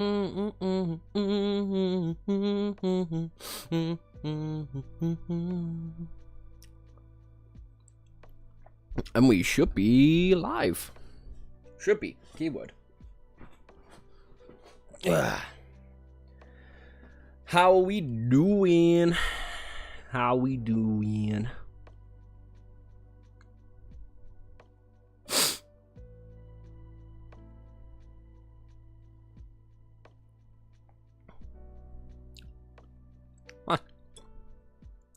And we should be live. Should be. Keyword. How are we doing? How we doing? Huh.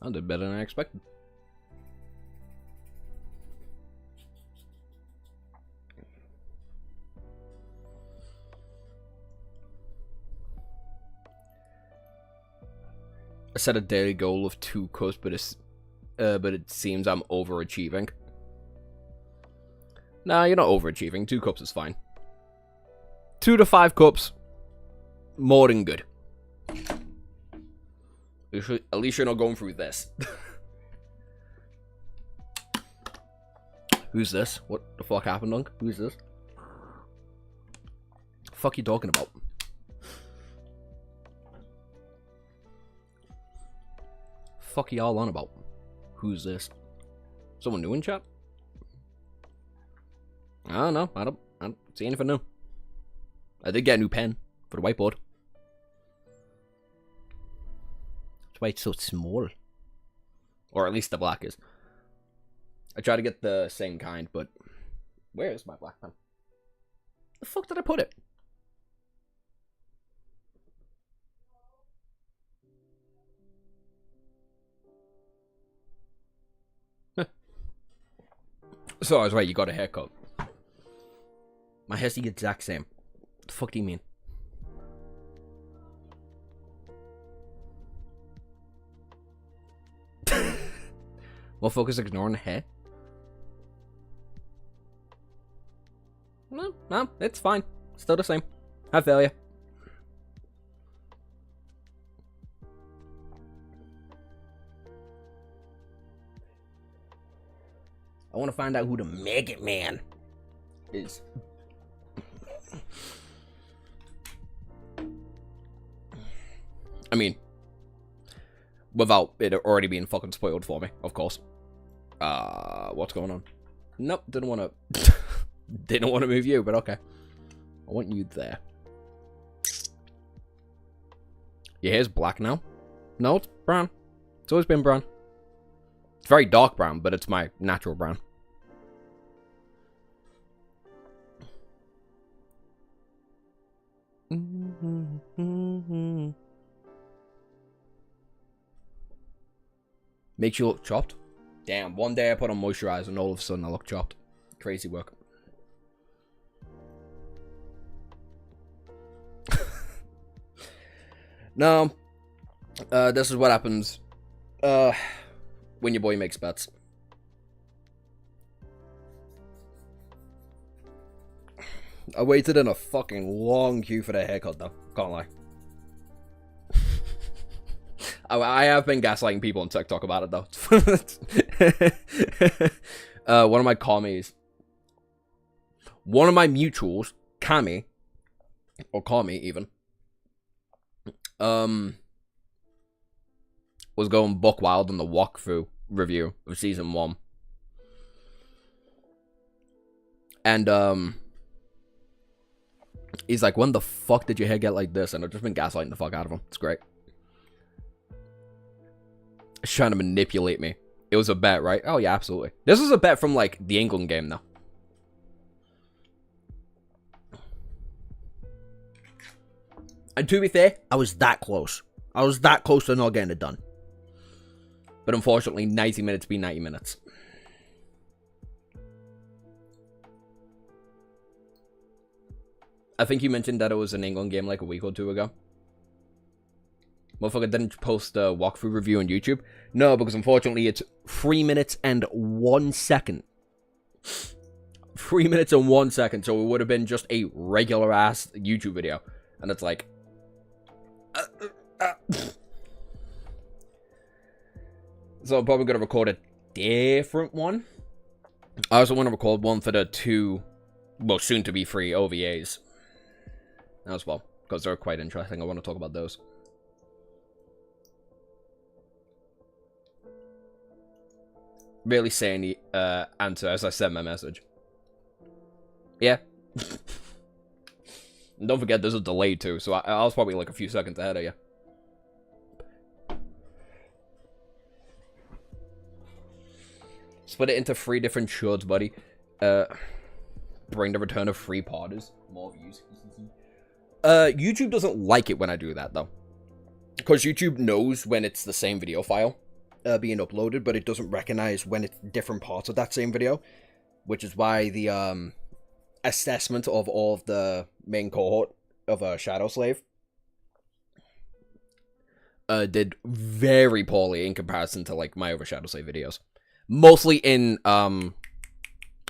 I did better than I expected. I set a daily goal of 2 cups, but it seems I'm overachieving. Nah, you're not overachieving. 2 cups is fine. 2 to 5 cups, more than good. At least you're not going through this. Who's this? What the fuck happened, Dunk? Who's this? The fuck you talking about? Fuck y'all on about? Who's this? Someone new in chat? I don't know. I don't see anything new. I did get a new pen for the whiteboard. That's why it's so small. Or at least the black is. I tried to get the same kind, but where is my black pen? The fuck did I put it? So I was right, you got a haircut. My hair's the exact same. What the fuck do you mean? Motherfuckers ignoring the hair? No, it's fine. Still the same. I feel ya. I want to find out who the Maggot Man is. I mean, without it already being fucking spoiled for me, of course. What's going on? Nope, didn't want to. Didn't want to move you, but okay. I want you there. Your hair's black now? No, it's brown. It's always been brown. It's very dark brown, but it's my natural brown. Makes you look chopped? Damn, one day I put on moisturizer and all of a sudden I look chopped. Crazy work. No. This is what happens when your boy makes bets. I waited in a fucking long queue for the haircut though. Can't lie. I have been gaslighting people on TikTok about it though. One of my commies. One of my mutuals, Kami. Or Kami even. Was going buck wild on the walkthrough review of season 1. And he's like, when the fuck did your hair get like this? And I've just been gaslighting the fuck out of him. It's great. He's trying to manipulate me. It was a bet, right? Oh yeah, absolutely. This was a bet from like the England game though. And to be fair, I was that close. I was that close to not getting it done. But unfortunately, 90 minutes be 90 minutes. I think you mentioned that it was an England game like a week or 2 ago. Motherfucker didn't post a walkthrough review on YouTube. No, because unfortunately it's 3 minutes and 1 second. 3 minutes and 1 second, so it would have been just a regular ass YouTube video. And it's like... So I'm probably going to record a different one. I also want to record one for the 2, well, soon to be 3 OVAs as well. because they're quite interesting. I want to talk about those. Really saying the answer as I sent my message. Yeah. And don't forget, there's a delay too, so I was probably like a few seconds ahead of you. Split it into 3 different shorts, buddy. Bring the return of 3 parters. More views. YouTube doesn't like it when I do that, though. Because YouTube knows when it's the same video file being uploaded, but it doesn't recognize when it's different parts of that same video. Which is why the assessment of all of the main cohort of Shadow Slave did very poorly in comparison to, like, my other Shadow Slave videos. Mostly in, oh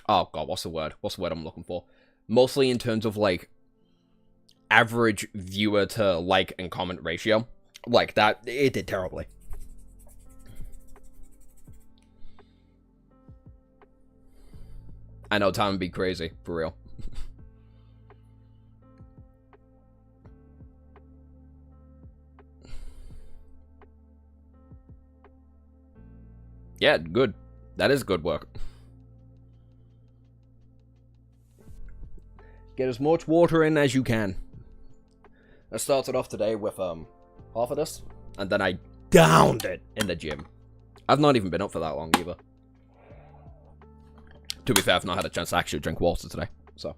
god, what's the word? What's the word I'm looking for? Mostly in terms of, like, average viewer to like and comment ratio. Like, that, it did terribly. I know, time would be crazy, for real. Yeah, good. That is good work. Get as much water in as you can. I started off today with half of this, and then I downed it in the gym. I've not even been up for that long either. To be fair, I've not had a chance to actually drink water today, so.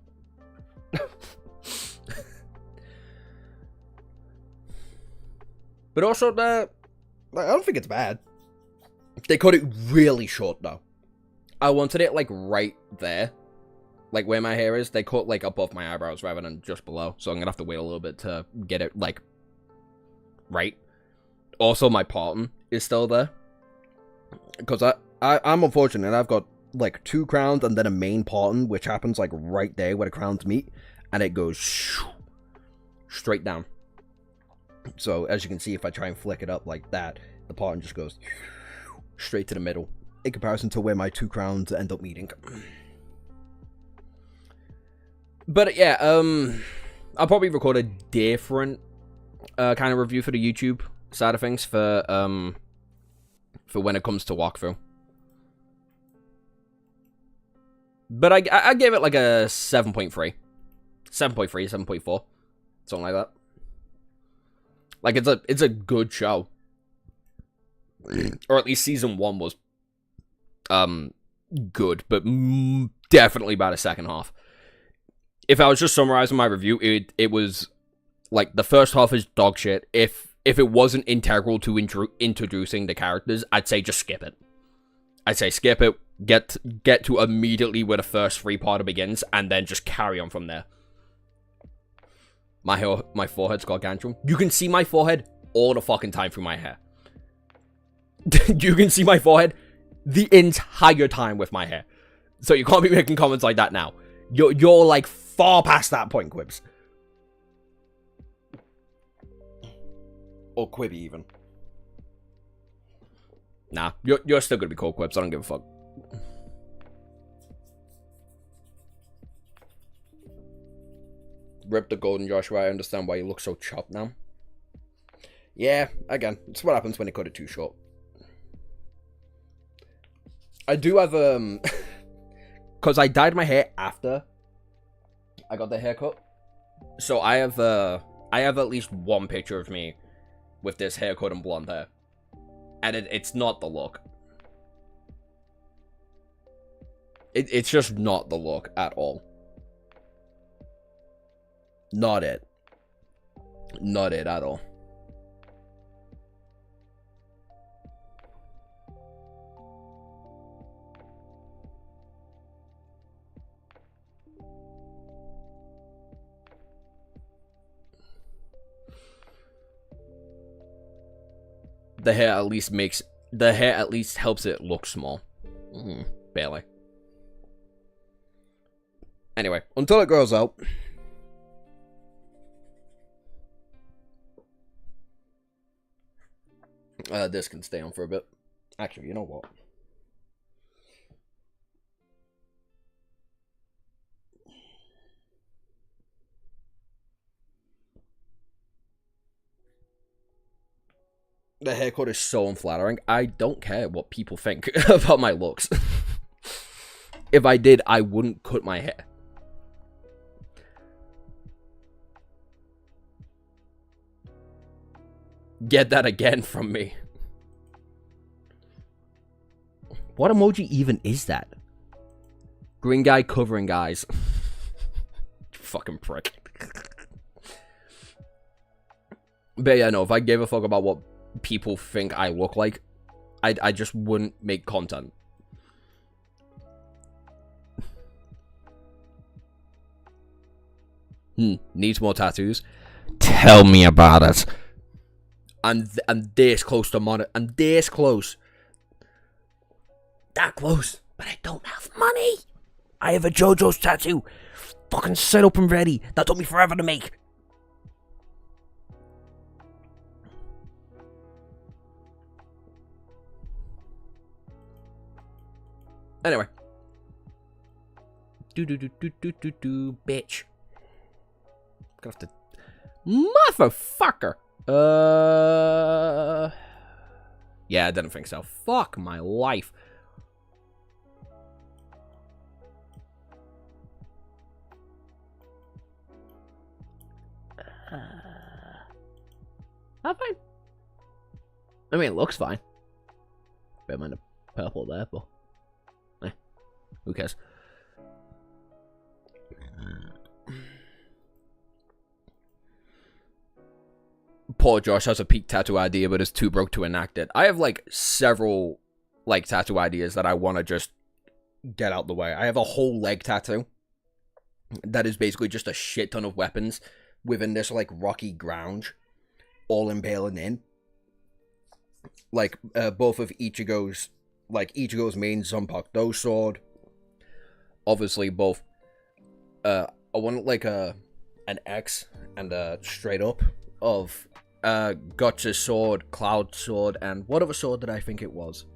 But also, I don't think it's bad. They cut it really short, though. I wanted it, like, right there. Like, where my hair is. They cut, like, above my eyebrows rather than just below. So I'm gonna have to wait a little bit to get it, like, right. Also, my parting is still there. Because I'm unfortunate. I've got, like, 2 crowns and then a main parting, which happens, like, right there where the crowns meet. And it goes straight down. So, as you can see, if I try and flick it up like that, the parting just goes straight to the middle, in comparison to where my 2 crowns end up meeting. But yeah, I'll probably record a different kind of review for the YouTube side of things for when it comes to walkthrough. But I gave it like a 7.3, 7.3, 7.4, something like that. Like, it's a good show. Or at least season 1 was good, but definitely by the second half. If I was just summarizing my review, it was like the first half is dog shit. If it wasn't integral to introducing the characters, I'd say just skip it. I'd say skip it, get to immediately where the first 3-parter begins, and then just carry on from there. My forehead's gargantuan. You can see my forehead all the fucking time through my hair. You can see my forehead the entire time with my hair. So you can't be making comments like that now. You're like far past that point, Quibs. Or Quibby even. Nah, you're still gonna be called Quibs. I don't give a fuck. Rip the golden Joshua. I understand why you look so chopped now. Yeah, again, it's what happens when you cut it too short. I do have, because I dyed my hair after I got the haircut. So I have at least one picture of me with this haircut and blonde hair. And it's not the look. It's just not the look at all. Not it. Not it at all. The hair at least helps it look small. Barely. Anyway, until it grows out. This can stay on for a bit. Actually, you know what? The haircut is so unflattering. I don't care what people think about my looks. If I did, I wouldn't cut my hair. Get that again from me. What emoji even is that? Green guy covering eyes. Fucking prick. But yeah, no, if I gave a fuck about what people think I look like, I just wouldn't make content. Needs more tattoos? Tell me about it. I'm this close to monet. I'm this close. That close. But I don't have money. I have a JoJo's tattoo. Fucking set up and ready. That took me forever to make. Anyway. Bitch. Gonna have to... Motherfucker. Yeah, I didn't think so. Fuck my life. Not fine. I mean, it looks fine. Bit of purple there, but who cares? Poor Josh has a peak tattoo idea, but is too broke to enact it. I have like several like tattoo ideas that I want to just get out the way. I have a whole leg tattoo that is basically just a shit ton of weapons within this like rocky ground, all impaling in. Like both of Ichigo's main Zanpakuto sword. Obviously both. I want like an X and a straight up of Gotcha's sword, Cloud's sword, and what other sword did I think it was?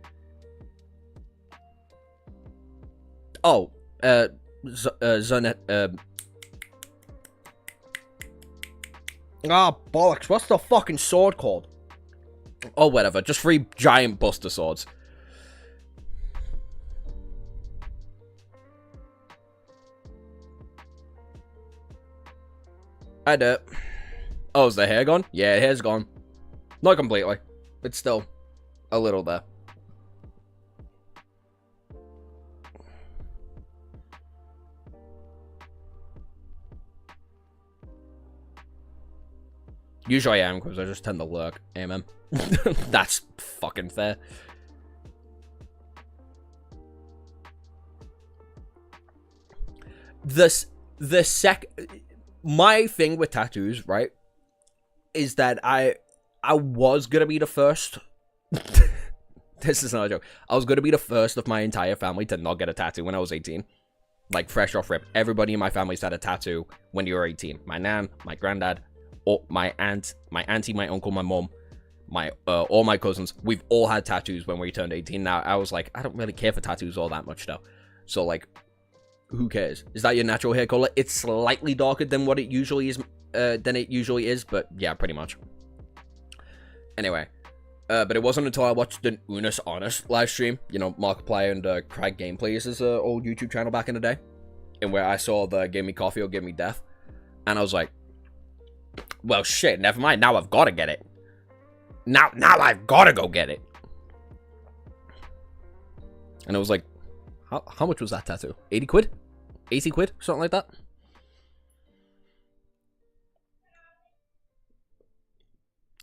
Oh, Zonet. Bollocks! What's the fucking sword called? Oh, whatever. Just 3 giant buster swords. I do. Oh, is the hair gone? Yeah, the hair's gone. Not completely. It's still a little there. Usually I am, because I just tend to lurk. Amen. That's fucking fair. My thing with tattoos, right, is that I was gonna be the first. This is not a joke. I was gonna be the first of my entire family to not get a tattoo when I was 18. Like, fresh off rip. Everybody in my family's had a tattoo when you were 18. My nan, my granddad, my aunt, my auntie, my uncle, my mom, all my cousins. We've all had tattoos when we turned 18. Now, I was like, I don't really care for tattoos all that much, though. So, like, who cares? Is that your natural hair color? It's slightly darker than what it usually is, but yeah, pretty much. Anyway, but it wasn't until I watched the Unis Honest live stream, you know, Markiplier and Craig Gameplays' old YouTube channel back in the day, and where I saw the Give Me Coffee or Give Me Death, and I was like, well, shit, never mind, now I've got to get it. Now I've got to go get it. And it was like, how much was that tattoo? 80 quid? 80 quid? Something like that?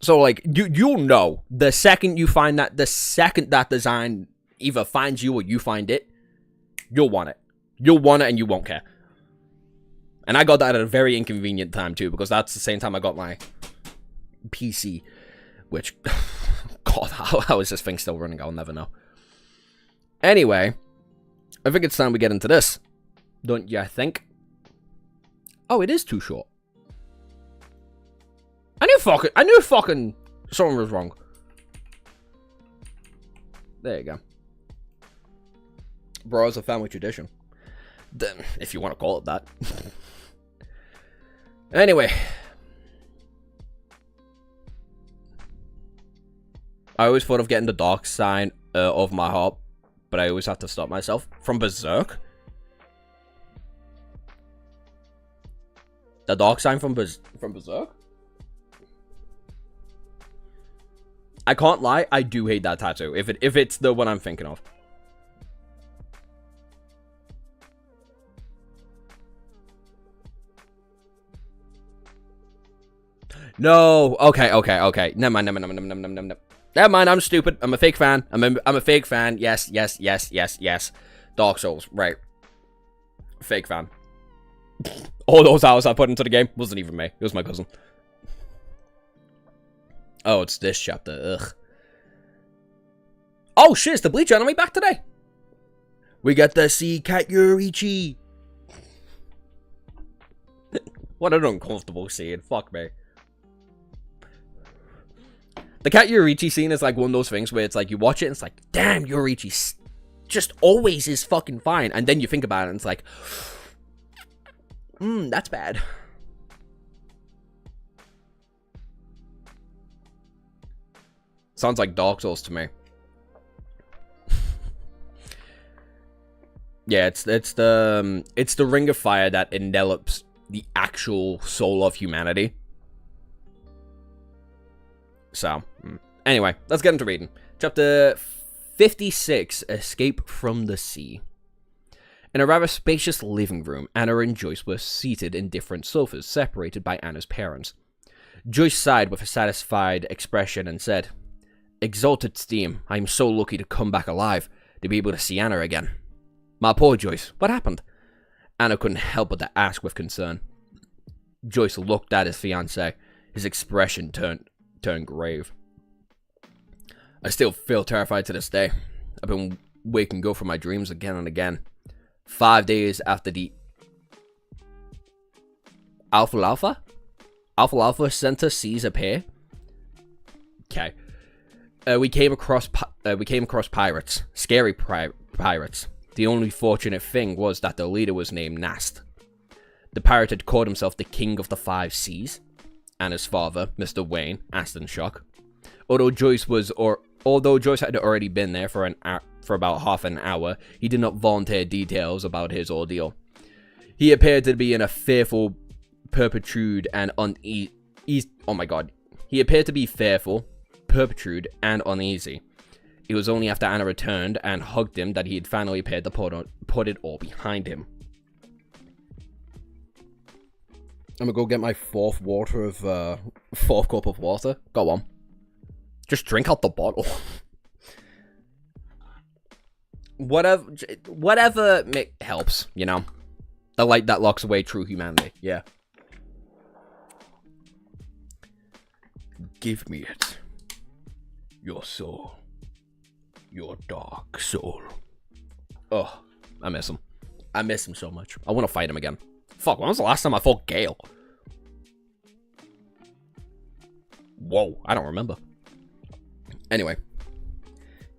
So, like, you'll know the second you find that, the second that design either finds you or you find it, you'll want it. You'll want it and you won't care. And I got that at a very inconvenient time, too, because that's the same time I got my PC, which, God, how is this thing still running? I'll never know. Anyway, I think it's time we get into this. Don't you think? Oh, it is too short. I knew fucking something was wrong. There you go. Bro, it's a family tradition. If you want to call it that. Anyway. I always thought of getting the dark sign of my heart, but I always have to stop myself. From Berserk? The dark sign from Berserk? I can't lie, I do hate that tattoo, if it's the one I'm thinking of. No, okay. Never mind. Never mind, I'm stupid. I'm a fake fan. I'm a fake fan. Yes. Dark Souls, right. Fake fan. All those hours I put into the game wasn't even me. It was my cousin. Oh, it's this chapter. Ugh. Oh shit, it's the Bleach anime back today. We get to see Kat Yurichi. What an uncomfortable scene. Fuck me. The Kat Yurichi scene is like one of those things where it's like you watch it and it's like, damn, Yurichi just always is fucking fine. And then you think about it and it's like, that's bad. Sounds like Dark Souls to me. Yeah, it's the ring of fire that envelops the actual soul of humanity. So, anyway, let's get into reading. Chapter 56, Escape from the Sea. In a rather spacious living room, Anna and Joyce were seated in different sofas, separated by Anna's parents. Joyce sighed with a satisfied expression and said, "Exalted Steam, I am so lucky to come back alive, to be able to see Anna again." "My poor Joyce, what happened?" Anna couldn't help but to ask with concern. Joyce looked at his fiancée. His expression turned grave. "I still feel terrified to this day. I've been waking up from my dreams again and again. 5 days after the Alpha Center sees appear. Okay. We came across pirates. Scary pirates. The only fortunate thing was that the leader was named Nast. The pirate had called himself the King of the Five Seas. Anna's father, Mr. Wayne, asked in shock. Although Joyce had already been there for about half an hour, he did not volunteer details about his ordeal. He appeared to be in a fearful, perpetued and uneasy. Oh my god. He appeared to be fearful, perpetued, and uneasy. It was only after Anna returned and hugged him that he had finally appeared to put it all behind him. I'm gonna go get my fourth cup of water. Go on. Just drink out the bottle. Whatever helps, you know? The light that locks away true humanity, yeah. Give me it. Your soul. Your dark soul. Oh, I miss him. I miss him so much. I want to fight him again. Fuck, when was the last time I fought Gale? Whoa, I don't remember. Anyway.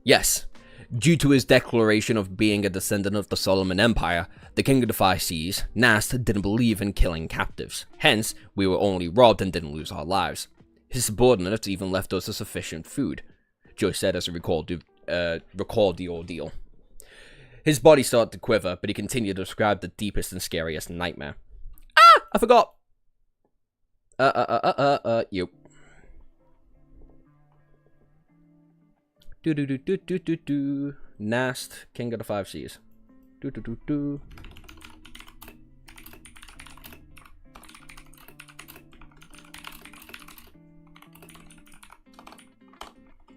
Yes. Due to his declaration of being a descendant of the Solomon Empire, the King of the Five Seas, Nast didn't believe in killing captives. Hence, we were only robbed and didn't lose our lives. His subordinates even left us a sufficient food, Joyce said as he recalled the ordeal. His body started to quiver, but he continued to describe the deepest and scariest nightmare. Ah! I forgot! You. Do. Nast, King of the Five Seas. Do.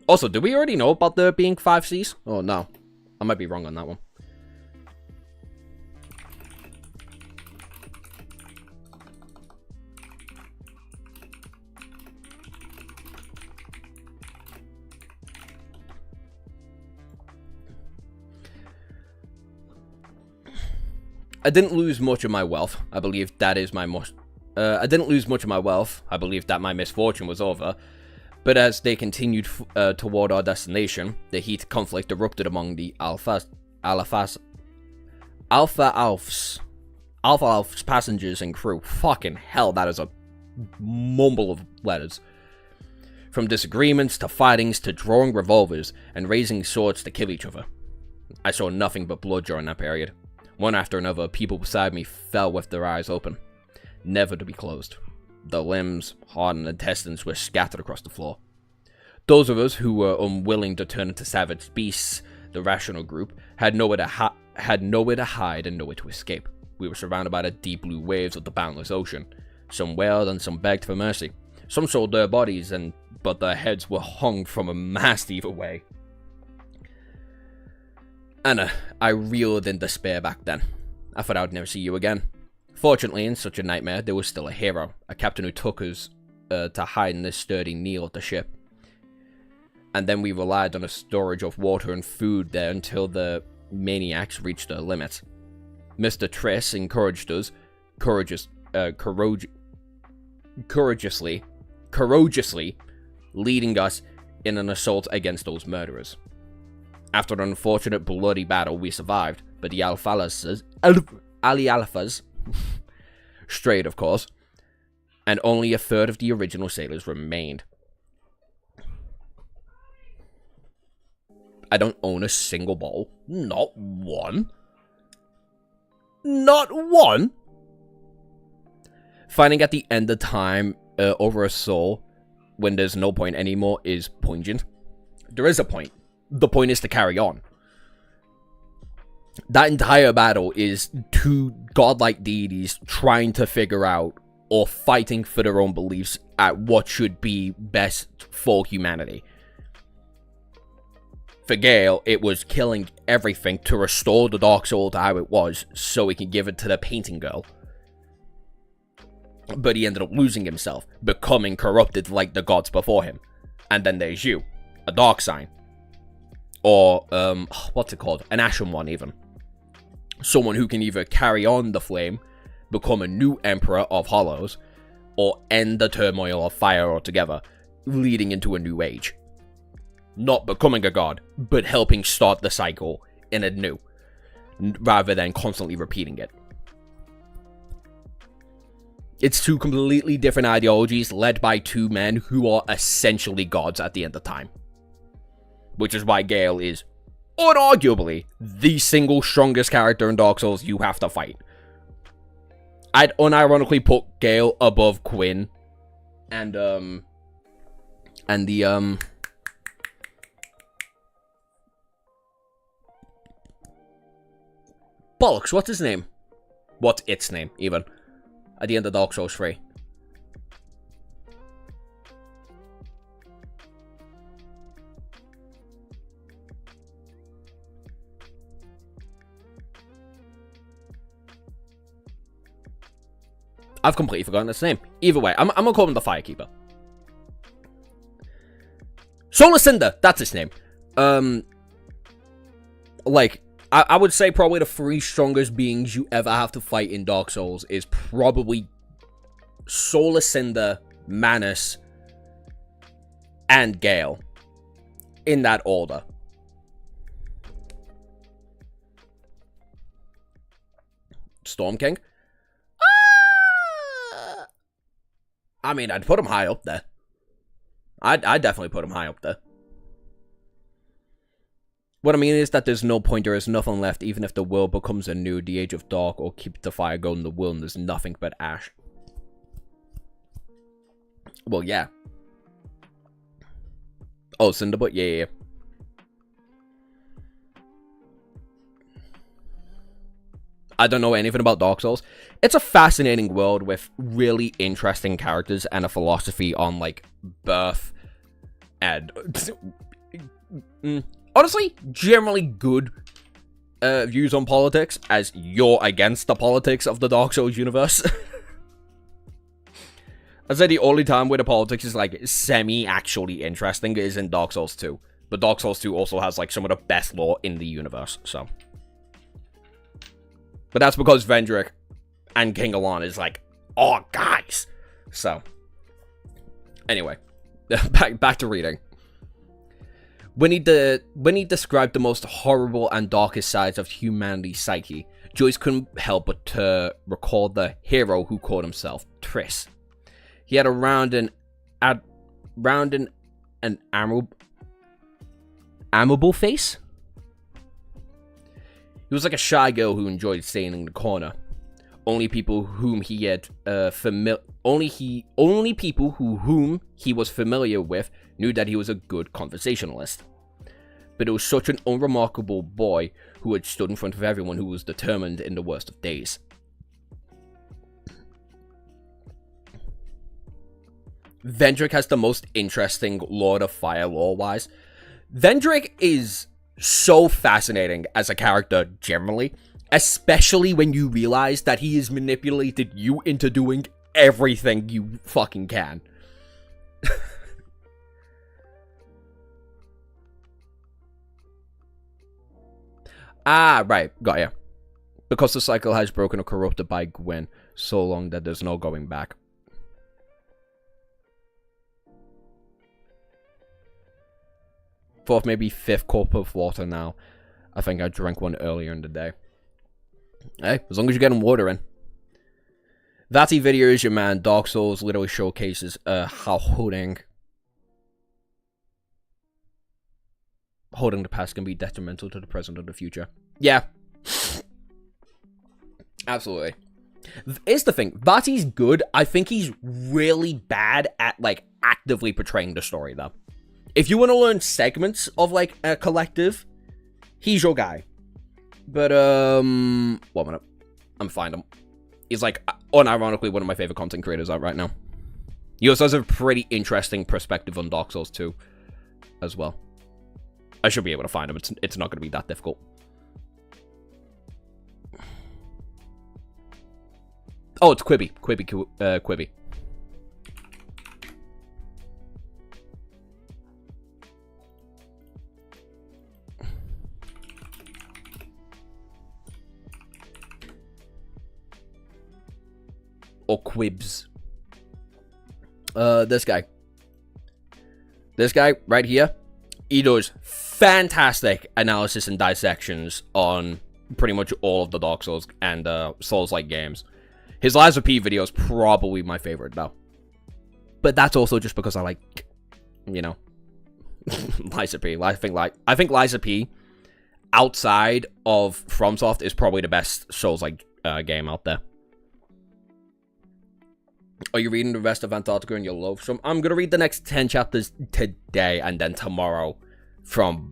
Also, do we already know about there being 5 Cs? Oh, no. I might be wrong on that one. I didn't lose much of my wealth. I believe that is my I didn't lose much of my wealth. I believe that my misfortune was over. But as they continued toward our destination, the heated conflict erupted among the Alpha Alf's passengers and crew. Fucking hell, that is a mumble of letters. from disagreements to fightings to drawing revolvers and raising swords to kill each other. I saw nothing but blood during that period. One after another, people beside me fell with their eyes open, never to be closed. The limbs, heart, and intestines were scattered across the floor. Those of us who were unwilling to turn into savage beasts, the rational group, had nowhere to hide and nowhere to escape. We were surrounded by the deep blue waves of the boundless ocean. Some wailed and some begged for mercy. Some sold their bodies, but their heads were hung from a mast either way. Anna, I reeled in despair back then. I thought I would never see you again. Fortunately, in such a nightmare, there was still a hero, a captain who took us to hide in this sturdy kneel at the ship. And then we relied on a storage of water and food there until the maniacs reached their limits. Mr. Triss encouraged us, courageously leading us in an assault against those murderers. After an unfortunate bloody battle, we survived, but the Alphas strayed, of course, and only a third of the original sailors remained. I don't own a single bottle. Not one. Not one! Finding at the end of time over a soul when there's no point anymore is poignant. There is a point. The point is to carry on. That entire battle is two godlike deities trying to figure out or fighting for their own beliefs at what should be best for humanity. For Gale, it was killing everything to restore the Dark Soul to how it was so he can give it to the painting girl. But he ended up losing himself, becoming corrupted like the gods before him. And then there's you, a dark sign. Or, what's it called? An Ashen One, even. Someone who can either carry on the flame, become a new Emperor of Hollows, or end the turmoil of fire altogether, leading into a new age. Not becoming a god, but helping start the cycle in a new, rather than constantly repeating it. It's two completely different ideologies led by two men who are essentially gods at the end of time. Which is why Gale is unarguably the single strongest character in Dark Souls you have to fight. I'd unironically put Gale above Quinn and the bollocks, what's his name? What's its name, even? At the end of Dark Souls 3. I've completely forgotten its name. Either way, I'm gonna call him the Firekeeper. Solar Cinder, that's his name. Like, I would say probably the three strongest beings you ever have to fight in Dark Souls is probably Solar Cinder, Manus, and Gale. In that order. Storm King? I mean, I'd put him high up there. I'd definitely put him high up there. What I mean is that there's no point, there is nothing left, even if the world becomes anew, the Age of Dark, or keep the fire going in the world, and there's nothing but ash. Well, yeah. Oh, Cinderbutt? Yeah. I don't know anything about Dark Souls. It's a fascinating world with really interesting characters and a philosophy on, like, birth and... honestly, generally good views on politics, as you're against the politics of the Dark Souls universe. I'd say the only time where the politics is, like, semi-actually interesting is in Dark Souls 2. But Dark Souls 2 also has, like, some of the best lore in the universe, so... But that's because Vendrick and King Alon is like, oh, guys. So, anyway, back to reading. When he described the most horrible and darkest sides of humanity's psyche, Joyce couldn't help but to recall the hero who called himself Triss. He had a round and an amiable face. He was like a shy girl who enjoyed staying in the corner. Only people whom he had only people whom he was familiar with knew that he was a good conversationalist. But it was such an unremarkable boy who had stood in front of everyone who was determined in the worst of days. Vendrick has the most interesting Lord of Fire lore-wise. Vendrick is so fascinating as a character generally, especially when you realize that he has manipulated you into doing everything you fucking can. Ah, right, got ya. Because the cycle has broken or corrupted by Gwyn so long that there's no going back. Fourth, maybe fifth cup of water now. I think I drank one earlier in the day. Hey, as long as you're getting water in. Vati video is your man. Dark Souls literally showcases how holding the past can be detrimental to the present or the future. Yeah. Absolutely. Here's the thing. Vati's good. I think he's really bad at, like, actively portraying the story, though. If you want to learn segments of, like, a collective, he's your guy. But, 1 minute. I'm fine. He's, like, unironically one of my favorite content creators out right now. He also has a pretty interesting perspective on Dark Souls 2 as well. I should be able to find him. It's not going to be that difficult. Oh, it's Quibi. Quibi. Or Quibs. This guy. This guy right here. He does fantastic analysis and dissections on pretty much all of the Dark Souls and Souls-like games. His Liza P video is probably my favorite, though. But that's also just because I like, you know, Liza P. I think Liza P, outside of FromSoft, is probably the best Souls-like game out there. Are you reading the rest of Antarctica in your Loathsome? I'm going to read the next 10 chapters today, and then tomorrow, probably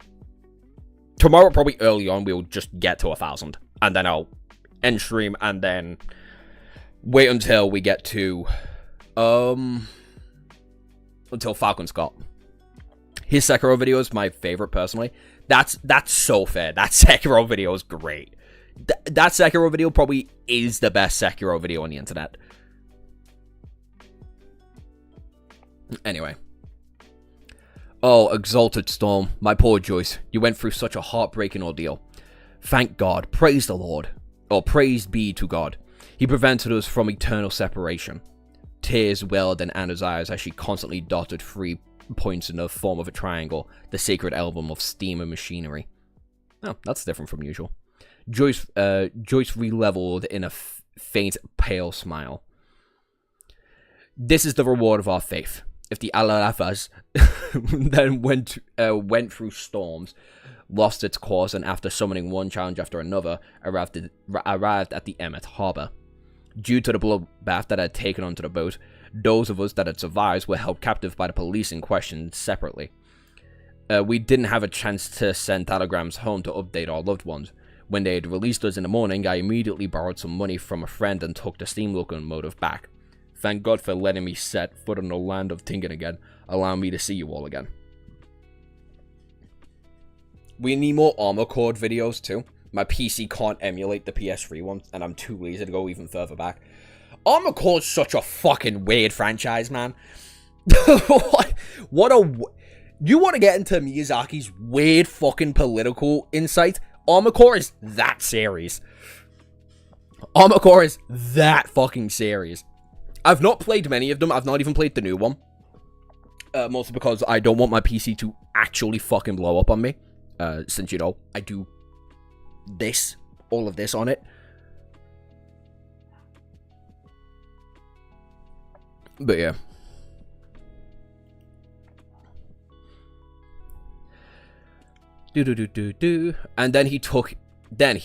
early on, we'll just get to 1,000. And then I'll end stream, and then wait until we get to, until Falcon Scott. His Sekiro video is my favorite, personally. That's so fair. That Sekiro video is great. That Sekiro video probably is the best Sekiro video on the internet. Anyway. Oh, Exalted Storm. My poor Joyce. You went through such a heartbreaking ordeal. Thank God. Praise the Lord. Or praise be to God. He prevented us from eternal separation. Tears welled in Anna's eyes as she constantly dotted 3 points in the form of a triangle, the sacred emblem of steam and machinery. Oh, that's different from usual. Joyce re-leveled in a faint, pale smile. This is the reward of our faith. If the Alarafas then went through storms, lost its course, and after summoning one challenge after another, arrived at the Emmet Harbor. Due to the bloodbath that had taken onto the boat, those of us that had survived were held captive by the police and questioned separately. We didn't have a chance to send telegrams home to update our loved ones. When they had released us in the morning, I immediately borrowed some money from a friend and took the steam locomotive back. Thank God for letting me set foot in the land of Tingen again, allowing me to see you all again. We need more Armor Core videos too. My PC can't emulate the PS3 one, and I'm too lazy to go even further back. Armor Core is such a fucking weird franchise, man. What a... You want to get into Miyazaki's weird fucking political insight? Armor Core is that series. Armor Core is that fucking series. I've not played many of them. I've not even played the new one. Mostly because I don't want my PC to actually fucking blow up on me. Since, you know, I do all of this on it. But yeah. Do. And then he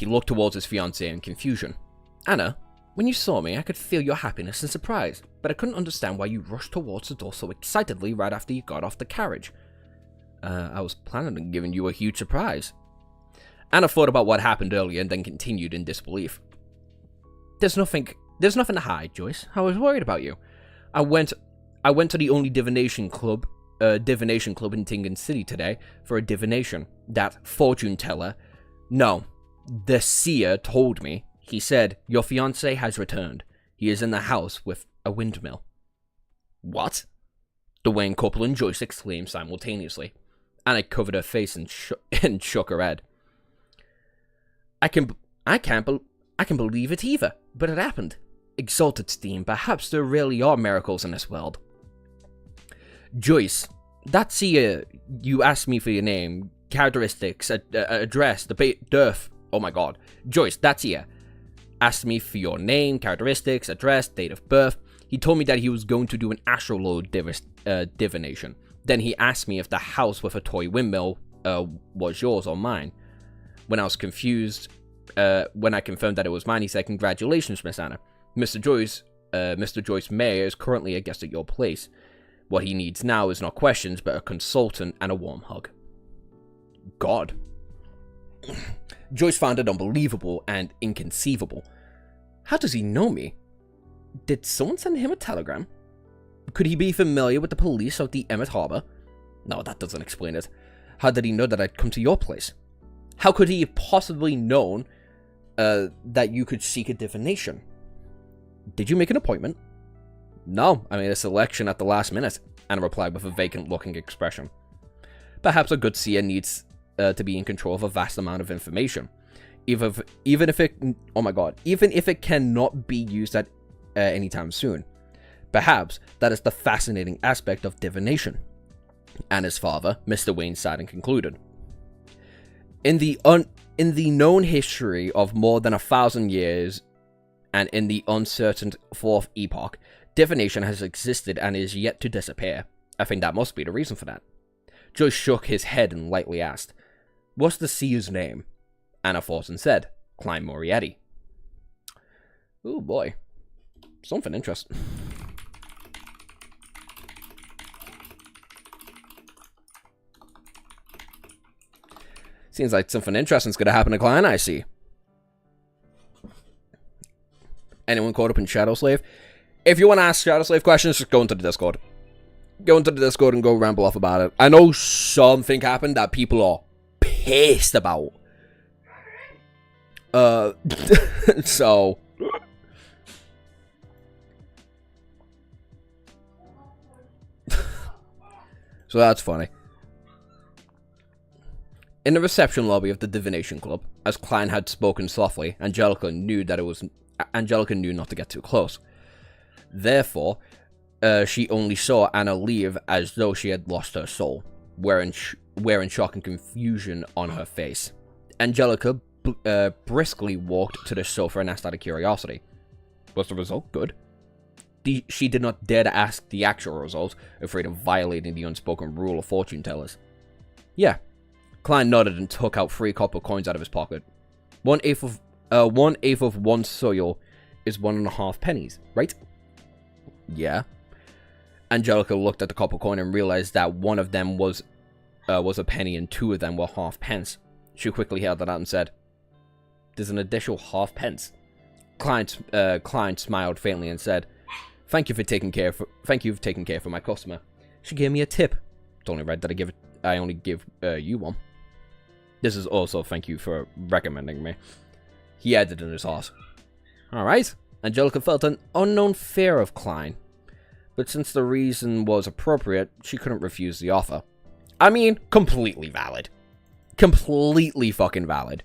looked towards his fiancée in confusion. Anna, when you saw me, I could feel your happiness and surprise, but I couldn't understand why you rushed towards the door so excitedly right after you got off the carriage. I was planning on giving you a huge surprise. Anna thought about what happened earlier and then continued in disbelief. There's nothing to hide, Joyce. I was worried about you. I went to the only divination club in Tingan City today for a divination. That fortune teller, no, the seer told me. He said, your fiancé has returned. He is in the house with a windmill. What? Dwayne Couple and Joyce exclaimed simultaneously. Anna covered her face and shook her head. I can't believe it either, but it happened. Exalted Steam, perhaps there really are miracles in this world. Joyce, that seer, you asked me for your name, characteristics, address, dearth. Oh my god. Joyce, that seer asked me for your name, characteristics, address, date of birth. He told me that he was going to do an astrolabe divination. Then he asked me if the house with a toy windmill was yours or mine. When I was confused, when I confirmed that it was mine, he said, congratulations, Miss Anna. Mr. Joyce Mayer is currently a guest at your place. What he needs now is not questions, but a consultant and a warm hug. God. Joyce found it unbelievable and inconceivable. How does he know me? Did someone send him a telegram? Could he be familiar with the police of the Emmett Harbor? No, that doesn't explain it. How did he know that I'd come to your place? How could he have possibly known that you could seek a divination? Did you make an appointment? No, I made a selection at the last minute, Anna replied with a vacant-looking expression. Perhaps a good seer needs to be in control of a vast amount of information, even if it cannot be used at anytime soon. Perhaps that is the fascinating aspect of divination. Anna's father, Mr. Wayne, sighed and concluded. In the known history of more than 1,000 years, and in the uncertain fourth epoch, divination has existed and is yet to disappear. I think that must be the reason for that. Joyce shook his head and lightly asked, "What's the seer's name?" Anna Thornton said, "Klein Moriarty." Oh boy. Something interesting. Seems like something interesting's gonna happen to Klein, I see. Anyone caught up in Shadowslave? If you want to ask Shadowslave questions, just go into the Discord. Go into the Discord and go ramble off about it. I know something happened that people are pissed about. So that's funny. In the reception lobby of the Divination Club, as Klein had spoken softly, Angelica knew not to get too close. Therefore, she only saw Anna leave as though she had lost her soul, wearing shock and confusion on her face. Angelica briskly walked to the sofa and asked out of curiosity, "Was the result good?" She did not dare to ask the actual result, afraid of violating the unspoken rule of fortune tellers. Yeah. Klein nodded and took out 3 copper coins out of his pocket. 1/8 of 1 soil is 1.5 pennies, right? Yeah. Angelica looked at the copper coin and realized that one of them was a penny and 2 of them were half-pence. She quickly held it out and said, "There's an additional half-pence." Klein smiled faintly and said, Thank you for taking care for my customer. She gave me a tip. It's only right that I only give you one. This is also thank you for recommending me. He added in his heart. Alright. Angelica felt an unknown fear of Klein. But since the reason was appropriate, she couldn't refuse the offer. I mean, completely valid. Completely fucking valid.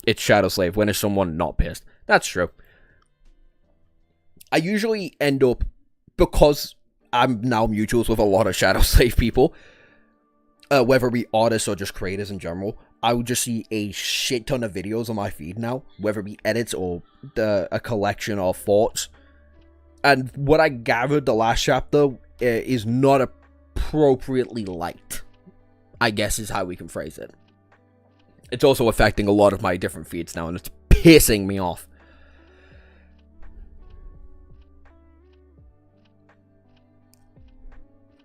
It's Shadowslave. When is someone not pissed? That's true. I usually end up, because I'm now mutuals with a lot of Shadowslave people, whether it be artists or just creators in general, I would just see a shit ton of videos on my feed now, whether it be edits or a collection of thoughts. And what I gathered the last chapter is not a inappropriately liked, I guess is how we can phrase it. It's also affecting a lot of my different feeds now, and it's pissing me off.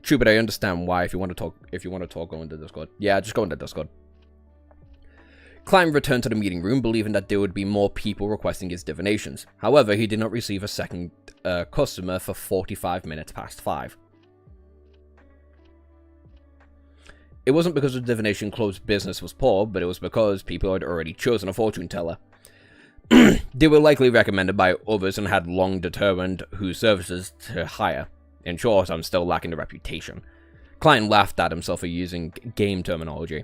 True, but I understand why. If you want to talk, go into Discord. Yeah, just go into Discord. Klein returned to the meeting room, believing that there would be more people requesting his divinations. However, he did not receive a second customer for 45 minutes past 5. It wasn't because the divination club's business was poor, but it was because people had already chosen a fortune teller. They were likely recommended by others and had long determined whose services to hire. In short, I'm still lacking the reputation. Klein laughed at himself for using game terminology.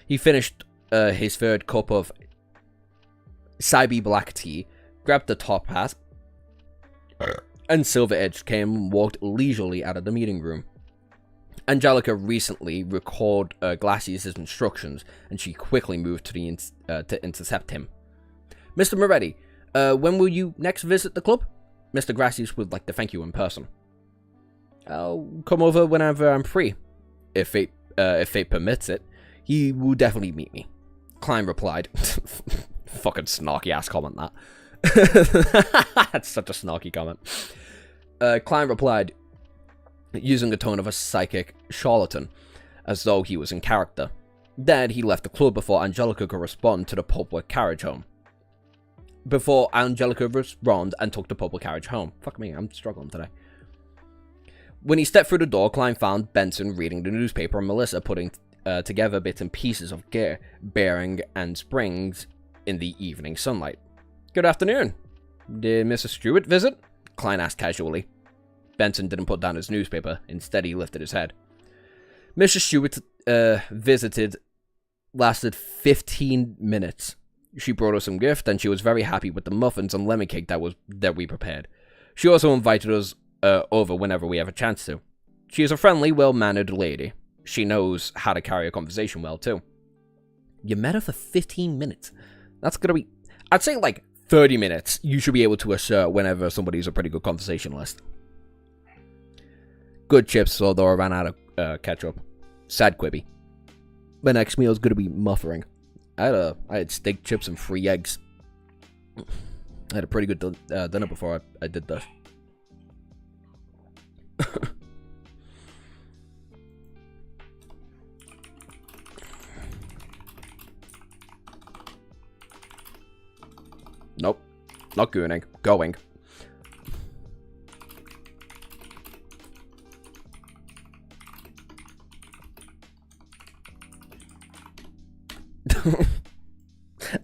He finished his third cup of Cybe black tea, grabbed the top hat, and Silver Edge came and walked leisurely out of the meeting room. Angelica recently recalled Glassie's instructions, and she quickly moved to intercept him. Mr. Moretti, when will you next visit the club? Mr. Glassie's would like to thank you in person. I'll come over whenever I'm free. If fate permits it, he will definitely meet me. Klein replied. Fucking snarky ass comment, that. That's such a snarky comment. Klein replied, using the tone of a psychic charlatan, as though he was in character. Then he left the club before Angelica could respond to the public carriage home. And took the public carriage home. Fuck me, I'm struggling today. When he stepped through the door, Klein found Benson reading the newspaper and Melissa putting together bits and pieces of gear, bearing and springs in the evening sunlight. Good afternoon. Did Mrs. Stewart visit? Klein asked casually. Benson didn't put down his newspaper. Instead, he lifted his head. Mrs. Stewart visited lasted 15 minutes. She brought us some gift, and she was very happy with the muffins and lemon cake that we prepared. She also invited us over whenever we have a chance to. She is a friendly, well-mannered lady. She knows how to carry a conversation well, too. You met her for 15 minutes. That's gonna be... I'd say, like, 30 minutes. You should be able to assert whenever somebody's a pretty good conversationalist. Good chips, although I ran out of ketchup. Sad Quibi. My next meal is gonna be muffering. I had steak, chips, and 3 eggs. I had a pretty good dinner before I did this. Nope. Not gooning. Going.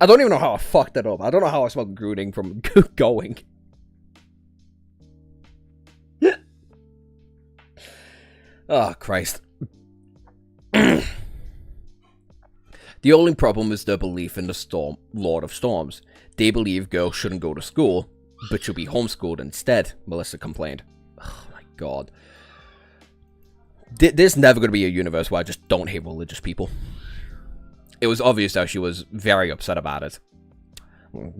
I don't even know how I fucked that up. I don't know how I smelled gooning from going. Oh, Christ. The only problem is their belief in the Lord of Storms. They believe girls shouldn't go to school, but should be homeschooled instead, Melissa complained. Oh my god. There's never going to be a universe where I just don't hate religious people. It was obvious that she was very upset about it.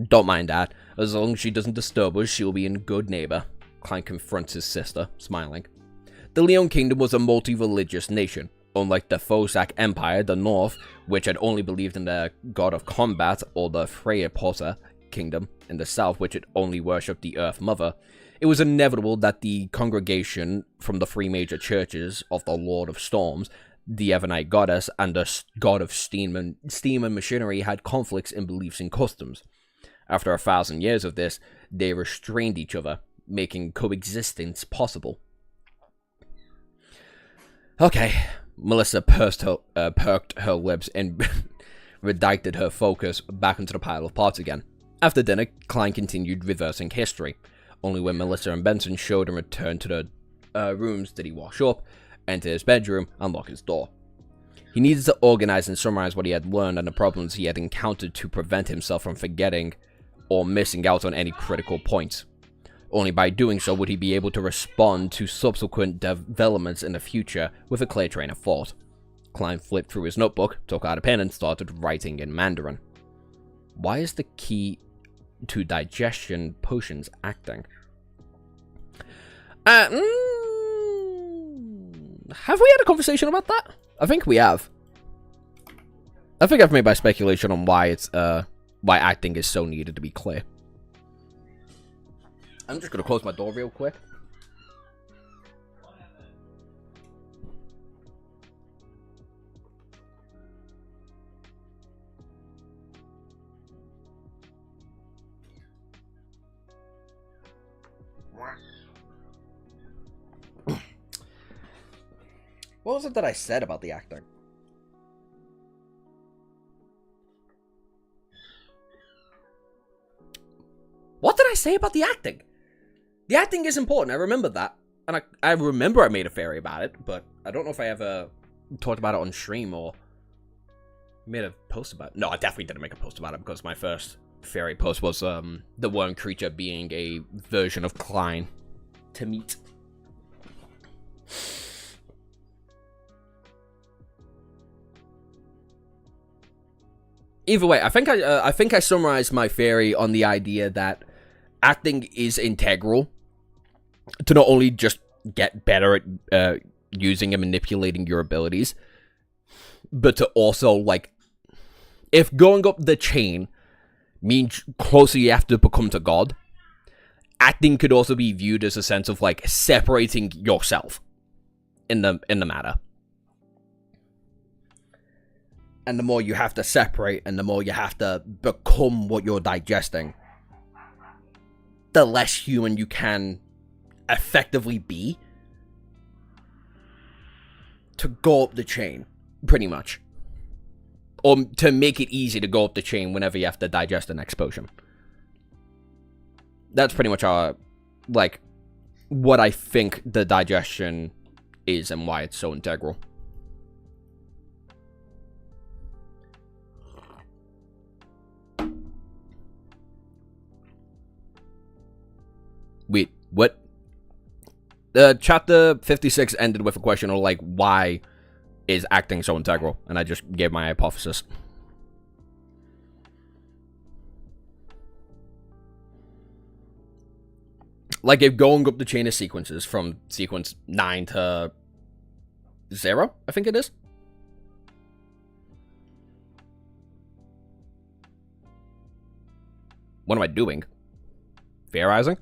Don't mind that. As long as she doesn't disturb us, she'll be a good neighbor. Klein confronts his sister, smiling. The Leon Kingdom was a multi-religious nation. Unlike the Fosak Empire, the North, which had only believed in the god of combat, or the Freya Potter Kingdom in the South, which had only worshipped the Earth Mother, it was inevitable that the congregation from the 3 major churches of the Lord of Storms, the Evernite goddess, and the god of steam and machinery had conflicts in beliefs and customs. After 1,000 years of this, they restrained each other, making coexistence possible. Okay. Melissa perked her lips and redirected her focus back into the pile of parts again. After dinner, Klein continued reversing history. Only when Melissa and Benson showed and returned to the rooms did he wash up, enter his bedroom, and lock his door. He needed to organize and summarize what he had learned and the problems he had encountered to prevent himself from forgetting or missing out on any critical points. Only by doing so would he be able to respond to subsequent developments in the future with a clear train of thought. Klein flipped through his notebook, took out a pen, and started writing in Mandarin. Why is the key to digestion potions acting? Have we had a conversation about that? I think we have. I think I've made my speculation on why it's, why acting is so needed to be clear. I'm just gonna close my door real quick. What was it that I said about the acting? What did I say about the acting? The acting is important. I remember that. And I remember I made a theory about it, but I don't know if I ever talked about it on stream or made a post about it. No, I definitely didn't make a post about it because my first theory post was the worm creature being a version of Klein to meet. Either way, I think I summarized my theory on the idea that acting is integral to not only just get better at using and manipulating your abilities, but to also, like, if going up the chain means closer you have to become to God, acting could also be viewed as a sense of, like, separating yourself in the matter. And the more you have to separate, and the more you have to become what you're digesting, the less human you can effectively be to go up the chain, pretty much. Or to make it easy to go up the chain whenever you have to digest the next potion. That's pretty much like, what I think the digestion is and why it's so integral. Wait, what? Chapter 56 ended with a question of, like, why is acting so integral? And I just gave my hypothesis. Like, if going up the chain of sequences from sequence 9 to 0, I think it is. What am I doing? Theorizing?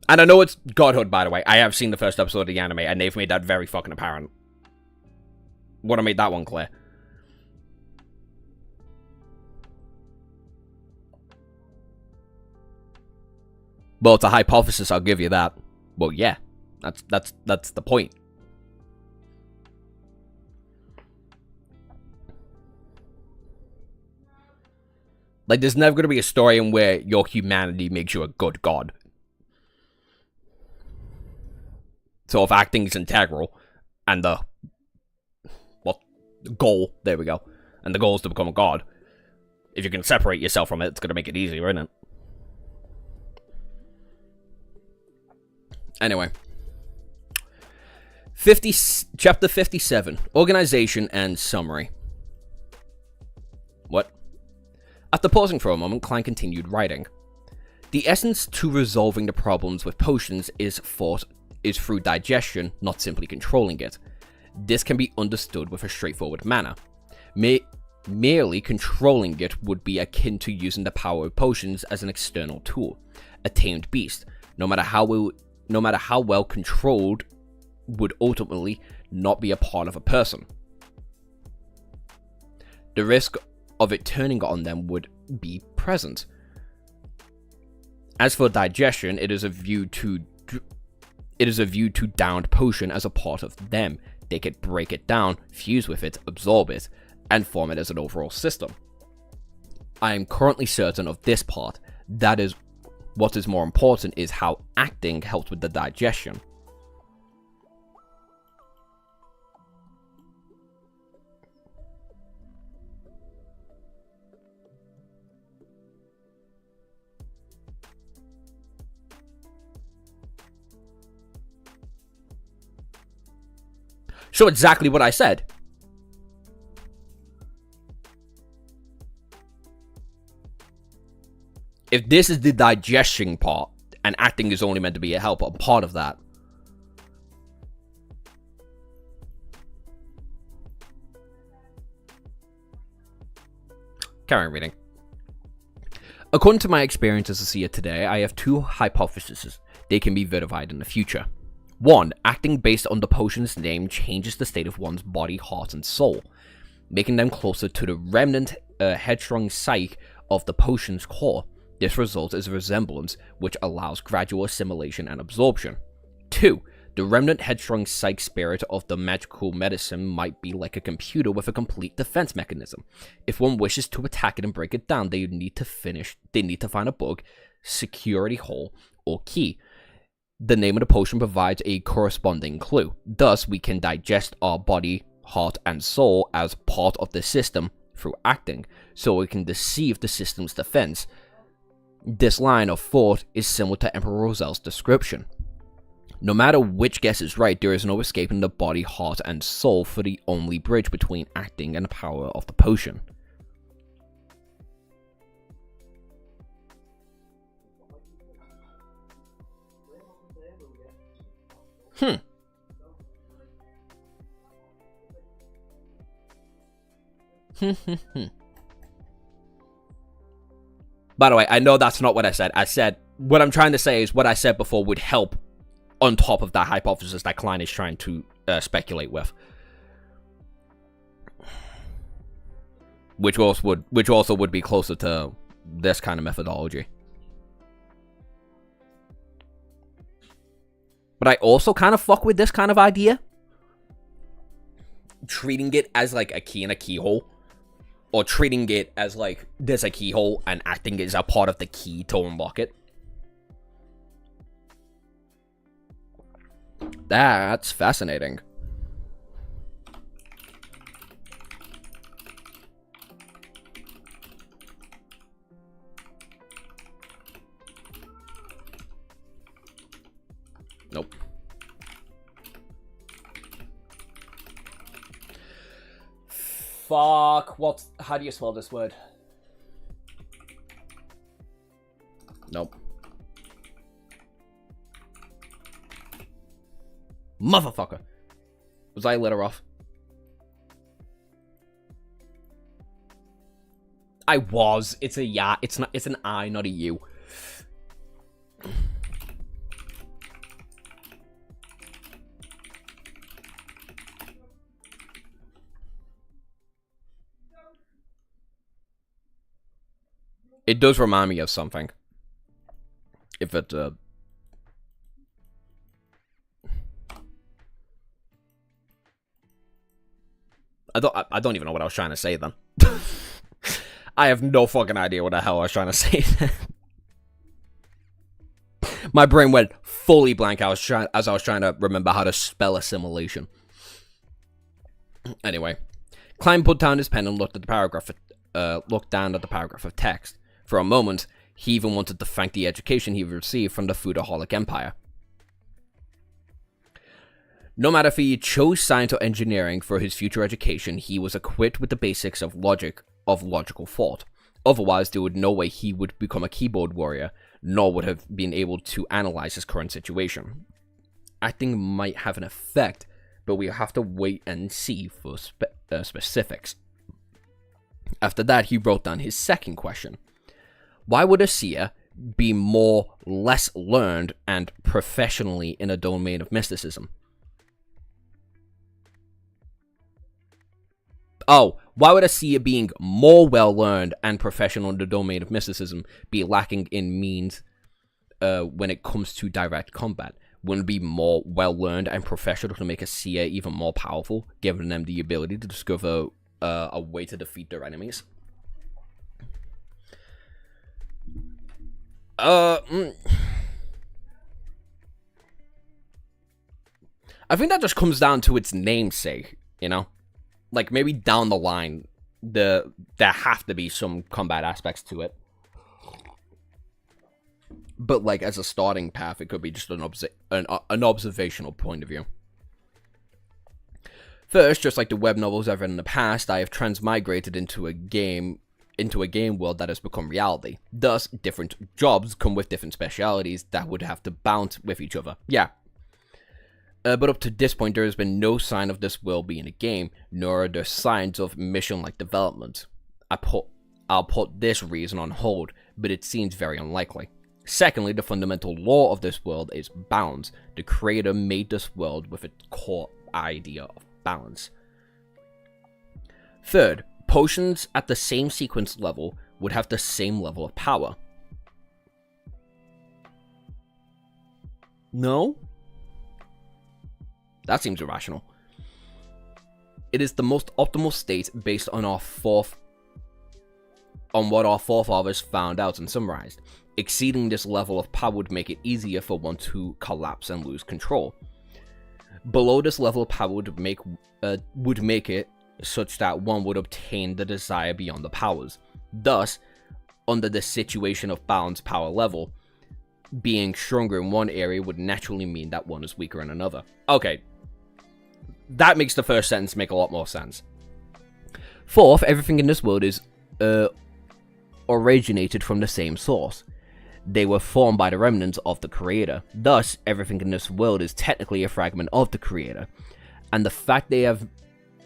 And I know it's Godhood, by the way. I have seen the first episode of the anime, and they've made that very fucking apparent. Want to make that one clear. Well, it's a hypothesis, I'll give you that. Well, yeah. That's the point. Like, there's never going to be a story in where your humanity makes you a good god. So if acting is integral, and the goal, there we go, and the goal is to become a god, if you can separate yourself from it, it's going to make it easier, isn't it? Anyway. Chapter 57, Organization and Summary. What? After pausing for a moment, Klein continued writing. The essence to resolving the problems with potions is through digestion, not simply controlling it. This can be understood with a straightforward manner. Merely controlling it would be akin to using the power of potions as an external tool. A tamed beast, no matter how well controlled, would ultimately not be a part of a person. The risk of it turning on them would be present. As for digestion, it is a view to downed potion as a part of them. They could break it down, fuse with it, absorb it, and form it as an overall system. I am currently certain of this part. That is, what is more important is how acting helps with the digestion. So exactly what I said. If this is the digestion part, And acting is only meant to be a help, a part of that. Carry on reading. According to my experience as a seer today, I have two hypotheses. They can be verified in the future. 1. Acting based on the potion's name changes the state of one's body, heart, and soul, making them closer to the remnant headstrong psyche of the potion's core. This result is a resemblance which allows gradual assimilation and absorption. 2. The remnant headstrong psyche spirit of the magical medicine might be like a computer with a complete defense mechanism. If one wishes to attack it and break it down, they need to find a bug, security hole, or key. The name of the potion provides a corresponding clue. Thus, we can digest our body, heart, and soul as part of the system through acting, so we can deceive the system's defense. This line of thought is similar to Emperor Rosel's description. No matter which guess is right, there is no escaping the body, heart, and soul for the only bridge between acting and the power of the potion. By the way, I know that's not what I said. What I'm trying to say is what I said before would help on top of that hypothesis that Klein is trying to speculate with. Which also would be closer to this kind of methodology. But I also kind of fuck with this kind of idea. Treating it as like a key in a keyhole. Or treating it as like there's a keyhole and acting is a part of the key to unlock it. That's fascinating. Nope. Fuck. How do you spell this word? Nope. Motherfucker. Was I let her off? I was. It's a yeah. It's an I, not a U. It does remind me of something. If it, I don't even know what I was trying to say then. I have no fucking idea what the hell I was trying to say then. My brain went fully blank as I was trying to remember how to spell assimilation. Anyway, Klein put down his pen and looked down at the paragraph of text. For a moment, he even wanted to thank the education he received from the Foodaholic Empire. No matter if he chose science or engineering for his future education, he was equipped with the basics of logical thought. Otherwise, there would no way he would become a keyboard warrior, nor would have been able to analyze his current situation. Acting might have an effect, but we have to wait and see for specifics. After that, he wrote down his second question. Why would a seer be less learned and professionally in a domain of mysticism? Oh, why would a seer being more well-learned and professional in the domain of mysticism be lacking in means when it comes to direct combat? Wouldn't it be more well-learned and professional to make a seer even more powerful, giving them the ability to discover a way to defeat their enemies? I think that just comes down to its namesake, you know? Like, maybe down the line, there have to be some combat aspects to it. But, like, as a starting path, it could be just an observational point of view. First, just like the web novels I've read in the past, I have transmigrated into a game into a game world that has become reality. Thus, different jobs come with different specialities that would have to balance with each other. Yeah. But up to this point, there has been no sign of this world being a game, nor are there signs of mission-like development. I'll put this reason on hold, but it seems very unlikely. Secondly, the fundamental law of this world is balance. The creator made this world with its core idea of balance. Third, potions at the same sequence level would have the same level of power. No? That seems irrational. It is the most optimal state based on what our forefathers found out and summarized. Exceeding this level of power would make it easier for one to collapse and lose control. Below this level of power would make it such that one would obtain the desire beyond the powers. Thus, under the situation of balanced power level, being stronger in one area would naturally mean that one is weaker in another. Okay. That makes the first sentence make a lot more sense. Fourth, everything in this world is originated from the same source. They were formed by the remnants of the creator. Thus, everything in this world is technically a fragment of the creator. And the fact they have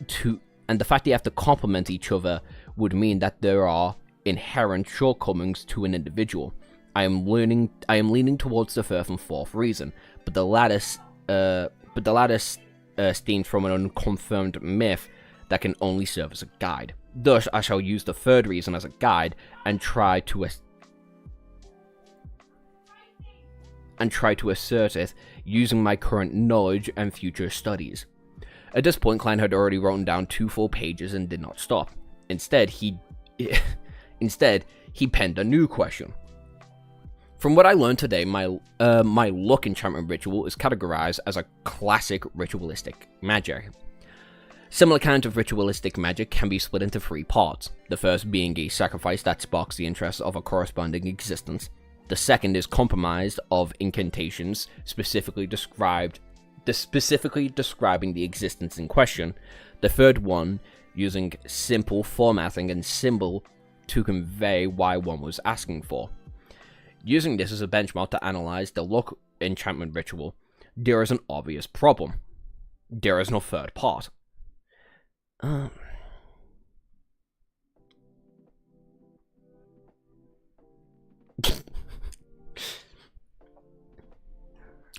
to complement each other would mean that there are inherent shortcomings to an individual. I am leaning towards the third and fourth reason, but the latter stems from an unconfirmed myth that can only serve as a guide. Thus, I shall use the third reason as a guide and try to assert it using my current knowledge and future studies. At this point, Klein had already written down 2 full pages and did not stop. Instead, he penned a new question. From what I learned today, my luck enchantment ritual is categorized as a classic ritualistic magic. Similar kinds of ritualistic magic can be split into 3 parts. The first being a sacrifice that sparks the interest of a corresponding existence. The second is comprised of incantations specifically describing the existence in question. The third one using simple formatting and symbol to convey why one was asking for. Using this as a benchmark to analyze the luck enchantment ritual, there is an obvious problem. There is no third part. I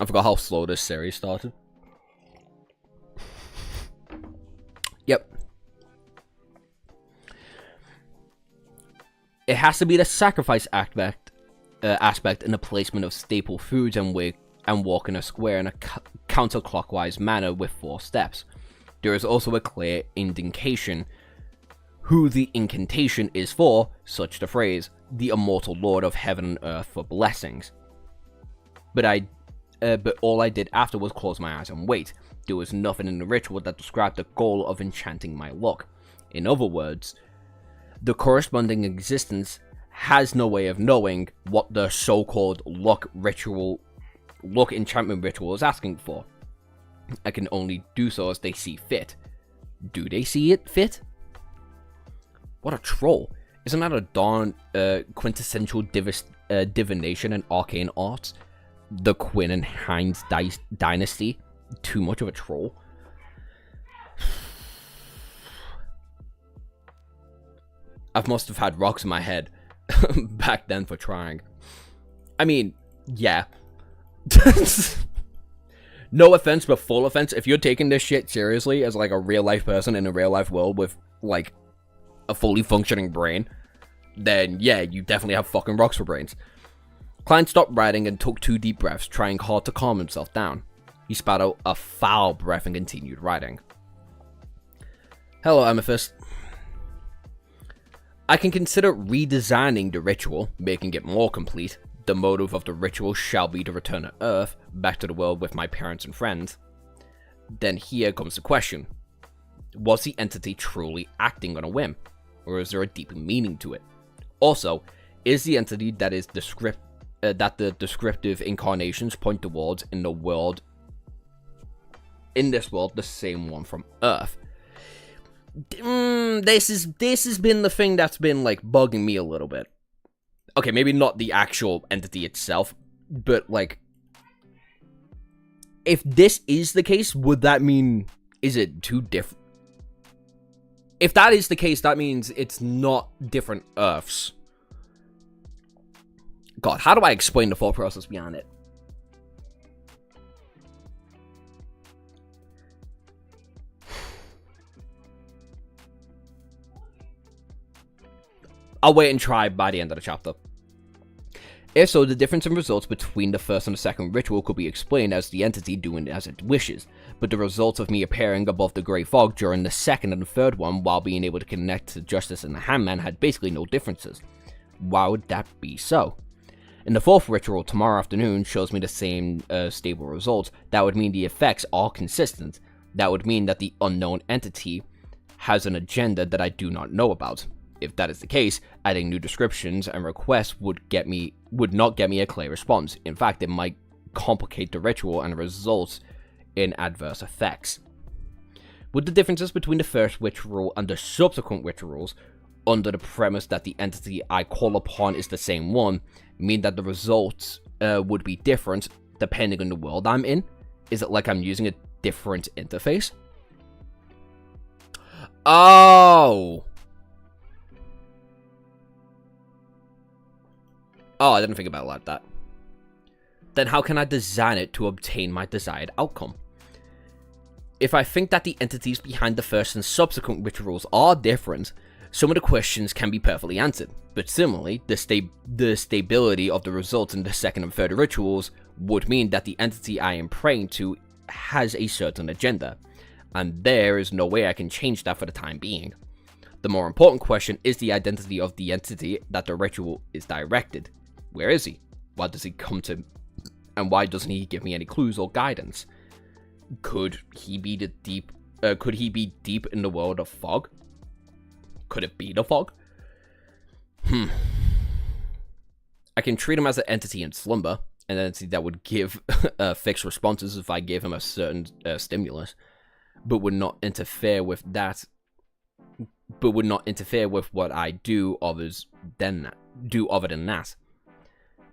forgot how slow this series started. Yep. It has to be the sacrifice aspect in the placement of staple foods and walk in a square in a counterclockwise manner with 4 steps. There is also a clear indication who the incantation is for, such the phrase, the immortal Lord of heaven and earth for blessings. But all I did after was close my eyes and wait. There was nothing in the ritual that described the goal of enchanting my luck. In other words, the corresponding existence has no way of knowing what the so-called luck enchantment ritual is asking for. I can only do so as they see fit. Do they see it fit? What a troll. Isn't that a darn quintessential divination and arcane arts? The Quinn and Heinz dynasty? Too much of a troll? I must have had rocks in my head back then for trying. I mean, yeah. No offense, but full offense. If you're taking this shit seriously as like a real life person in a real life world with like a fully functioning brain, then yeah, you definitely have fucking rocks for brains. Klein stopped writing and took 2 deep breaths, trying hard to calm himself down. He spat out a foul breath and continued writing. Hello, Amethyst. I can consider redesigning the ritual, making it more complete. The motive of the ritual shall be to return to Earth, back to the world with my parents and friends. Then here comes the question. Was the entity truly acting on a whim? Or is there a deeper meaning to it? Also, is the entity that the descriptive incarnations point towards in this world the same one from Earth? This has been the thing that's been, like, bugging me a little bit. Okay, maybe not the actual entity itself, but, like, if this is the case, would that mean, is it too different? If that is the case, that means it's not different Earths. God, how do I explain the thought process behind it? I'll wait and try by the end of the chapter. If so, the difference in results between the first and the second ritual could be explained as the entity doing as it wishes, but the results of me appearing above the grey fog during the second and third one while being able to connect to Justice and the Hangman had basically no differences. Why would that be so? In the fourth ritual, tomorrow afternoon shows me the same stable results. That would mean the effects are consistent. That would mean that the unknown entity has an agenda that I do not know about. If that is the case, adding new descriptions and requests would not get me a clear response. In fact, it might complicate the ritual and result in adverse effects. Would the differences between the first ritual and the subsequent rituals, under the premise that the entity I call upon is the same one, mean that the results would be different depending on the world I'm in? Is it like I'm using a different interface? Oh, I didn't think about it like that. Then how can I design it to obtain my desired outcome? If I think that the entities behind the first and subsequent rituals are different, some of the questions can be perfectly answered, but similarly, the stability of the results in the second and third rituals would mean that the entity I am praying to has a certain agenda, and there is no way I can change that for the time being. The more important question is the identity of the entity that the ritual is directed. Where is he? Why does he come to... And why doesn't he give me any clues or guidance? Could he be deep in the world of fog? Could it be the fog? I can treat him as an entity in slumber, an entity that would give fixed responses if I gave him a certain stimulus, but would not interfere with that. But would not interfere with what I do other than that.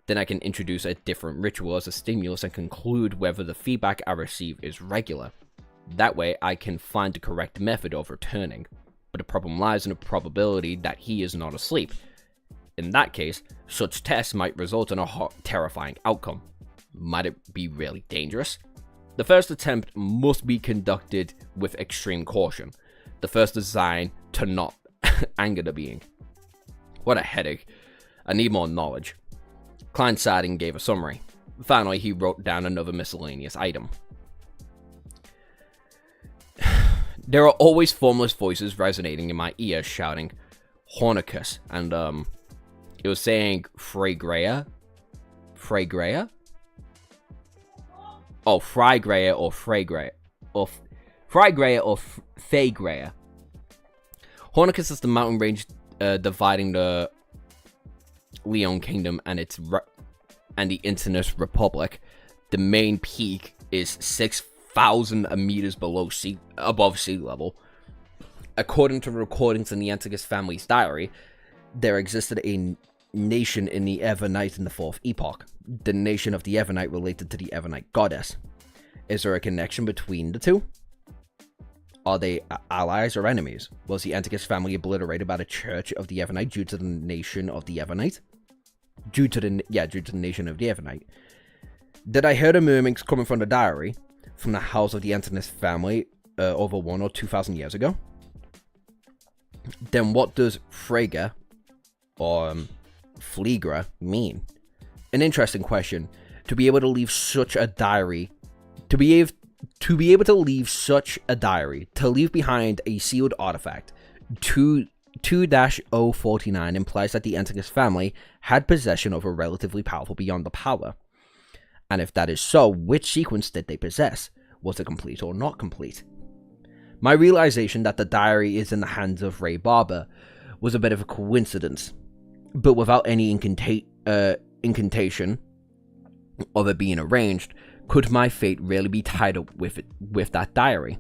Then I can introduce a different ritual as a stimulus and conclude whether the feedback I receive is regular. That way, I can find the correct method of returning. But the problem lies in the probability that he is not asleep. In that case, such tests might result in a terrifying outcome. Might it be really dangerous? The first attempt must be conducted with extreme caution. The first design to not anger the being. What a headache. I need more knowledge. Klein sighed and gave a summary. Finally, he wrote down another miscellaneous item. There are always formless voices resonating in my ears shouting, Hornicus, and it was saying Freygrea? Freygrea? Oh, Freygrea or Freygrea. Or Freygrea or Feygrea. Hornicus is the mountain range dividing the Leon Kingdom and the Internus Republic. The main peak is 6,000 meters above sea level. According to recordings in the Antigus family's diary, there existed a nation in the Evernight in the Fourth Epoch. The nation of the Evernight related to the Evernight goddess. Is there a connection between the two? Are they allies or enemies? Was the Antigus family obliterated by the Church of the Evernight due to the nation of the Evernight? Due to the nation of the Evernight. Did I hear the murmurings coming from the diary, from the house of the Antinous family, over 1,000 or 2,000 years ago? Then what does Freyga, or Fleegra, mean? An interesting question. To be able to leave such a diary, to leave behind a sealed artifact, 2-049 implies that the Antigus family had possession of a relatively powerful beyond the power. And if that is so, which sequence did they possess? Was it complete or not complete? My realization that the diary is in the hands of Ray Barber was a bit of a coincidence, but without any incantation of it being arranged, could my fate really be tied up with that diary?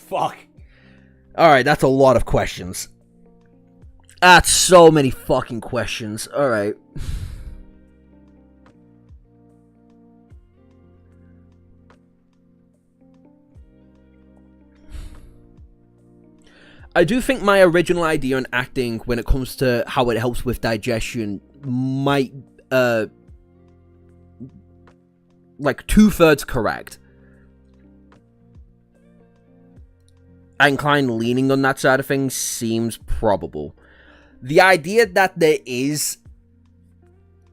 Fuck. Alright, that's a lot of questions. That's so many fucking questions. Alright. I do think my original idea on acting when it comes to how it helps with digestion might, like 2/3 correct. I incline leaning on that side of things seems probable. The idea that there is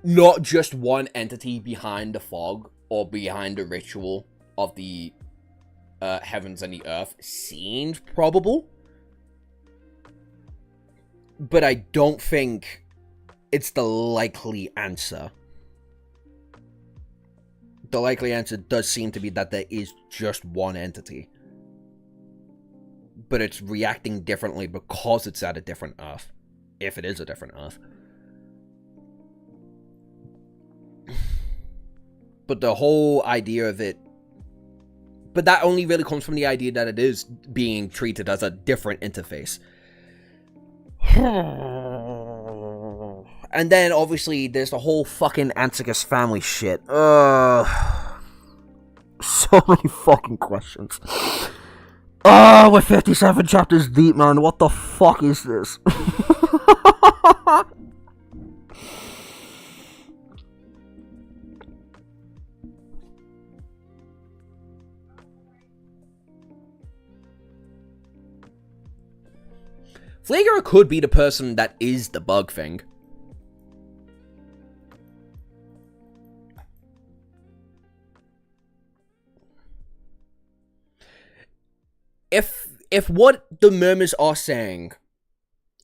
not just one entity behind the fog or behind the ritual of the heavens and the earth seems probable. But I don't think it's the likely answer. The likely answer does seem to be that there is just one entity. But it's reacting differently because it's at a different Earth. If it is a different Earth. But the whole idea of it... But that only really comes from the idea that it is being treated as a different interface. And then, obviously, there's the whole fucking Antigus family shit. So many fucking questions. We're 57 chapters deep, man. What the fuck is this? Flager could be the person that is the bug thing. If what the murmurs are saying,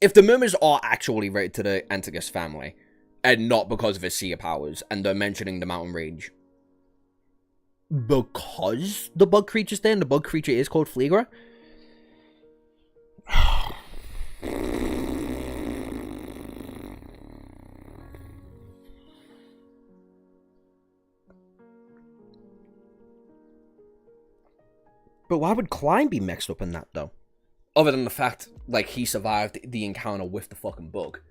if the murmurs are actually related to the Antigus family, and not because of his seer powers, and they're mentioning the mountain range, because the bug creature's there, and the bug creature is called Flager. But why would Klein be mixed up in that, though? Other than the fact, like, he survived the encounter with the fucking bug.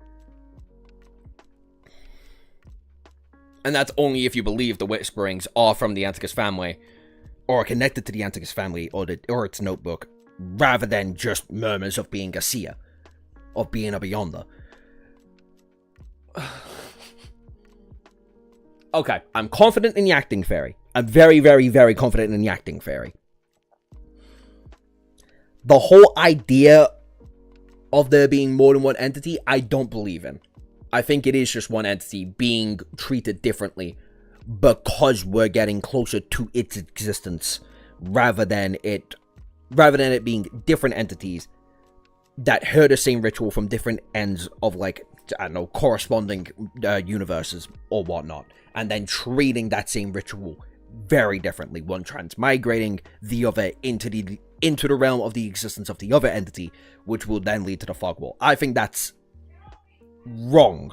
And that's only if you believe the whisperings are from the Antigus family, or are connected to the Antigus family, or its notebook, rather than just murmurs of being a seer, of being a beyonder. Okay, I'm confident in the acting fairy. I'm very, very, very confident in the acting fairy. The whole idea of there being more than one entity, I don't believe in. I think it is just one entity being treated differently because we're getting closer to its existence rather than it being different entities that heard the same ritual from different ends of, like, I don't know, corresponding universes or whatnot, and then treating that same ritual very differently, one transmigrating the other into the realm of the existence of the other entity, which will then lead to the fog wall. I think that's wrong.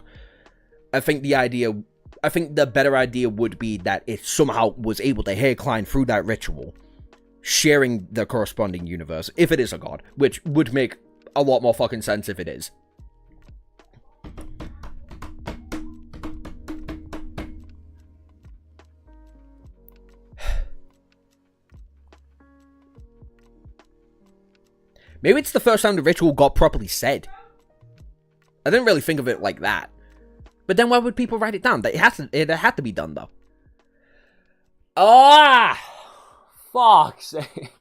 I think the better idea would be that it somehow was able to hear Klein through that ritual, sharing the corresponding universe, if it is a god, which would make a lot more fucking sense if it is. Maybe it's the first time the ritual got properly said. I didn't really think of it like that. But then why would people write it down? It had to be done, though. Ah! Fuck's sake.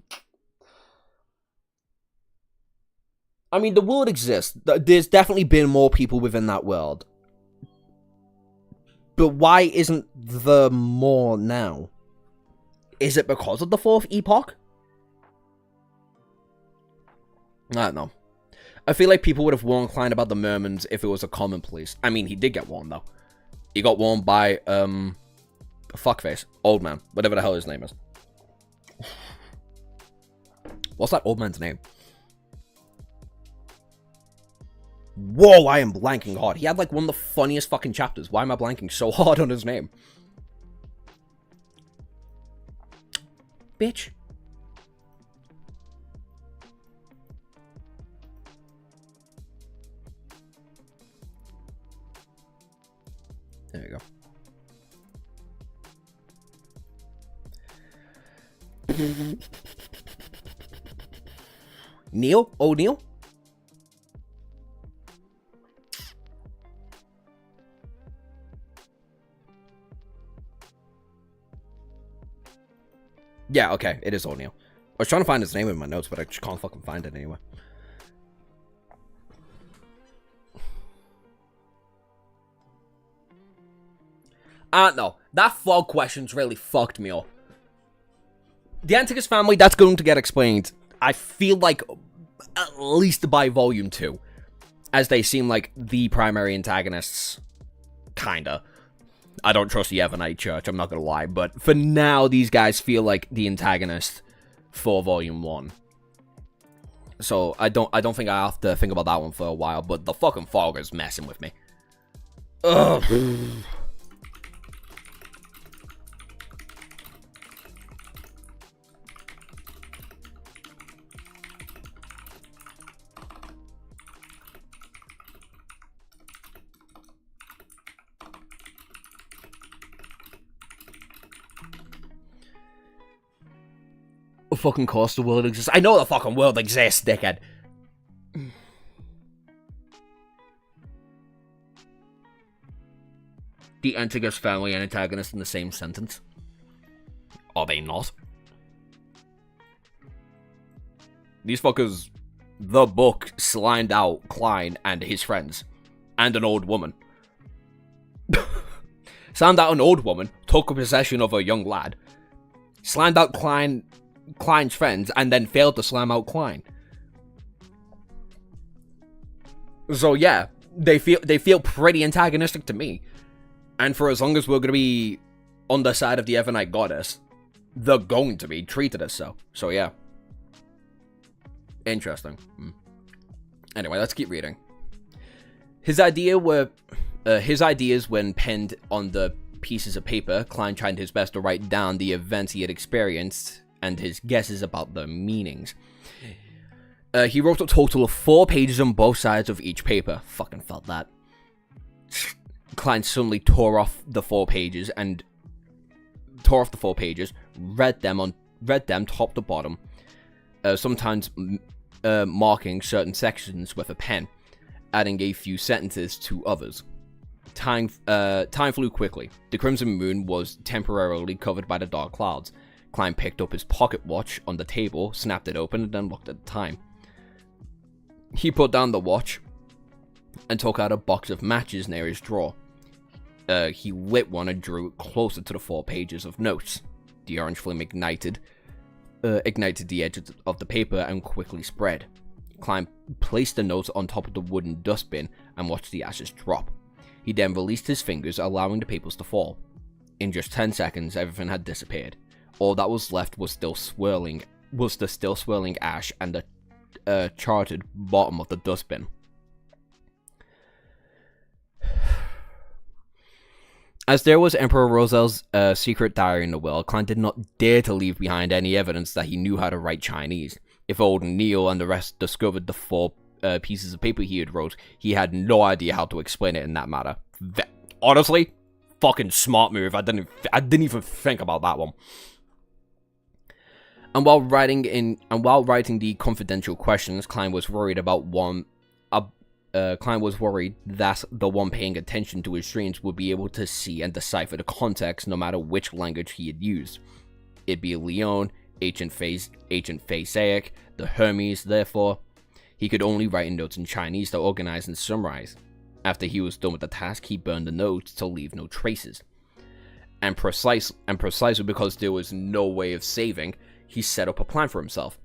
I mean, the world exists. There's definitely been more people within that world. But why isn't there more now? Is it because of the fourth epoch? I don't know. I feel like people would have warned Klein about the mermans if it was a commonplace. I mean, he did get warned, though. He got warned by, fuckface. Old man. Whatever the hell his name is. What's that old man's name? Whoa, I am blanking hard. He had, like, one of the funniest fucking chapters. Why am I blanking so hard on his name? Bitch. There you go. Neil? O'Neil? Yeah, okay, it is O'Neil. I was trying to find his name in my notes, but I just can't fucking find it anyway. No. That fog question's really fucked me up. The Anticus family, that's going to get explained, I feel like, at least by Volume 2. As they seem like the primary antagonists. Kinda. I don't trust the Evernite Church, I'm not gonna lie. But for now, these guys feel like the antagonist for Volume 1. So, I don't think I have to think about that one for a while. But the fucking fog is messing with me. Ugh. Fucking course the world exists. I know the fucking world exists, dickhead. The Antigus family and antagonist in the same sentence. Are they not? These fuckers, the book slimed out Klein and his friends. And an old woman. Slimed out an old woman, took possession of a young lad. Slimed out Klein's friends, and then failed to slam out Klein. So yeah, they feel pretty antagonistic to me. And for as long as we're gonna be on the side of the Evernite goddess, they're going to be treated as so. So yeah. Interesting. Anyway, let's keep reading. His ideas when penned on the pieces of paper, Klein tried his best to write down the events he had experienced and his guesses about their meanings. He wrote a total of 4 pages on both sides of each paper. Fucking felt that. Klein suddenly tore off the 4 pages, read them top to bottom, sometimes marking certain sections with a pen, adding a few sentences to others. Time flew quickly. The crimson moon was temporarily covered by the dark clouds. Klein picked up his pocket watch on the table, snapped it open, and then looked at the time. He put down the watch and took out a box of matches near his drawer. He lit one and drew it closer to the 4 pages of notes. The orange flame ignited the edge of the paper and quickly spread. Klein placed the notes on top of the wooden dustbin and watched the ashes drop. He then released his fingers, allowing the papers to fall. In just 10 seconds, everything had disappeared. All that was left was the still swirling ash and the charred bottom of the dustbin. As there was Emperor Rosel's secret diary in the well, Klein did not dare to leave behind any evidence that he knew how to write Chinese. If old Neil and the rest discovered the 4 pieces of paper he had wrote, he had no idea how to explain it in that matter. Honestly, fucking smart move. I didn't even think about that one. And while writing the confidential questions, Klein was worried that the one paying attention to his dreams would be able to see and decipher the context no matter which language he had used. It'd be Leon, Ancient Pharisaic, the Hermes, therefore. He could only write in notes in Chinese to organize and summarize. After he was done with the task, he burned the notes to leave no traces. And precisely because there was no way of saving, he set up a plan for himself.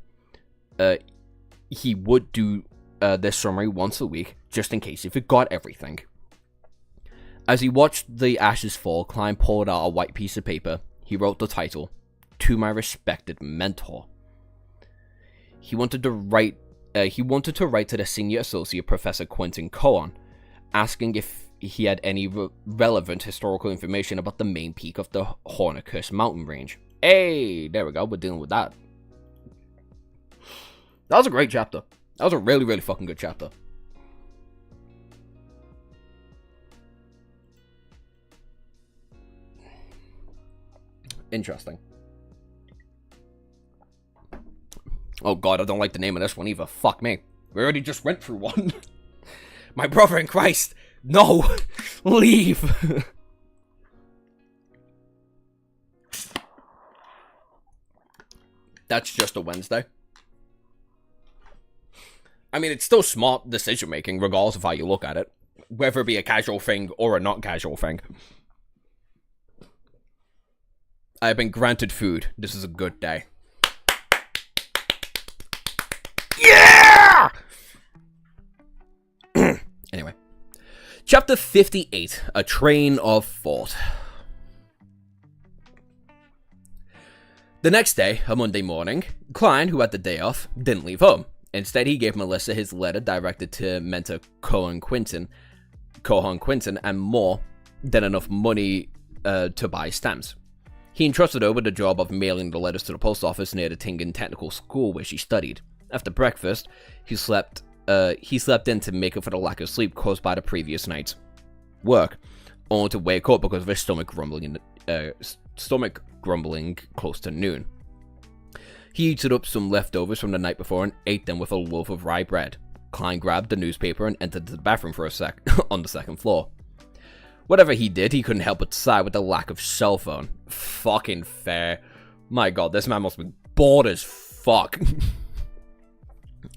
He would do this summary once a week, just in case he forgot everything. As he watched the ashes fall, Klein pulled out a white piece of paper. He wrote the title, "To My Respected Mentor." He wanted to write to the senior associate, Professor Quentin Cohen, asking if he had any relevant historical information about the main peak of the Hornicus mountain range. Hey, there we go, we're dealing with that. That was a great chapter. That was a really, really fucking good chapter. Interesting. Oh god, I don't like the name of this one either. Fuck me. We already just went through one. My brother in Christ. No. Leave. That's just a Wednesday. I mean, it's still smart decision making, regardless of how you look at it. Whether it be a casual thing or a not casual thing. I have been granted food. This is a good day. Yeah! Anyway. Chapter 58. A Train of Thought. The next day, a Monday morning, Klein, who had the day off, didn't leave home. Instead, he gave Melissa his letter directed to mentor Cohen Quinton, and more than enough money to buy stamps. He entrusted her with the job of mailing the letters to the post office near the Tingen Technical School where she studied. After breakfast, he slept in to make up for the lack of sleep caused by the previous night's work, only to wake up because of his stomach grumbling close to noon. He heated up some leftovers from the night before and ate them with a loaf of rye bread. Klein grabbed the newspaper and entered the bathroom for a sec on the second floor. Whatever he did, he couldn't help but sigh with the lack of cell phone. Fucking fair. My god, this man must be bored as fuck.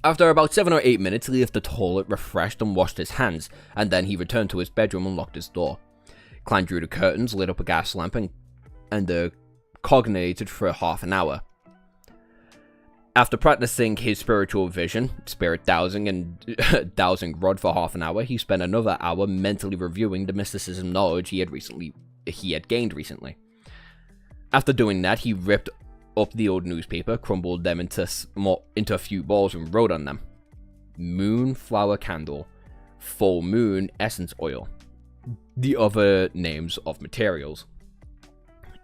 After about 7 or 8 minutes, he left the toilet, refreshed and washed his hands, and then he returned to his bedroom and locked his door. Klein drew the curtains, lit up a gas lamp, and cogitated for half an hour. After practicing his spiritual vision, spirit dowsing, and dowsing rod for half an hour, he spent another hour mentally reviewing the mysticism knowledge he had gained recently. After doing that, he ripped up the old newspaper, crumbled them into a few balls, and wrote on them: Moonflower Candle, Full Moon Essence Oil, the other names of materials.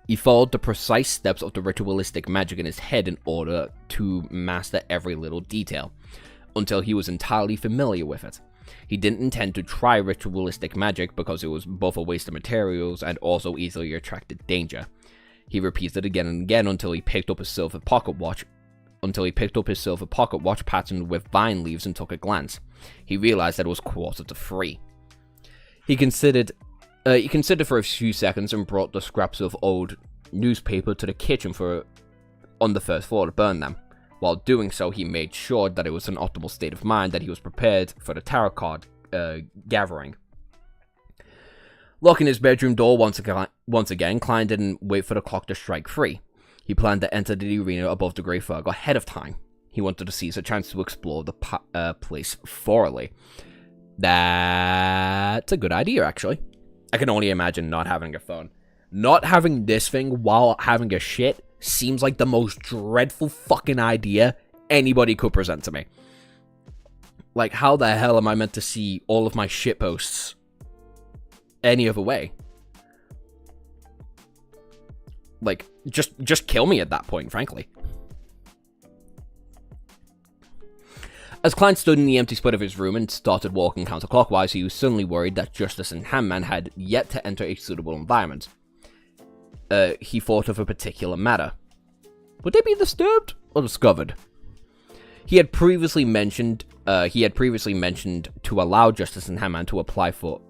He followed the precise steps of the ritualistic magic in his head in order to master every little detail, until he was entirely familiar with it. He didn't intend to try ritualistic magic because it was both a waste of materials and also easily attracted danger. He repeated it again and again until he picked up his silver pocket watch patterned with vine leaves and took a glance. He realized that it was 2:45. He considered for a few seconds and brought the scraps of old newspaper to the kitchen on the first floor to burn them. While doing so, he made sure that it was an optimal state of mind, that he was prepared for the tarot card gathering. Locking his bedroom door once again, Klein didn't wait for the clock to strike 3. He planned to enter the arena above the Grey Fog ahead of time. He wanted to seize a chance to explore the place thoroughly. That's a good idea, actually. I can only imagine not having a phone. Not having this thing while having a shit seems like the most dreadful fucking idea anybody could present to me. Like, how the hell am I meant to see all of my shit posts any other way? Like, just kill me at that point, frankly. As Klein stood in the empty split of his room and started walking counterclockwise, he was suddenly worried that Justice and Handman had yet to enter a suitable environment. He thought of a particular matter. Would they be disturbed or discovered? He had previously mentioned to allow Justice and Handman to apply for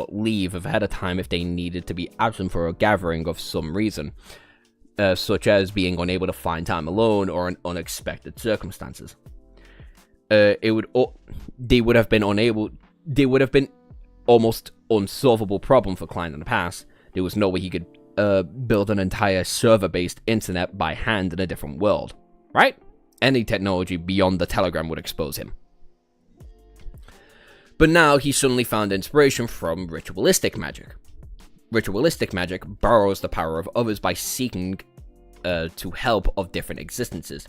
leave ahead of time if they needed to be absent for a gathering of some reason, such as being unable to find time alone or in unexpected circumstances. They would have been almost unsolvable problem for Klein in the past. There was no way he could build an entire server-based internet by hand in a different world, right? Any technology beyond the telegram would expose him. But now he suddenly found inspiration from ritualistic magic. Ritualistic magic borrows the power of others by seeking to help of different existences.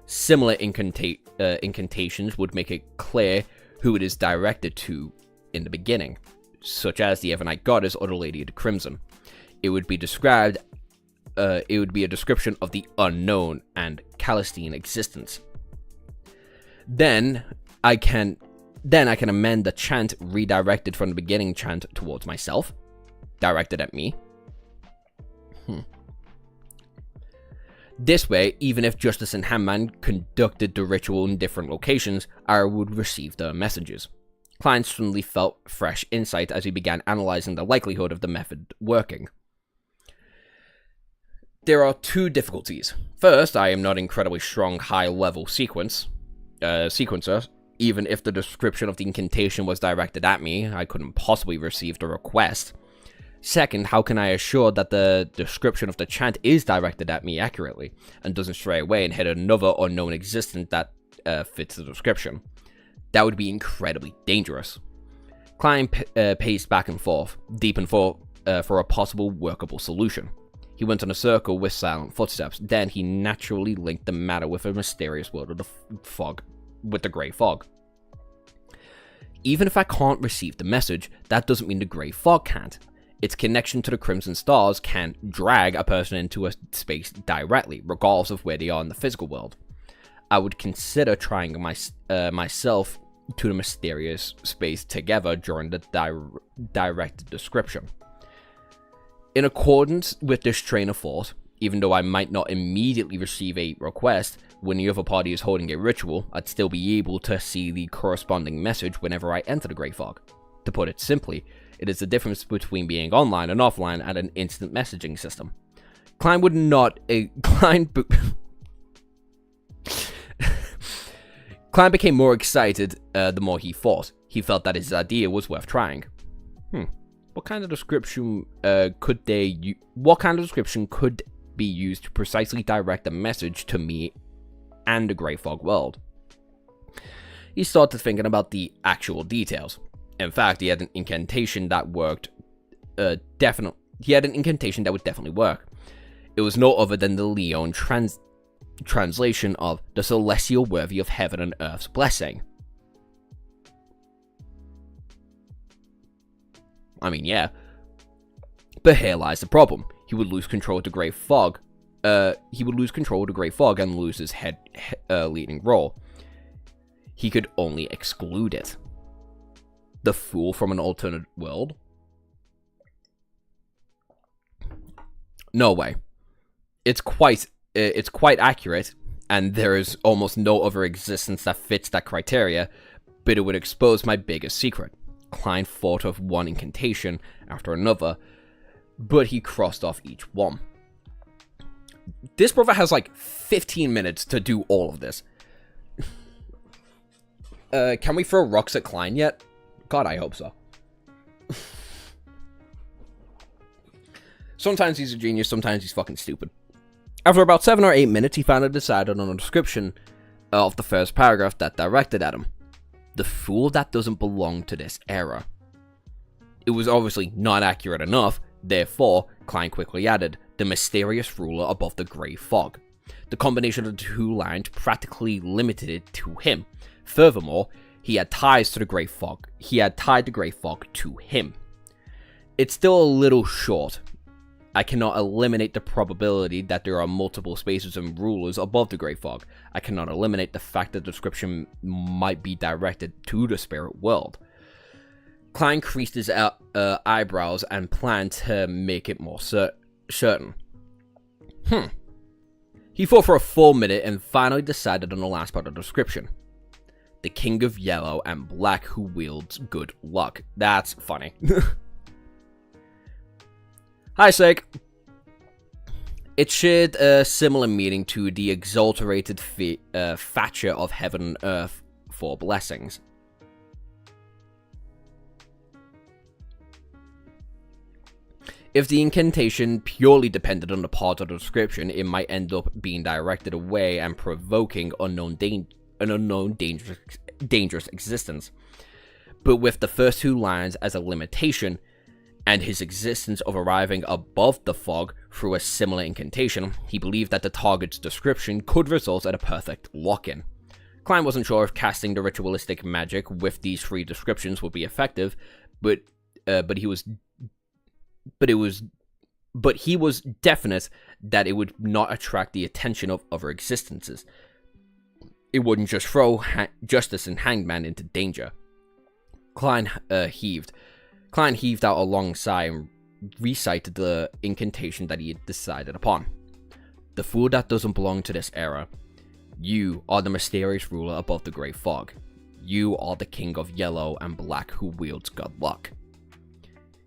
Similar incantations would make it clear who it is directed to in the beginning, such as the Evernight Goddess or the Lady of the Crimson. It would be a description of the unknown and Calistine existence. Then I can amend the chant redirected from the beginning chant towards myself, directed at me. This way, even if Justice and Hangman conducted the ritual in different locations, I would receive the messages. Klein suddenly felt fresh insight as he began analyzing the likelihood of the method working. There are two difficulties. First, I am not incredibly strong high-level sequencer. Even if the description of the incantation was directed at me, I couldn't possibly receive the request. Second, how can I assure that the description of the chant is directed at me accurately, and doesn't stray away and hit another unknown existence that fits the description? That would be incredibly dangerous. Klein paced back and forth, deep in thought for a possible workable solution. He went in a circle with silent footsteps, then he naturally linked the matter with a mysterious world of the fog, with the grey fog. Even if I can't receive the message, that doesn't mean the grey fog can't. Its connection to the Crimson Stars can drag a person into a space directly, regardless of where they are in the physical world. I would consider trying myself to the mysterious space together during the directed description. In accordance with this train of thought, even though I might not immediately receive a request, when the other party is holding a ritual, I'd still be able to see the corresponding message whenever I enter the grey fog. To put it simply, it is the difference between being online and offline at an instant messaging system. Klein would not... Klein became more excited the more he thought. He felt that his idea was worth trying. What kind of description could be used to precisely direct a message to me and the Grey Fog world? He started thinking about the actual details. In fact, he had an incantation that worked. He had an incantation that would definitely work. It was no other than the Leon translation of the celestial worthy of heaven and earth's blessing. I mean, yeah. But here lies the problem. He would lose control of the Grey Fog. And lose his head leading role. He could only exclude it. The fool from an alternate world? No way. It's quite accurate, and there is almost no other existence that fits that criteria, but it would expose my biggest secret. Klein thought of one incantation after another, but he crossed off each one. This brother has like 15 minutes to do all of this. Can we throw rocks at Klein yet? God, I hope so. Sometimes he's a genius, sometimes he's fucking stupid. After about 7 or 8 minutes, he finally decided on a description of the first paragraph that directed at him. The fool that doesn't belong to this era. It was obviously not accurate enough, therefore, Klein quickly added, the mysterious ruler above the Grey Fog. The combination of the two lines practically limited it to him. Furthermore, he had ties to the Grey Fog. He had tied the Grey Fog to him. It's still a little short. I cannot eliminate the probability that there are multiple spaces and rulers above the Grey Fog. I cannot eliminate the fact that the description might be directed to the spirit world. Klein creased his eyebrows and planned to make it more certain. He thought for a full minute and finally decided on the last part of the description. The King of Yellow and Black who wields good luck. That's funny. Hi, Sake. It shared a similar meaning to the exalted Thatcher of Heaven and Earth for blessings. If the incantation purely depended on the part of the description, it might end up being directed away and provoking an unknown dangerous existence. But with the first two lines as a limitation, and his existence of arriving above the fog through a similar incantation, he believed that the target's description could result in a perfect lock-in. Klein wasn't sure if casting the ritualistic magic with these three descriptions would be effective, but he was definite that it would not attract the attention of other existences. It wouldn't just throw Justice and Hangman into danger. Klein heaved out a long sigh and recited the incantation that he had decided upon. The fool that doesn't belong to this era. You are the mysterious ruler above the Great Fog. You are the king of yellow and black who wields good luck.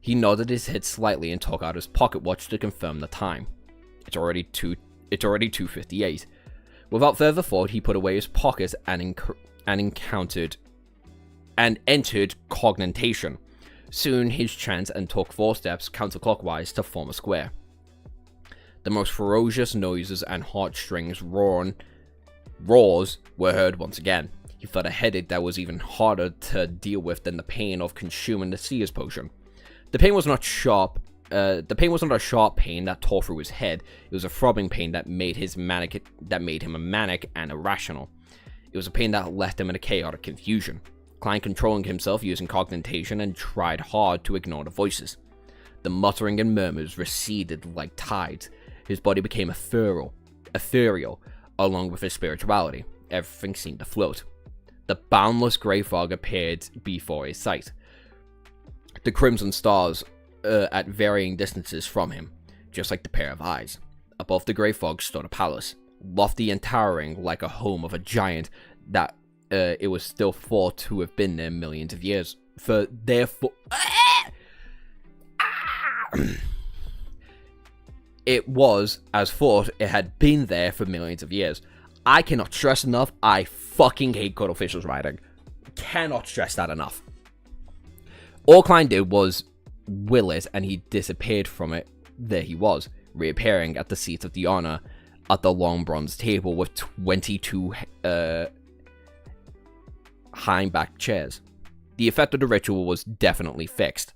He nodded his head slightly and took out his pocket watch to confirm the time. It's already 2:58. Without further thought, he put away his pocket and entered cognition. Soon his chance and took 4 steps counterclockwise to form a square. The most ferocious noises and heartstrings roars were heard once again. He felt a headache that was even harder to deal with than the pain of consuming the Seer's potion. The pain was not sharp. The pain was not a sharp pain that tore through his head. It was a throbbing pain that made him a manic and irrational. It was a pain that left him in a chaotic confusion. Klein controlling himself using cognition and tried hard to ignore the voices. The muttering and murmurs receded like tides. His body became ethereal, along with his spirituality. Everything seemed to float. The boundless grey fog appeared before his sight. The crimson stars at varying distances from him, just like the pair of eyes. Above the grey fog stood a palace, lofty and towering like a home of a giant that it was still thought to have been there millions of years. It was as thought it had been there for millions of years. I cannot stress enough, I fucking hate Cuttlefish's writing. Cannot stress that enough. All Klein did was will it, and he disappeared from it. There he was, reappearing at the seat of the honor at the long bronze table with 22 high-backed chairs. The effect of the ritual was definitely fixed,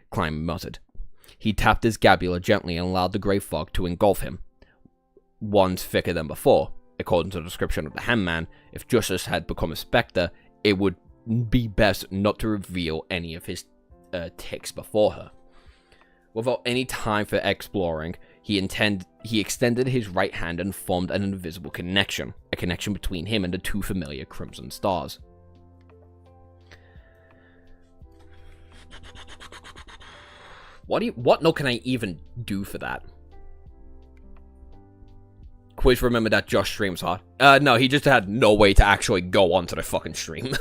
Klein muttered. He tapped his gabula gently and allowed the grey fog to engulf him. One thicker than before. According to the description of the Handman, if Justice had become a spectre, it would be best not to reveal any of his tics before her. Without any time for exploring, he extended his right hand and formed an invisible connection, a connection between him and the 2 familiar crimson stars. What note can I even do for that? Quiz, remember that Josh streams hard. No, he just had no way to actually go onto the fucking stream.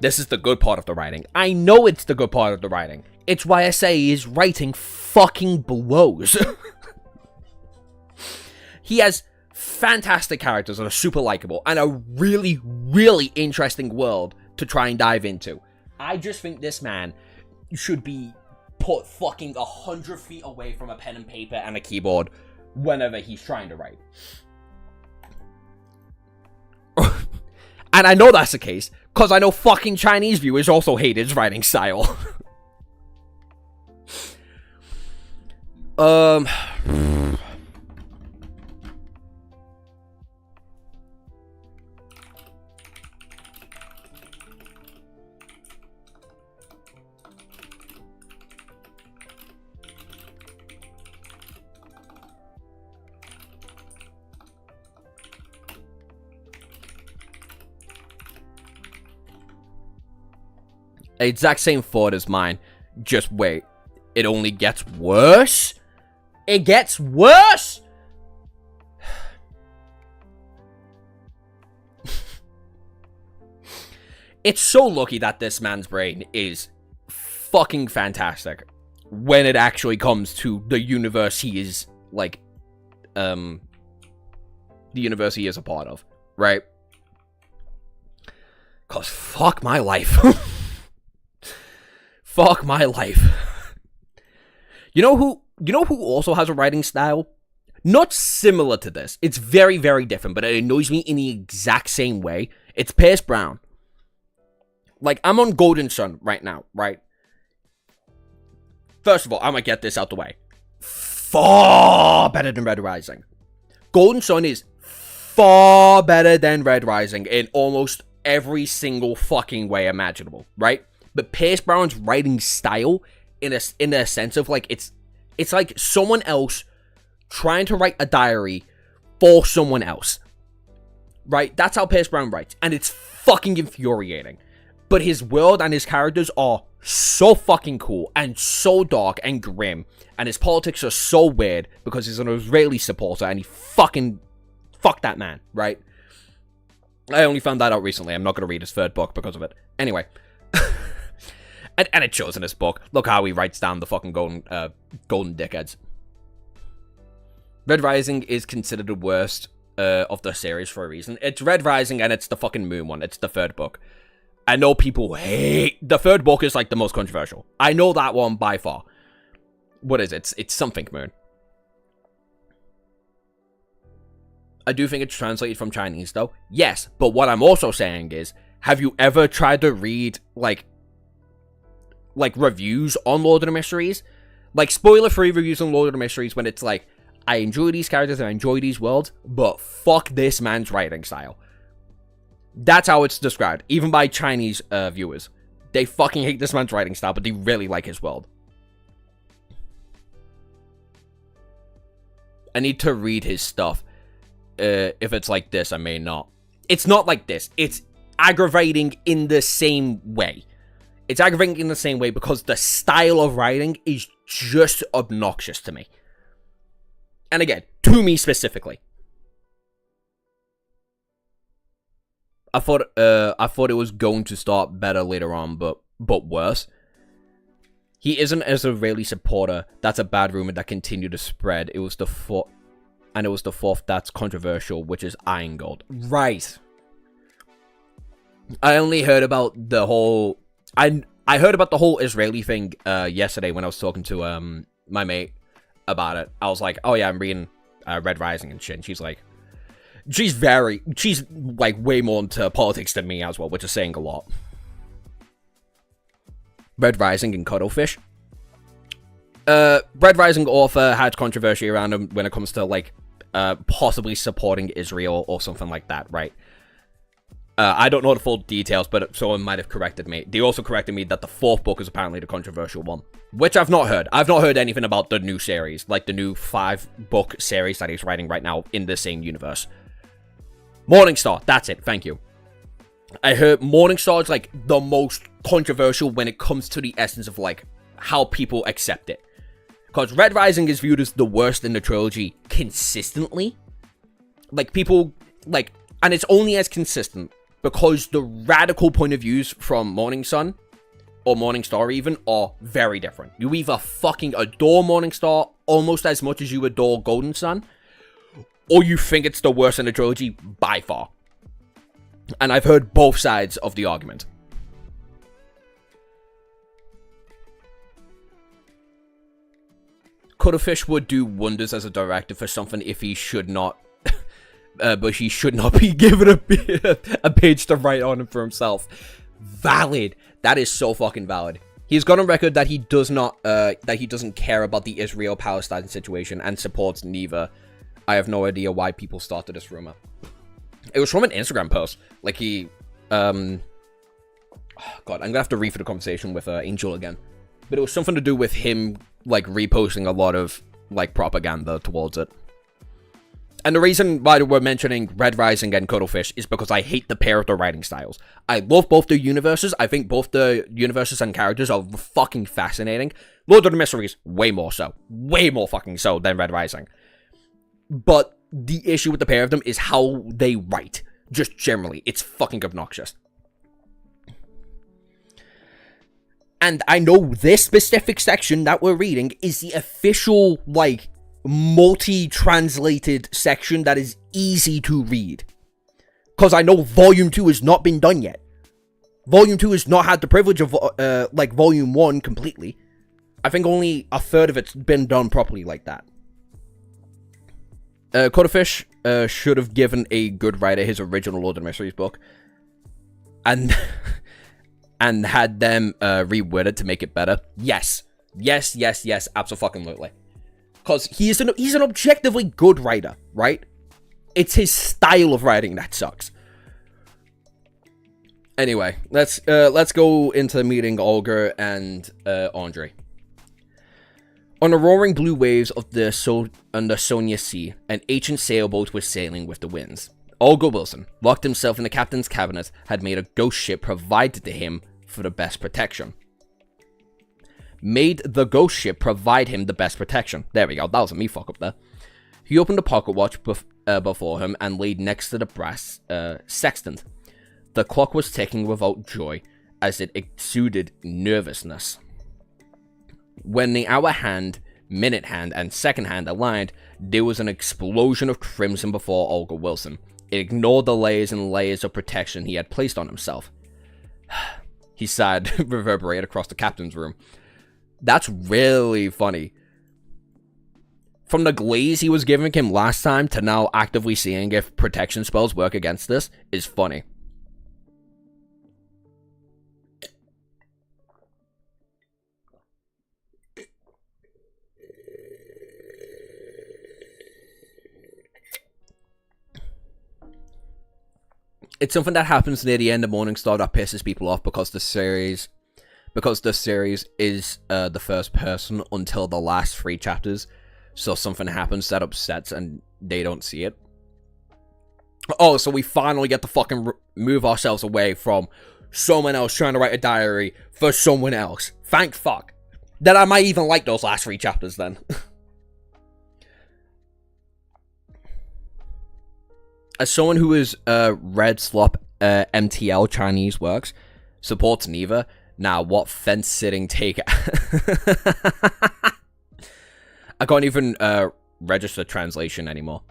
This is the good part of the writing. I know it's the good part of the writing. It's why I say his writing fucking blows. He has fantastic characters that are super likable and a really, really interesting world to try and dive into. I just think this man should be put fucking 100 feet away from a pen and paper and a keyboard whenever he's trying to write. And I know that's the case, because I know fucking Chinese viewers also hate his writing style. Exact same thought as mine. Just wait. It only gets worse? It gets worse? It's so lucky that this man's brain is fucking fantastic when it actually comes to the universe he is, like, the universe he is a part of, right? 'Cause fuck my life. Fuck my life. You know who also has a writing style? Not similar to this. It's very, very different, but it annoys me in the exact same way. It's Pierce Brown. Like, I'm on Golden Sun right now, right? First of all, I'm gonna get this out the way. Far better than Red Rising. Golden Sun is far better than Red Rising in almost every single fucking way imaginable, right? But Pierce Brown's writing style, in a sense of, like, it's like someone else trying to write a diary for someone else, right? That's how Pierce Brown writes, and it's fucking infuriating. But his world and his characters are so fucking cool and so dark and grim. And his politics are so weird because he's an Israeli supporter and he fucking... Fuck that man, right? I only found that out recently. I'm not going to read his third book because of it. Anyway. and it shows in his book. Look how he writes down the fucking golden dickheads. Red Rising is considered the worst of the series for a reason. It's Red Rising and it's the fucking Moon one. It's the third book. I know people hate... The third book is like the most controversial. I know that one by far. What is it? It's something Moon. I do think it's translated from Chinese though. Yes, but what I'm also saying is, have you ever tried to read like reviews on Lord of the Mysteries? Like spoiler-free reviews on Lord of the Mysteries when it's like, I enjoy these characters and I enjoy these worlds, but fuck this man's writing style. That's how it's described, even by Chinese viewers. They fucking hate this man's writing style, but they really like his world. I need to read his stuff. If it's like this, I may not. It's not like this. It's aggravating in the same way. It's aggravating in the same way because the style of writing is just obnoxious to me. And again, to me specifically. I thought it was going to start better later on, but worse. He isn't an Israeli supporter. That's a bad rumor that continued to spread. It was the fourth that's controversial, which is Iron Gold. Right. I only heard about the whole... I heard about the whole Israeli thing yesterday when I was talking to my mate about it. I was like, oh yeah, I'm reading Red Rising and shit. And she's like... She's like way more into politics than me as well, which is saying a lot. Red Rising and Cuttlefish. Red Rising author had controversy around him when it comes to like possibly supporting Israel or something like that, right? I don't know the full details, but someone might have corrected me. They also corrected me that the fourth book is apparently the controversial one, which I've not heard. I've not heard anything about the new series, like the new 5-book series that he's writing right now in the same universe. Morningstar, that's it, thank you. I heard Morningstar is like the most controversial when it comes to the essence of like how people accept it. Because Red Rising is viewed as the worst in the trilogy consistently. Like people, like, and it's only as consistent because the radical point of views from Morning Sun, or Morningstar even, are very different. You either fucking adore Morningstar almost as much as you adore Golden Sun, or you think it's the worst in the trilogy by far. And I've heard both sides of the argument. Cuttlefish would do wonders as a director for something if he should not... but he should not be given a page to write on for himself. Valid. That is so fucking valid. He's got on record that he does not... that he doesn't care about the Israel-Palestine situation and supports neither. I have no idea why people started this rumor. It was from an Instagram post. Like he... God, I'm gonna have to read for the conversation with Angel again. But it was something to do with him, like, reposting a lot of, like, propaganda towards it. And the reason why we're mentioning Red Rising and Cuttlefish is because I hate the pair of the writing styles. I love both the universes. I think both the universes and characters are fucking fascinating. Lord of the Mysteries, way more so. Way more fucking so than Red Rising. But the issue with the pair of them is how they write. Just generally. It's fucking obnoxious. And I know this specific section that we're reading is the official, like, multi-translated section that is easy to read. Because I know Volume 2 has not been done yet. Volume 2 has not had the privilege of, like, Volume 1 completely. I think only a third of it's been done properly like that. Cuttlefish should have given a good writer his original Lord of the Mysteries book. And... and had them reworded to make it better. Yes. Yes, yes, yes, absolutely. Because he's an objectively good writer, right? It's his style of writing that sucks. Anyway, let's go into meeting Olga and Andre. On the roaring blue waves of the Sonia Sea, an ancient sailboat was sailing with the winds. Olga Wilson locked himself in the captain's cabinet, had made a ghost ship provided to him for the best protection. Made the ghost ship provide him the best protection. There we go, that was a me fuck up there. He opened the pocket watch before him and laid next to the brass sextant. The clock was ticking without joy, as it exuded nervousness. When the hour hand, minute hand, and second hand aligned, there was an explosion of crimson before Olga Wilson. It ignored the layers and layers of protection he had placed on himself. He sighed, reverberated across the captain's room. That's really funny. From the glaze he was giving him last time to now actively seeing if protection spells work against this is funny. It's something that happens near the end of Morningstar that pisses people off because the series is the first person until the last 3 chapters. So something happens that upsets and they don't see it. Oh, so we finally get to fucking move ourselves away from someone else trying to write a diary for someone else. Thank fuck. Then I might even like those last 3 chapters then. As someone who is Red Slop MTL Chinese works, supports neither. Now, what fence-sitting take... I can't even register translation anymore.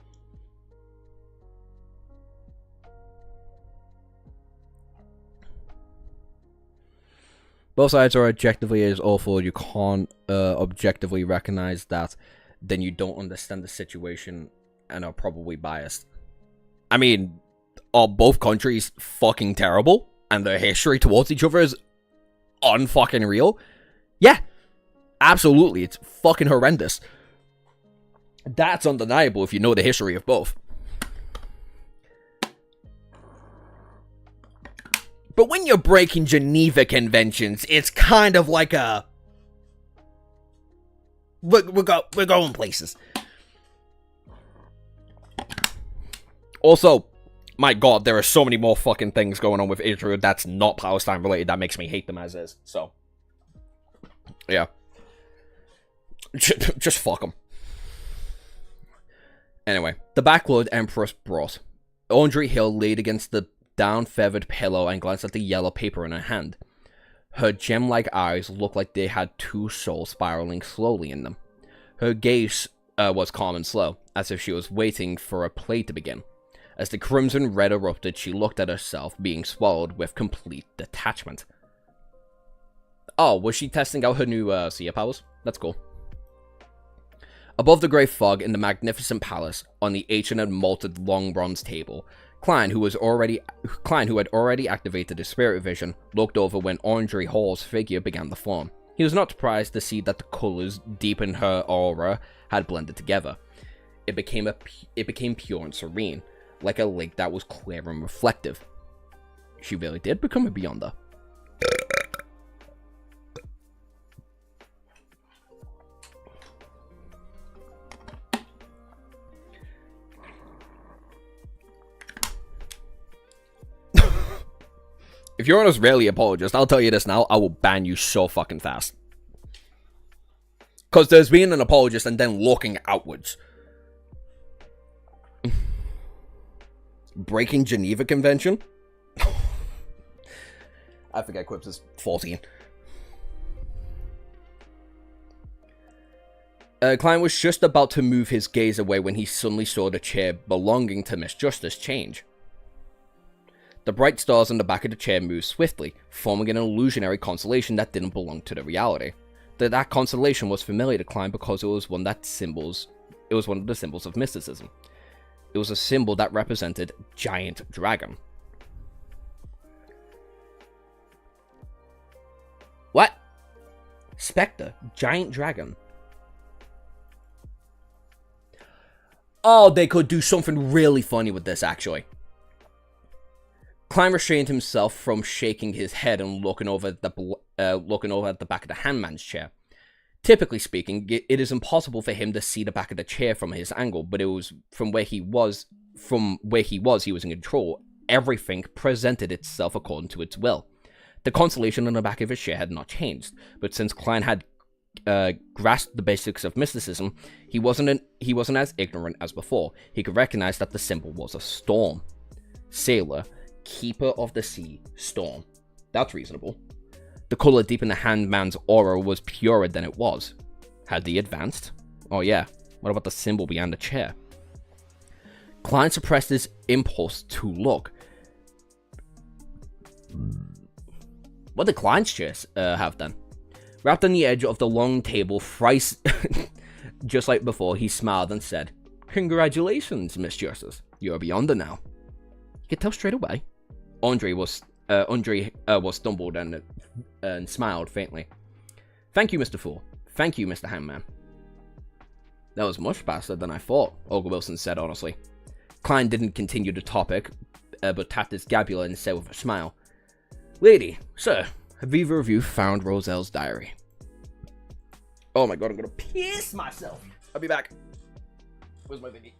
Both sides are objectively as awful. You can't objectively recognize that. Then you don't understand the situation and are probably biased. I mean, are both countries fucking terrible? And their history towards each other is unfucking real? Yeah, absolutely. It's fucking horrendous. That's undeniable if you know the history of both. But when you're breaking Geneva Conventions, it's kind of like a... We're going places. Also, my god, there are so many more fucking things going on with Israel that's not Palestine related that makes me hate them as is. So, yeah. Just fuck them. Anyway, the Backlord Empress brought. Andre Hill laid against the down-feathered pillow and glanced at the yellow paper in her hand. Her gem-like eyes looked like they had 2 souls spiraling slowly in them. Her gaze was calm and slow, as if she was waiting for a play to begin. As the crimson red erupted, she looked at herself, being swallowed with complete detachment. Oh, was she testing out her new seer powers? That's cool. Above the grey fog in the magnificent palace, on the ancient and malted long bronze table, Klein, who had already activated his spirit vision, looked over when Andre Hall's figure began to form. He was not surprised to see that the colours deep in her aura had blended together. It became pure and serene, like a lake that was clear and reflective. She really did become a Beyonder. If you're an Israeli apologist, I'll tell you this now, I will ban you so fucking fast. Because there's being an apologist and then looking outwards. Breaking Geneva Convention? I think Quips is 14. Klein was just about to move his gaze away when he suddenly saw the chair belonging to Miss Justice change. The bright stars on the back of the chair moved swiftly, forming an illusionary constellation that didn't belong to the reality. That constellation was familiar to Klein because it was one of the symbols of mysticism. It was a symbol that represented Giant Dragon. What? Spectre, Giant Dragon. Oh, they could do something really funny with this, actually. Klein restrained himself from shaking his head and looking over at the back of the hangman's chair. Typically speaking, it is impossible for him to see the back of the chair from his angle, but it was from where he was from where he was in control. Everything presented itself according to its will. The constellation on the back of his chair had not changed, but since Klein had grasped the basics of mysticism, he wasn't as ignorant as before. He could recognize that the symbol was a storm. Sailor, keeper of the sea, storm. That's reasonable. The color deep in the hangman's aura was purer than it was. Had he advanced? Oh yeah, what about the symbol behind the chair? Klein suppressed his impulse to look. What did Klein's chair have then? Wrapped on the edge of the long table, thrice, just like before, he smiled and said, "Congratulations, Miss Justice. You're beyond it now." You could tell straight away. Andre was stumbled and smiled faintly. "Thank you, Mr. Fool. Thank you, Mr. Hangman." "That was much faster than I thought," Olga Wilson said honestly. Klein didn't continue the topic, but tapped his gabula and said with a smile, "Lady, sir, have either of you found Roselle's diary?" Oh my god, I'm gonna piss myself. I'll be back. Where's my thingy?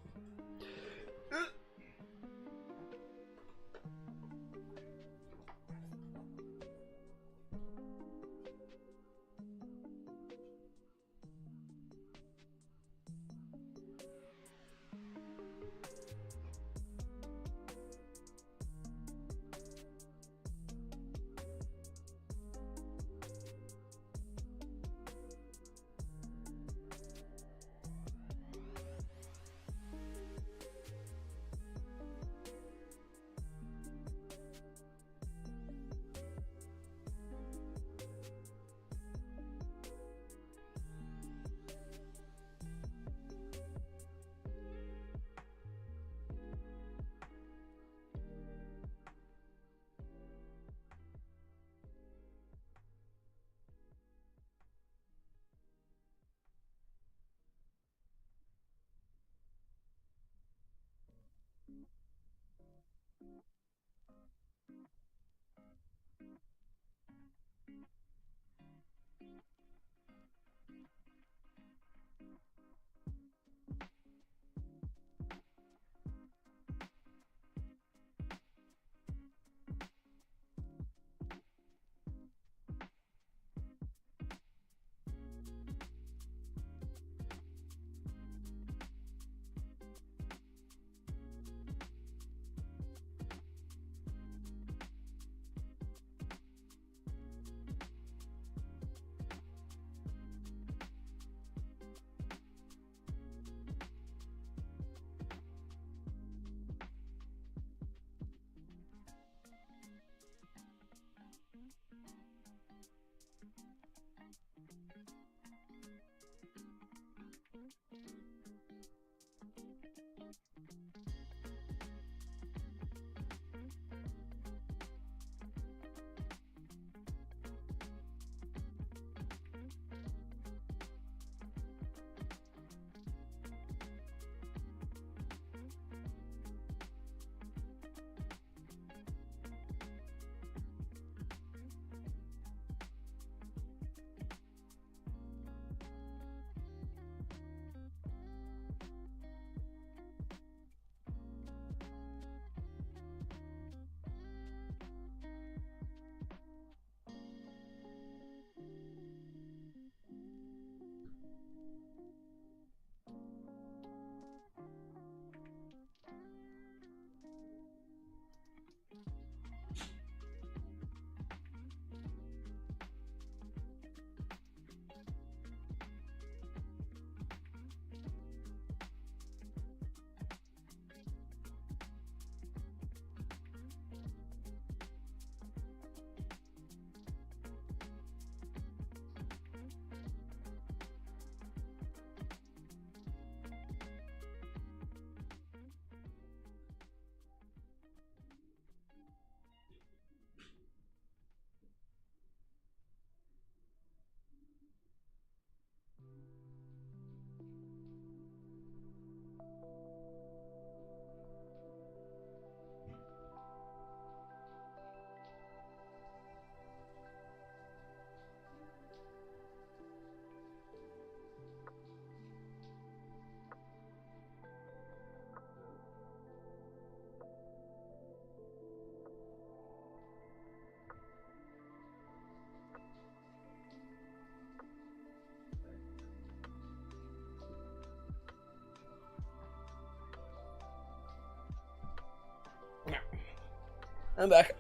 I'm back.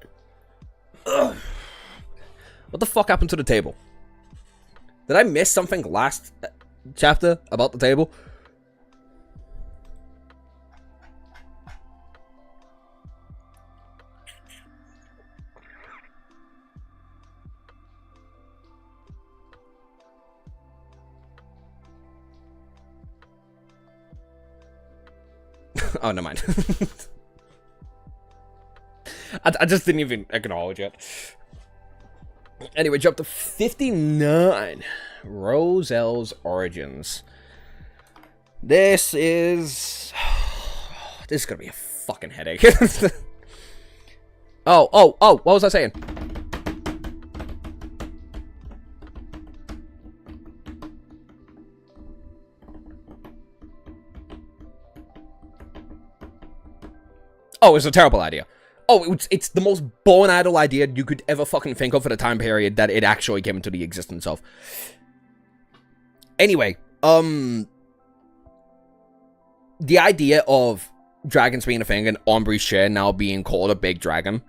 Ugh. What the fuck happened to the table? Did I miss something last chapter about the table? Oh, never mind. I just didn't even acknowledge it. Anyway, jump to 59. Roselle's Origins. This is gonna be a fucking headache. Oh, what was I saying? Oh, it's a terrible idea. Oh, it's the most born idle idea you could ever fucking think of for the time period that it actually came into the existence of. Anyway, the idea of dragons being a thing and Aubrey's share now being called a big dragon,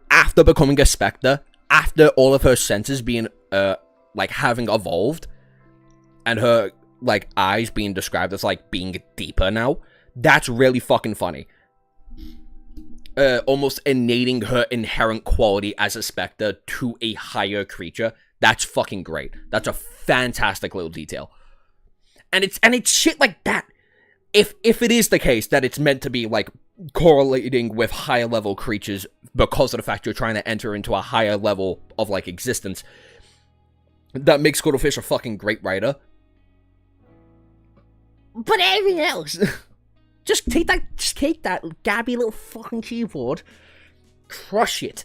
after becoming a specter, after all of her senses being, like, having evolved, and her, like, eyes being described as, like, being deeper now, that's really fucking funny. Almost innating her inherent quality as a specter to a higher creature. That's fucking great. That's a fantastic little detail. And it's shit like that. If it is the case that it's meant to be, like, correlating with higher level creatures because of the fact you're trying to enter into a higher level of, like, existence, that makes Cuttlefish a fucking great writer. But everything else... Just take that gabby little fucking keyboard, crush it,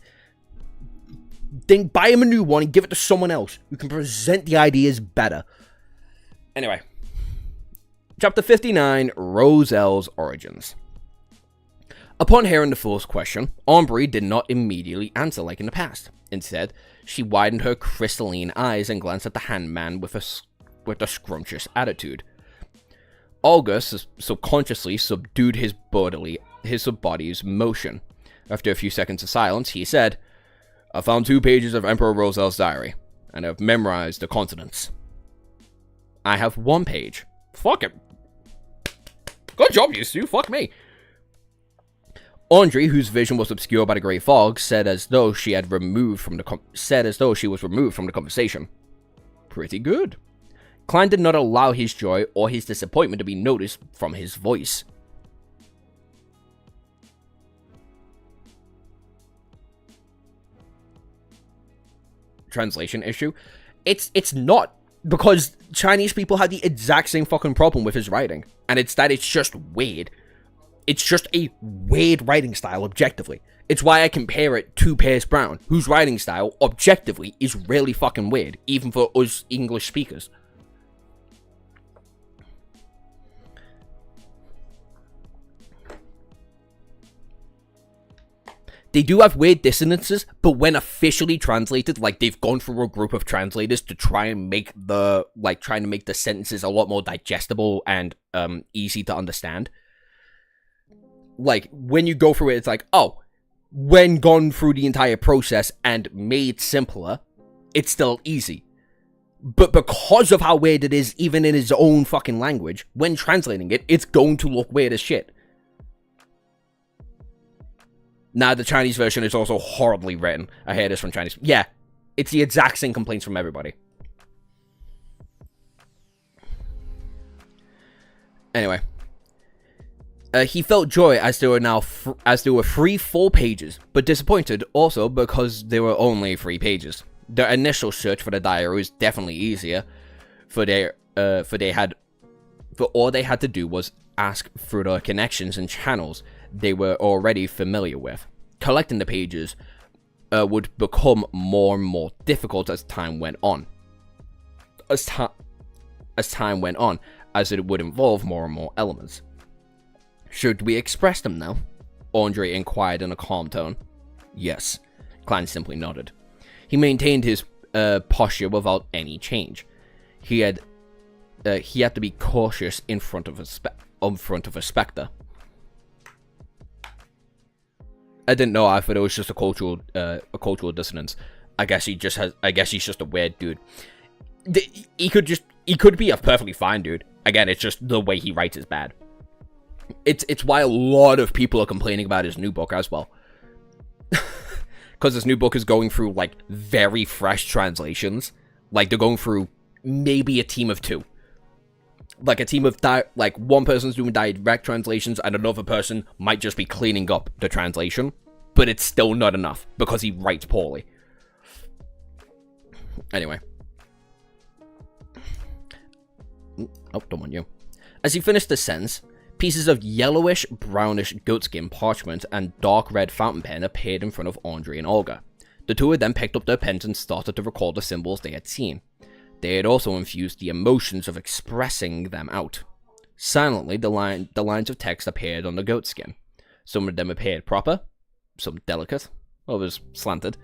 then buy him a new one and give it to someone else who can present the ideas better. Anyway, chapter 59, Roselle's Origins. Upon hearing the fool's question, Aubrey did not immediately answer like in the past. Instead, she widened her crystalline eyes and glanced at the handman with a scrumptious attitude. Olga subconsciously subdued his body's motion. After a few seconds of silence, he said, I found 2 pages of Emperor Roselle's diary, and have memorized the continents. I have 1 page. Fuck it. Good job, you two. Fuck me. Andre, whose vision was obscured by the grey fog, said as though she was removed from the conversation. Pretty good. Klein did not allow his joy or his disappointment to be noticed from his voice. Translation issue? It's not, because Chinese people have the exact same fucking problem with his writing, and it's that it's just weird. It's just a weird writing style, objectively. It's why I compare it to Pierce Brown, whose writing style, objectively, is really fucking weird, even for us English speakers. They do have weird dissonances, but when officially translated, like, they've gone through a group of translators to try and make the sentences a lot more digestible and easy to understand. Like, when you go through it, it's like, oh, when gone through the entire process and made simpler, it's still easy. But because of how weird it is, even in his own fucking language, when translating it, it's going to look weird as shit. Now, the Chinese version is also horribly written. I hear this from Chinese. Yeah, it's the exact same complaints from everybody. Anyway. He felt joy as there were 3 full pages, but disappointed also because there were only 3 pages. The initial search for the diary was definitely easier, for all they had to do was ask through the connections and channels they were already familiar with. Collecting the pages would become more and more difficult as time went on. As it would involve more and more elements. Should we express them now? Andre inquired in a calm tone. Yes. Klein simply nodded. He maintained his posture without any change. He had to be cautious in front of a specter. I didn't know. I thought it was just a cultural dissonance. I guess he's just a weird dude. He could be a perfectly fine dude. Again, it's just the way he writes is bad. It's why a lot of people are complaining about his new book as well. Because his new book is going through, like, very fresh translations. Like, they're going through maybe a team of two. Like, a team of, like, one person's doing direct translations, and another person might just be cleaning up the translation. But it's still not enough, because he writes poorly. Anyway. Oh, don't want you. As he finished the sentence, pieces of yellowish, brownish goatskin parchment and dark red fountain pen appeared in front of Andre and Olga. The two of them picked up their pens and started to recall the symbols they had seen. They had also infused the emotions of expressing them out. Silently, the lines of text appeared on the goatskin. Some of them appeared proper, some delicate, others slanted.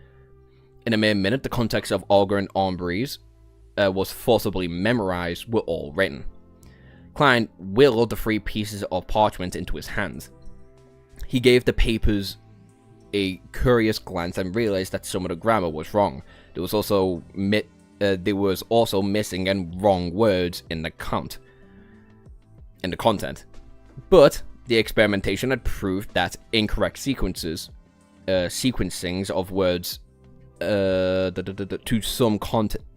In a mere minute, the context of Olga and Ambre's was forcibly memorized were all written. Klein willed the 3 pieces of parchment into his hands. He gave the papers a curious glance and realized that some of the grammar was wrong. There was also missing and wrong words in the content. But the experimentation had proved that incorrect sequencings of words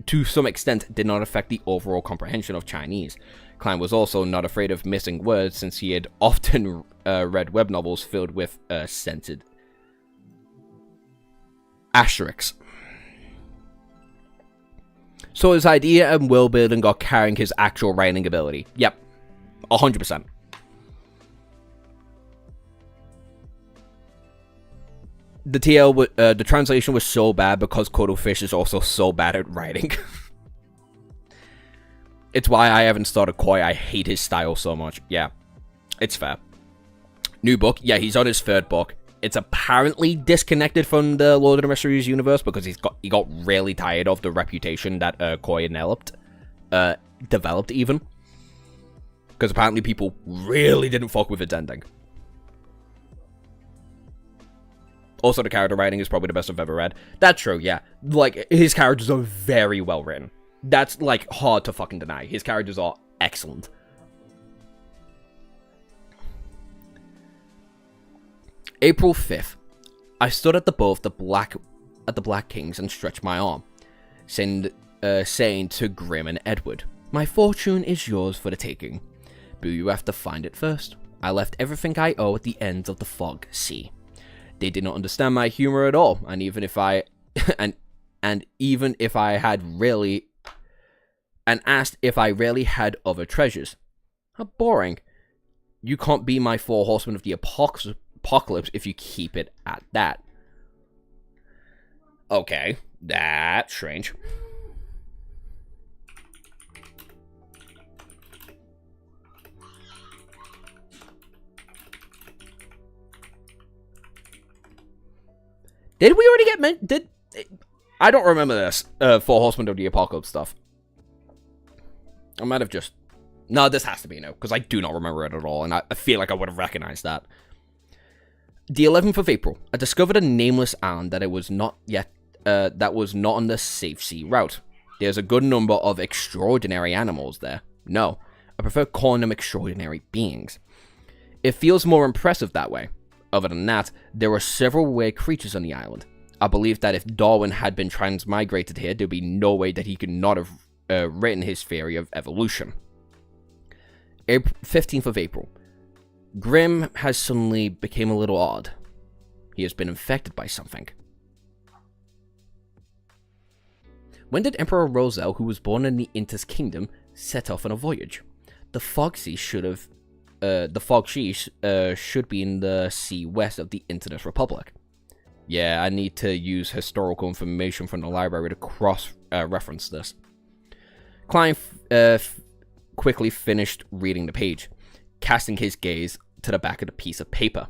to some extent did not affect the overall comprehension of Chinese. Klein was also not afraid of missing words, since he had often read web novels filled with censored asterisks. So his idea and world building got carrying his actual writing ability. Yep, 100%. The translation was so bad because Cuttlefish is also so bad at writing. It's why I haven't started Koi. I hate his style so much. Yeah, it's fair. New book. Yeah, he's on his 3rd book. It's apparently disconnected from the Lord of the Mysteries universe because he got really tired of the reputation that Koi developed even. Because apparently people really didn't fuck with its ending. Also, the character writing is probably the best I've ever read. That's true, yeah. Like, his characters are very well written. That's, like, hard to fucking deny. His characters are excellent. April 5th. I stood at the bow of the Black Kings and stretched my arm, saying to Grim and Edward, "My fortune is yours for the taking, but you have to find it first. I left everything I owe at the ends of the fog sea." They did not understand my humor at all, and even if I had really, and asked if I really had other treasures. How boring. You can't be my 4 horsemen of the apocalypse if you keep it at that. Okay, that's strange. Did we already get I don't remember this 4 Horsemen of the Apocalypse stuff. I might have just... No, this has to be new, because I do not remember it at all, and I feel like I would have recognized that. The 11th of April, I discovered a nameless island that was not on the safe sea route. There's a good number of extraordinary animals there. No, I prefer calling them extraordinary beings. It feels more impressive that way. Other than that, there are several weird creatures on the island. I believe that if Darwin had been transmigrated here, there'd be no way that he could not have written his theory of evolution. 15th of April. Grim has suddenly become a little odd. He has been infected by something. When did Emperor Roselle, who was born in the Intis Kingdom, set off on a voyage? The Fog Sea should be in the sea west of the Internet Republic. Yeah, I need to use historical information from the library to cross-reference this. Klein quickly finished reading the page, casting his gaze to the back of the piece of paper.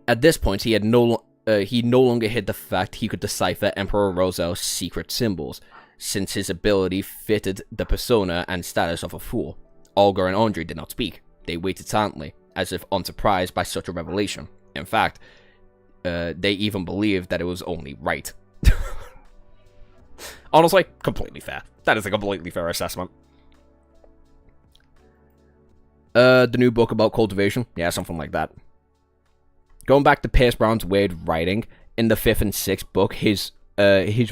At this point, he no longer hid the fact he could decipher Emperor Roselle's secret symbols, since his ability fitted the persona and status of a fool. Olga and Andre did not speak. They waited silently, as if unsurprised by such a revelation. In fact, they even believed that it was only right. Honestly, completely fair. That is a completely fair assessment. The new book about cultivation? Yeah, something like that. Going back to Pierce Brown's weird writing, in the 5th and 6th book, his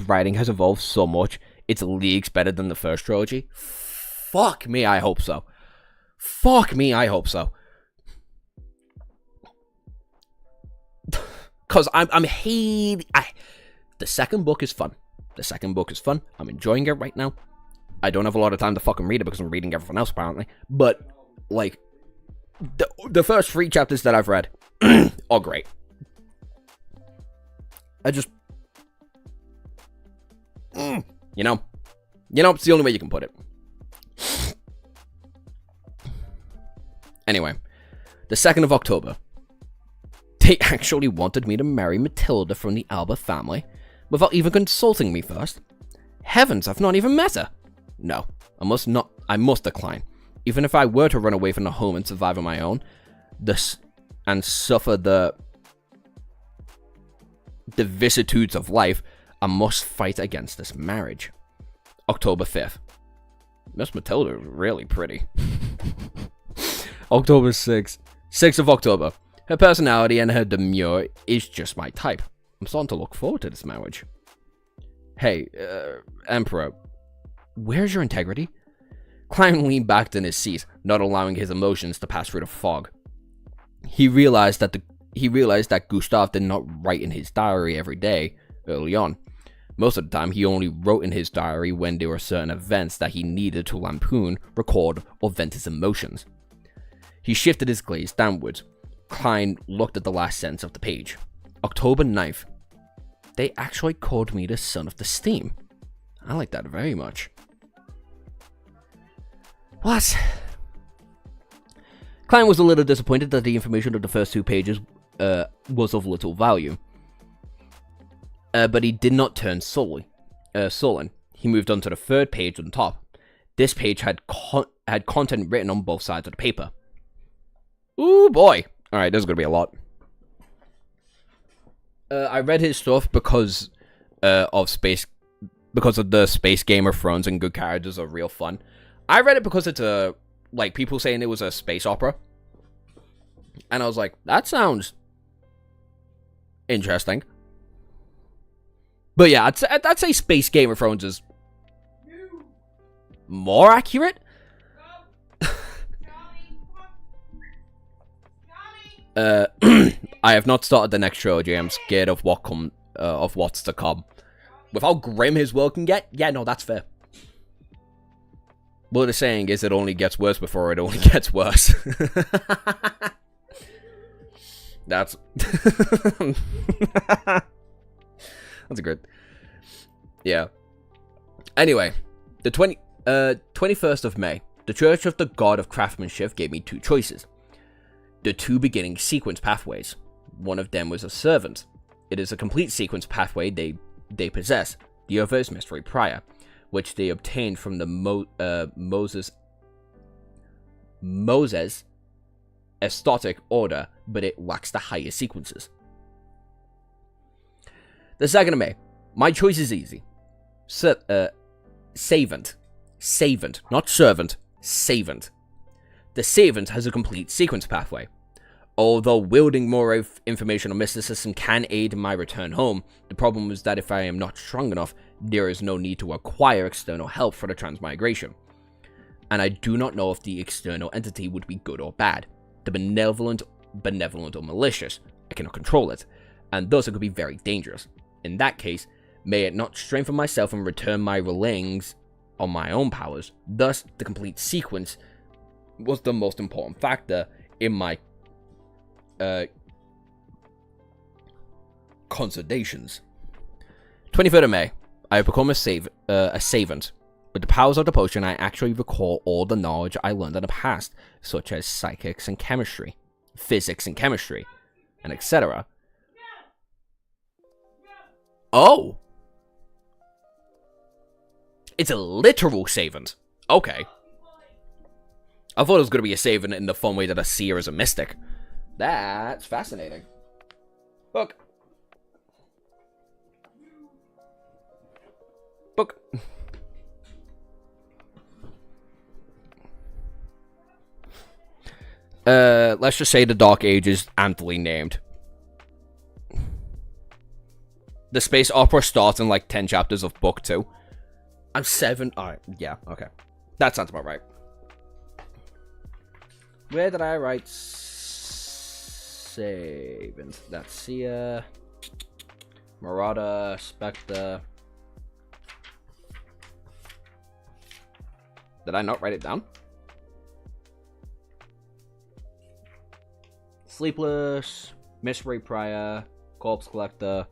writing has evolved so much, it's leagues better than the first trilogy. Fuck me, I hope so. Fuck me, I hope so. Because I'm hating... The second book is fun. The second book is fun. I'm enjoying it right now. I don't have a lot of time to fucking read it because I'm reading everything else, apparently. But, like, the first 3 chapters that I've read are great. I just... You know, it's the only way you can put it. Anyway, the 2nd of October. They actually wanted me to marry Matilda from the Alba family without even consulting me first. Heavens, I've not even met her. No, I must decline. Even if I were to run away from the home and survive on my own, and suffer the vicissitudes of life, I must fight against this marriage. October 5th. Miss Matilda is really pretty. October 6th. 6th of October. Her personality and her demure is just my type. I'm starting to look forward to this marriage. Hey, Emperor, where's your integrity? Klein leaned back in his seat, not allowing his emotions to pass through the fog. He realized that Gustav did not write in his diary every day early on. Most of the time, he only wrote in his diary when there were certain events that he needed to lampoon, record, or vent his emotions. He shifted his gaze downwards. Klein looked at the last sentence of the page. October 9th. They actually called me the son of the steam. I like that very much. What? Klein was a little disappointed that the information of the first 2 pages was of little value. But he did not turn sullen. He moved on to the 3rd page on top. This page had content written on both sides of the paper. Ooh boy! Alright, there's gonna be a lot. I read his stuff because of the space Game of Thrones and good characters are real fun. I read it because it's people saying it was a space opera. And I was like, that sounds interesting. But yeah, I'd say space Game of Thrones is more accurate. I have not started the next trilogy. I'm scared of what's to come. With how grim his world can get, yeah, no, that's fair. What they're saying is it only gets worse before it only gets worse. That's that's good. Yeah. Anyway, the 21st of May, the Church of the God of Craftsmanship gave me 2 choices. The 2 beginning sequence pathways. One of them was a servant. It is a complete sequence pathway they possess. The other is Mystery Prior, which they obtained from the Moses Estotic order, but it lacks the higher sequences. The 2nd of May. My choice is easy. Savant. Savant. Not servant. Savant. The Savant has a complete sequence pathway. Although wielding more information on mysticism can aid in my return home, the problem is that if I am not strong enough, there is no need to acquire external help for the transmigration. And I do not know if the external entity would be good or bad. The benevolent or malicious. I cannot control it, and thus it could be very dangerous. In that case, may it not strengthen myself and return my relyings on my own powers. Thus, the complete sequence was the most important factor in my consultations. 23rd of May. I have become a savant. With the powers of the potion, I actually recall all the knowledge I learned in the past, such as physics and chemistry, and etc. Oh! It's a literal savant. Okay. I thought it was going to be a savant in the fun way that a seer is a mystic. That's fascinating. Hook. Book. Let's just say the Dark Ages amply named. The space opera starts in like 10 chapters of book 2. I'm 7. Alright, yeah, okay. That sounds about right. Where did I write savings? That's Sia, Marauder, Spectre. Did I not write it down? Sleepless, Mystery Prior, Corpse Collector,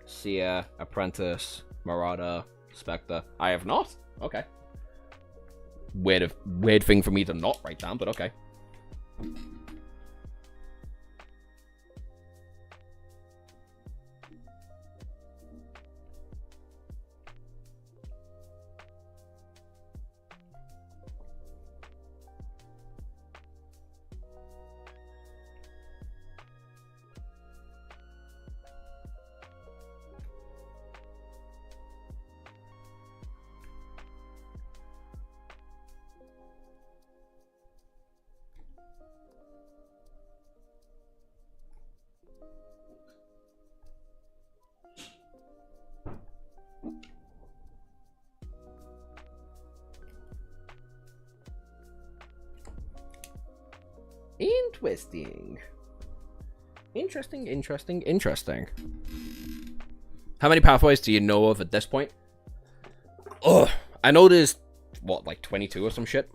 Sia, Apprentice, Marauder, Spectre. I have not? Okay. Weird thing for me to not write down, but okay. Interesting. How many pathways do you know of at this point? Ugh. I know there's, what, like 22 or some shit?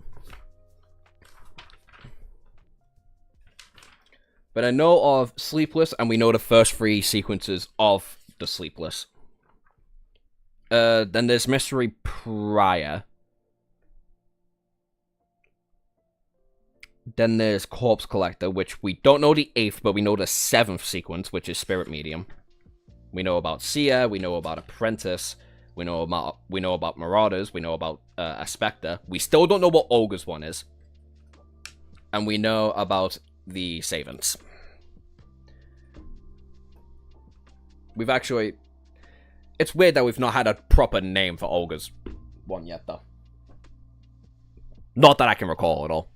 But I know of Sleepless, and we know the first 3 sequences of the Sleepless. Then there's Mystery Prior. Then there's Corpse Collector, which we don't know the 8th, but we know the 7th sequence, which is Spirit Medium. We know about Sia, we know about Apprentice, we know about Marauders, we know about a Spectre. We still don't know what Ogre's one is. And we know about the Savants. We've actually... It's weird that we've not had a proper name for Ogre's one yet, though. Not that I can recall at all.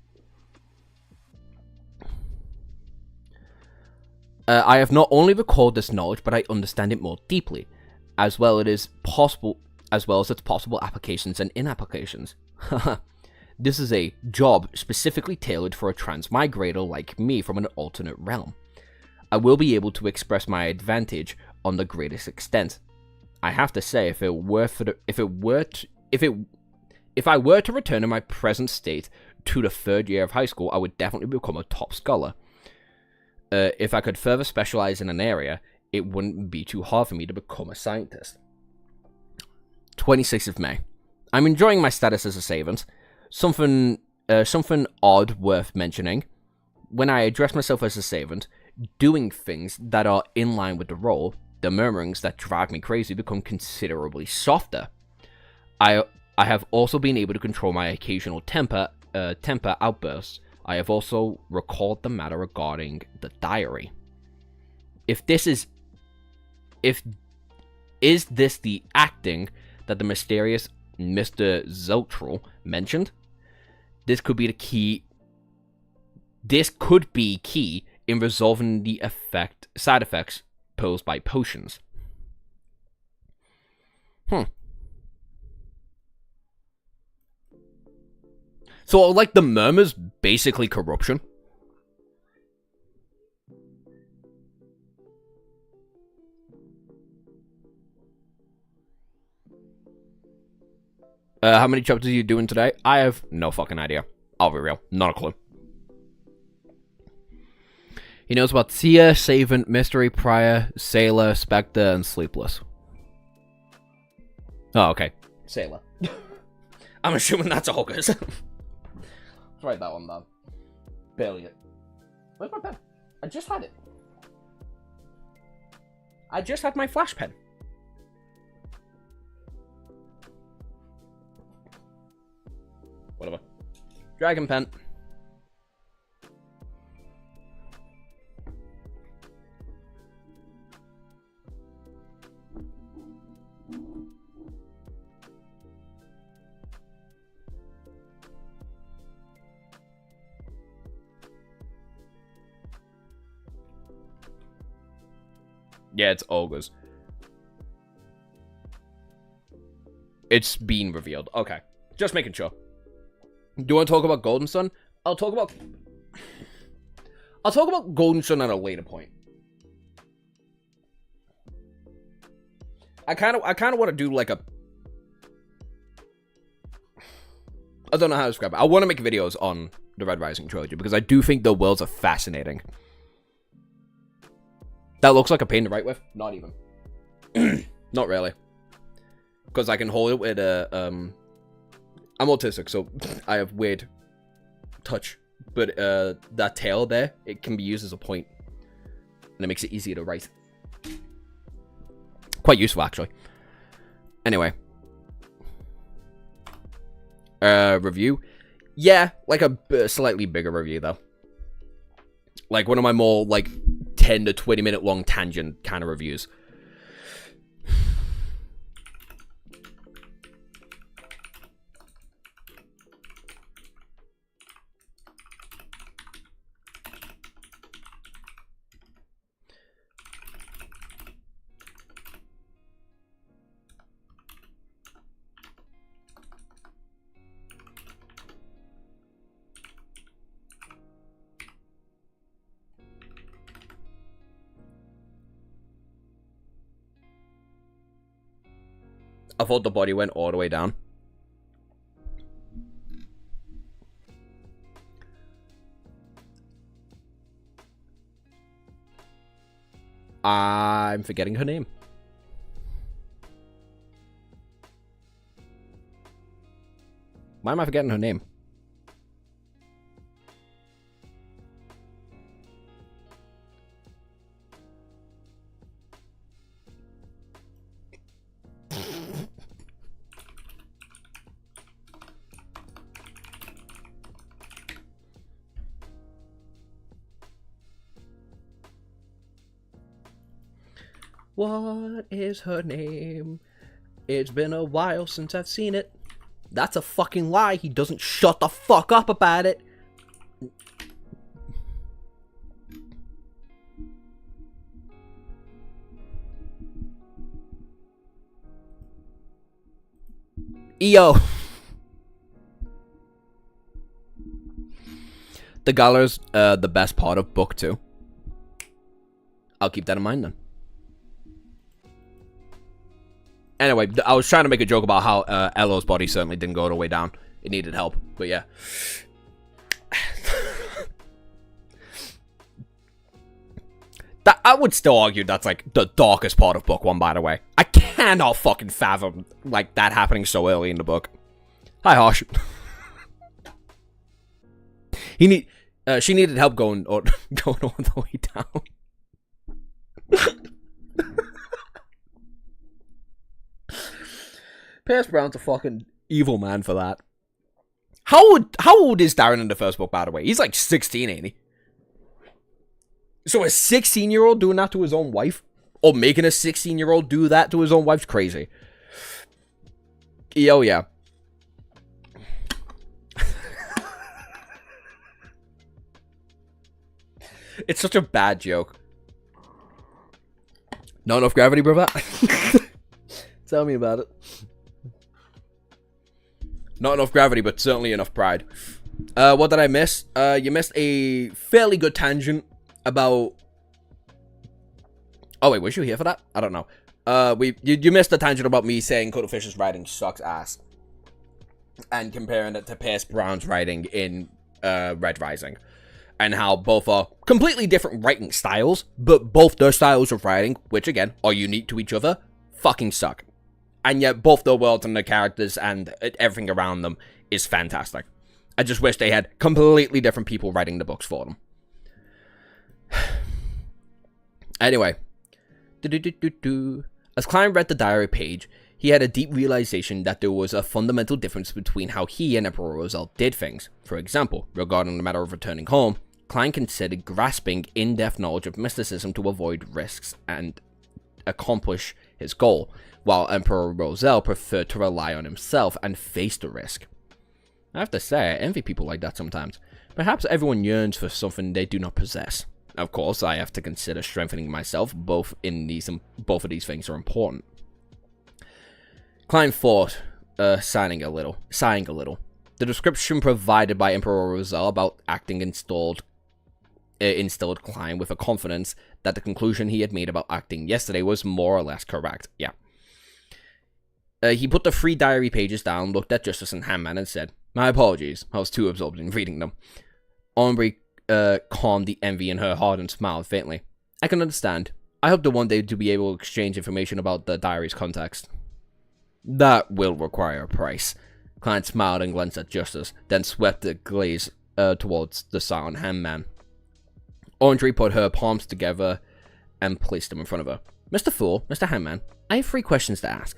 I have not only recalled this knowledge, but I understand it more deeply, as well as its possible applications and inapplications. This is a job specifically tailored for a transmigrator like me from an alternate realm. I will be able to express my advantage on the greatest extent. I have to say, if I were to return in my present state to the 3rd year of high school, I would definitely become a top scholar. If I could further specialize in an area, it wouldn't be too hard for me to become a scientist. 26th of May. I'm enjoying my status as a savant. Something odd worth mentioning. When I address myself as a savant, doing things that are in line with the role, the murmurings that drive me crazy become considerably softer. I have also been able to control my occasional temper outbursts. I have also recalled the matter regarding the diary. Is this the acting that the mysterious Mr. Zotral mentioned? This could be key in resolving the side effects posed by potions. So, like, the murmurs basically corruption. How many chapters are you doing today? I have no fucking idea. I'll be real. Not a clue. He knows about Sia, Savant, Mystery Prior, Sailor, Spectre, and Sleepless. Oh, okay. Sailor. I'm assuming that's August. Let's write that one down. Barely it. Where's my pen? I just had it. I just had my flash pen. Whatever. Dragon pen. Yeah, it's ogres. It's been revealed. Okay. Just making sure. Do you want to talk about Golden Sun? I'll talk about Golden Sun at a later point. I kind of want to do like a... I don't know how to describe it. I want to make videos on the Red Rising trilogy because I do think the worlds are fascinating. That looks like a pain to write with. Not even. Not really. Because I can hold it with a... I'm autistic, so I have weird touch. But that tail there, it can be used as a point. And it makes it easier to write. Quite useful, actually. Anyway. Review. Yeah, like a slightly bigger review, though. Like one of my more, like, 10 to 20 minute long tangent kind of reviews. I thought the body went all the way down. I'm forgetting her name. Why am I forgetting her name? What is her name? It's been a while since I've seen it. That's a fucking lie. He doesn't shut the fuck up about it. EO. The Gala's the best part of book 2. I'll keep that in mind then. Anyway, I was trying to make a joke about how Elo's body certainly didn't go all the way down. It needed help, but yeah. I would still argue that's like the darkest part of book 1, by the way. I cannot fucking fathom like that happening so early in the book. Hi, Harsh. She needed help going all the way down. Pierce Brown's a fucking evil man for that. How old is Darren in the first book, by the way? He's like 16, ain't he? So a 16-year-old doing that to his own wife? Or making a 16-year-old do that to his own wife's crazy. Oh, yeah. It's such a bad joke. Not enough gravity, brother? Tell me about it. Not enough gravity, but certainly enough pride. What did I miss? You missed a fairly good tangent about... Oh, wait, was you here for that? I don't know. You missed a tangent about me saying Cuttlefish's writing sucks ass. And comparing it to Pierce Brown's writing in Red Rising. And how both are completely different writing styles, but both their styles of writing, which again, are unique to each other, fucking suck. And yet both the worlds and the characters and everything around them is fantastic. I just wish they had completely different people writing the books for them. Anyway. As Klein read the diary page, he had a deep realization that there was a fundamental difference between how he and Emperor Roselle did things. For example, regarding the matter of returning home, Klein considered grasping in-depth knowledge of mysticism to avoid risks and accomplish his goal, while Emperor Roselle preferred to rely on himself and face the risk. I have to say, I envy people like that sometimes. Perhaps everyone yearns for something they do not possess. Of course, I have to consider strengthening myself. Both of these things are important. Klein thought, sighing a little. The description provided by Emperor Roselle about acting instilled Klein with a confidence that the conclusion he had made about acting yesterday was more or less correct. Yeah. He put the 3 diary pages down, looked at Justice and Handman, and said, "My apologies. I was too absorbed in reading them." Ombre calmed the envy in her heart and smiled faintly. "I can understand. I hope that one day to be able to exchange information about the diary's context." "That will require a price." Klein smiled and glanced at Justice, then swept the gaze towards the silent Handman. Andre put her palms together and placed them in front of her. "Mr. Fool, Mr. Handman, I have 3 questions to ask.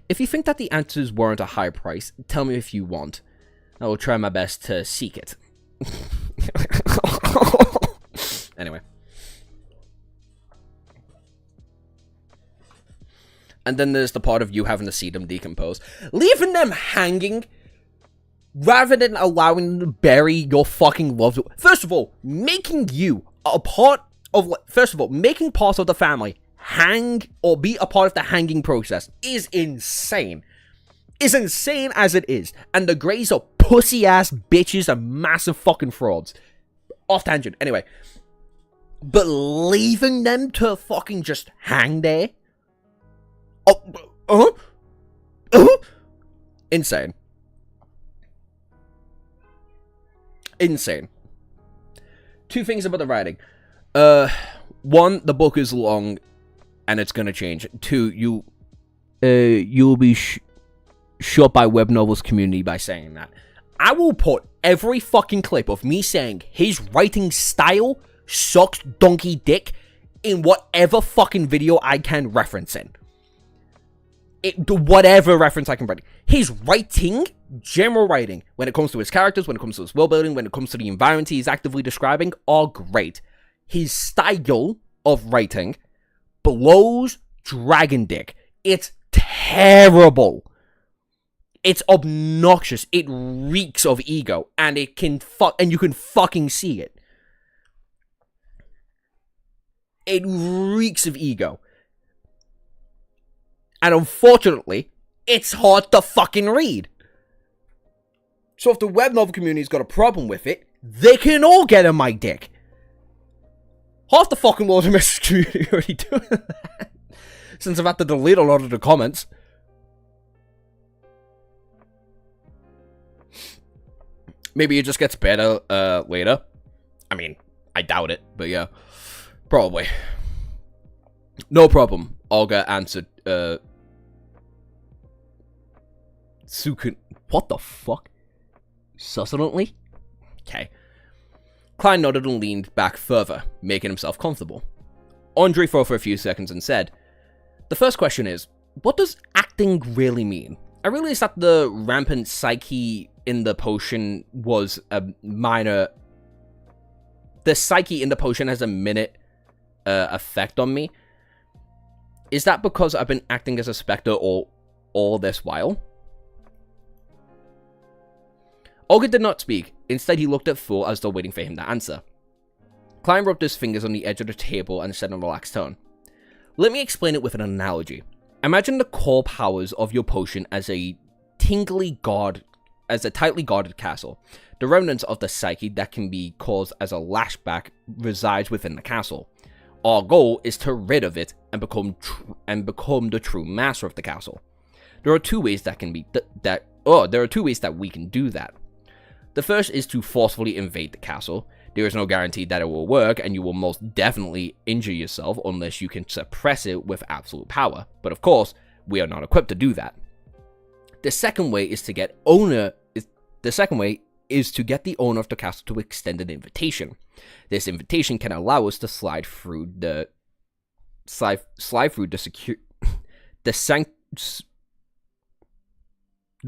If you think that the answers warrant a high price, tell me if you want. I will try my best to seek it." Anyway. And then there's the part of you having to see them decompose. Leaving them hanging rather than allowing them to bury your fucking loved one. First of all, making you a part of... making part of the family hang or be a part of the hanging process is insane. Is insane as it is. And the Greys are pussy-ass bitches and massive fucking frauds. Off tangent. Anyway. But leaving them to fucking just hang there? Insane. Insane. 2 things about the writing. 1, the book is long and it's gonna change. 2, you'll be shot by web novels community by saying that. I will put every fucking clip of me saying his writing style sucks donkey dick in whatever fucking video I can reference in. Whatever reference I can bring. His writing, general writing, when it comes to his characters, when it comes to his world building, when it comes to the environment he's actively describing, are great. His style of writing blows dragon dick. It's terrible. It's obnoxious. It reeks of ego, and you can fucking see it. It reeks of ego. And unfortunately, it's hard to fucking read. So if the web novel community's got a problem with it, they can all get on my dick. Half the fucking world of community already doing that. Since I've had to delete a lot of the comments. Maybe it just gets better later. I mean, I doubt it, but yeah. Probably. No problem, Olga answered, Sukun... What the fuck? Succulently? Okay. Klein nodded and leaned back further, making himself comfortable. Andre thought for a few seconds and said, "The first question is, what does acting really mean? I realized that the rampant psyche in the potion was a minor... The psyche in the potion has a minute effect on me. Is that because I've been acting as a specter all this while?" Olga did not speak. Instead, he looked at Fool as though waiting for him to answer. Klein rubbed his fingers on the edge of the table and said in a relaxed tone, "Let me explain it with an analogy. Imagine the core powers of your potion as a tightly guarded castle. The remnants of the psyche that can be caused as a lashback resides within the castle. Our goal is to rid of it and become the true master of the castle. There are 2 ways that we can do that. The first is to forcefully invade the castle. There is no guarantee that it will work, and you will most definitely injure yourself unless you can suppress it with absolute power. But of course, we are not equipped to do that. The second way is to get the owner of the castle to extend an invitation. This invitation can allow us to slide through the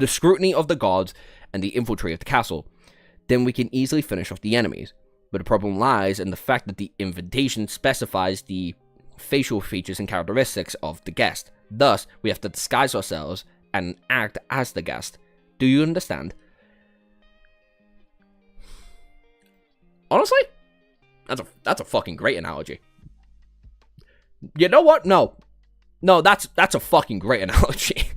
scrutiny of the guards and the infiltrate of the castle. Then we can easily finish off the enemies. But the problem lies in the fact that the invitation specifies the facial features and characteristics of the guest. Thus, we have to disguise ourselves and act as the guest. Do you understand?" Honestly, That's a fucking great analogy. You know what? No, that's a fucking great analogy.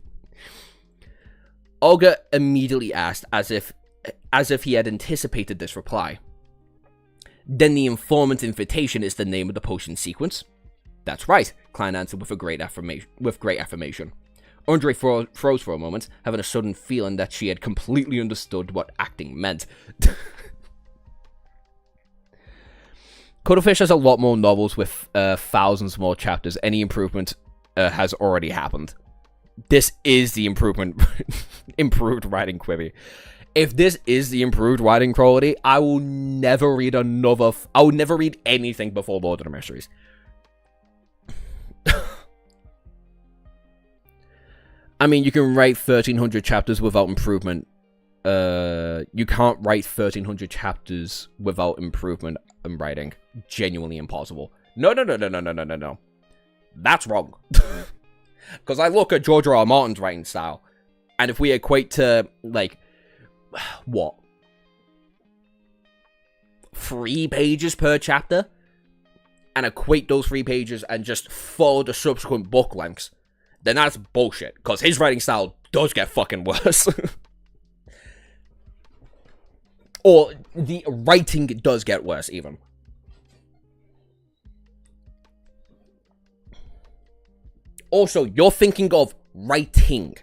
Olga immediately asked, as if he had anticipated this reply. Then the informant's invitation is the name of the potion sequence? That's right, Klein answered with great affirmation. Andre froze for a moment, having a sudden feeling that she had completely understood what acting meant. Cuttlefish has a lot more novels with thousands more chapters. Any improvement has already happened. This is the improved writing query. If this is the improved writing quality, I will never read I will never read anything before Lord of the Mysteries. I mean, you can write 1,300 chapters without improvement. You can't write 1,300 chapters without improvement in writing. Genuinely impossible. No. That's wrong. Because I look at George R.R. Martin's writing style, and if we equate to, like, what? 3 pages per chapter? And equate those 3 pages and just follow the subsequent book lengths, then that's bullshit. Because his writing style does get fucking worse. Or the writing does get worse, even. Also, you're thinking of writing.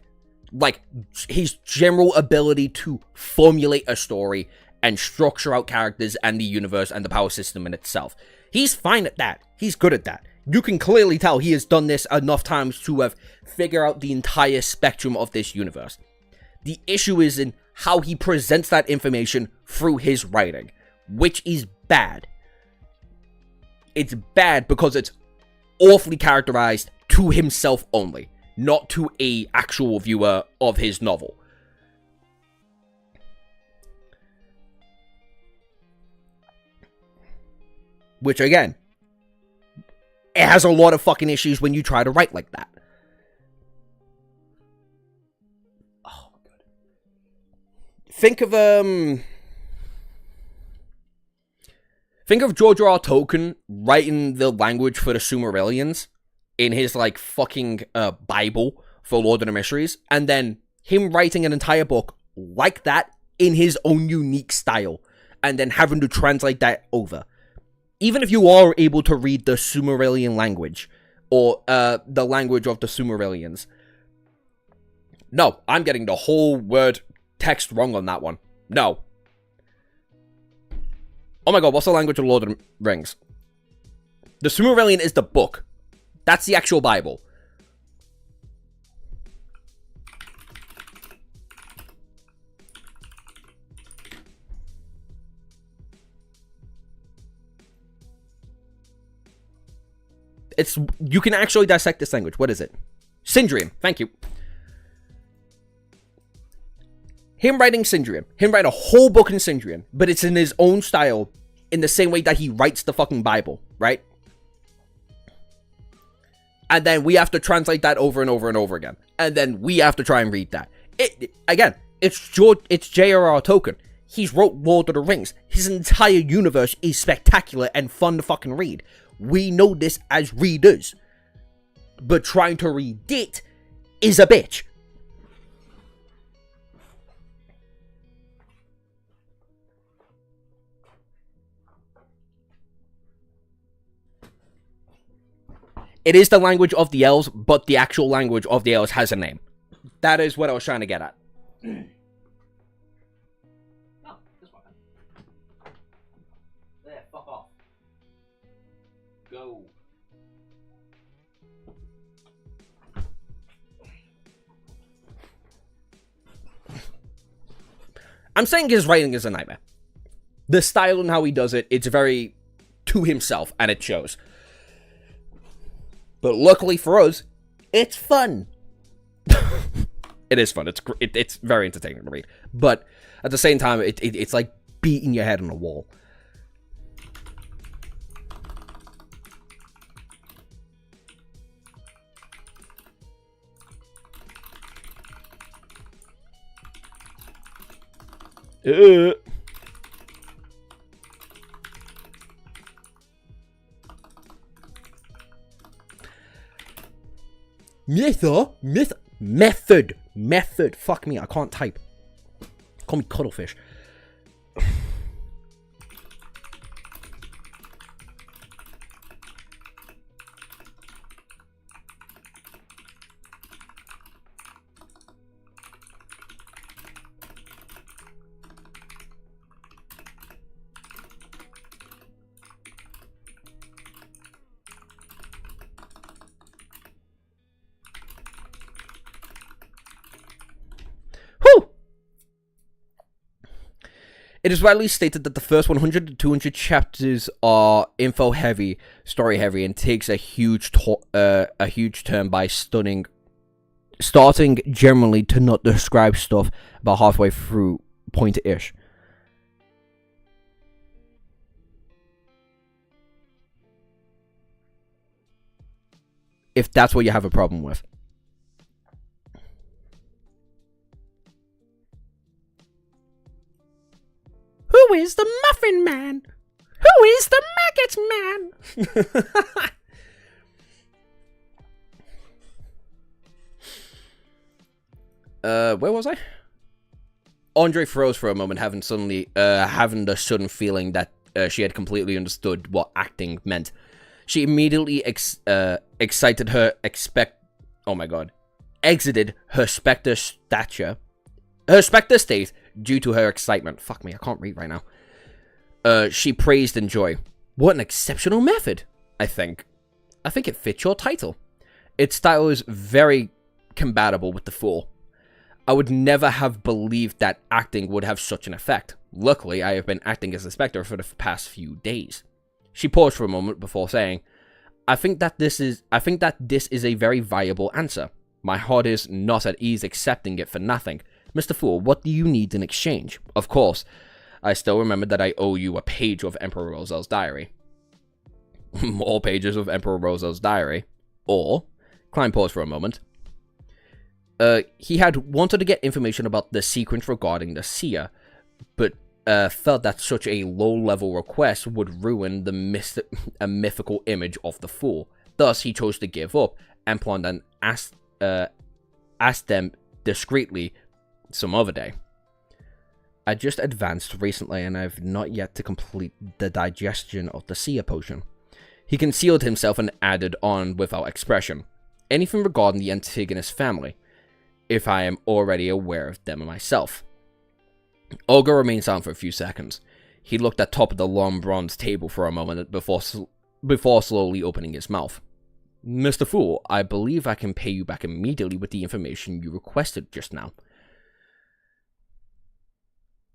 Like, his general ability to formulate a story and structure out characters and the universe and the power system in itself. He's fine at that. He's good at that. You can clearly tell he has done this enough times to have figured out the entire spectrum of this universe. The issue is in how he presents that information through his writing, which is bad. It's bad because it's awfully characterized to himself only, not to a actual viewer of his novel. Which, again, it has a lot of fucking issues when you try to write like that. Oh, my God. Think of George R.R. Tolkien writing the language for the Silmarillions in his, like, fucking Bible for Lord of the Mysteries, and then him writing an entire book like that in his own unique style, and then having to translate that over. Even if you are able to read the Silmarillion language, or the language of the Silmarillions. No, I'm getting the whole word text wrong on that one. No. Oh my God, what's the language of Lord of the Rings? The Silmarillion is the book. That's the actual Bible. You can actually dissect this language. What is it? Sindrian. Thank you. Him writing Sindrian. Him write a whole book in Sindrian, but it's in his own style, in the same way that he writes the fucking Bible, right? And then we have to translate that over and over and over again. And then we have to try and read that. Again, it's J.R.R. Tolkien. He's wrote Lord of the Rings. His entire universe is spectacular and fun to fucking read. We know this as readers. But trying to read it is a bitch. It is the language of the elves, but the actual language of the elves has a name. That is what I was trying to get at. Oh, this one. There, fuck off. Go. I'm saying his writing is a nightmare. The style and how he does it, it's very to himself, and it shows. But luckily for us, it's fun. It is fun. It's very entertaining to read. But at the same time, it's like beating your head on a wall. Method. Fuck me, I can't type. Call me Cuttlefish. It is widely stated that the first 100 to 200 chapters are info heavy, story heavy, and takes a huge turn by starting generally to not describe stuff about halfway through point-ish. If that's what you have a problem with. Who is the Muffin Man? Who is the Maggot Man? Where was I? Andre froze for a moment, having the sudden feeling that she had completely understood what acting meant. She immediately exited her specter state due to her excitement. Fuck me, I can't read right now. She praised in joy. What an exceptional method, I think. I think it fits your title. Its style is very compatible with the Fool. I would never have believed that acting would have such an effect. Luckily, I have been acting as a Spectre for the past few days. She paused for a moment before saying, I think that this is a very viable answer. My heart is not at ease accepting it for nothing. Mr. Fool, what do you need in exchange? Of course, I still remember that I owe you a page of Emperor Rosel's diary. More pages of Emperor Rosel's diary. Or, Klein paused for a moment. He had wanted to get information about the sequence regarding the seer, but felt that such a low-level request would ruin the mythical image of the Fool. Thus, he chose to give up and planned and asked them discreetly some other day. I just advanced recently and I've not yet to complete the digestion of the seer potion. He concealed himself and added on without expression. Anything regarding the Antigonus family, if I am already aware of them myself. Olga remained silent for a few seconds. He looked at the top of the long bronze table for a moment before slowly opening his mouth. Mr. Fool, I believe I can pay you back immediately with the information you requested just now.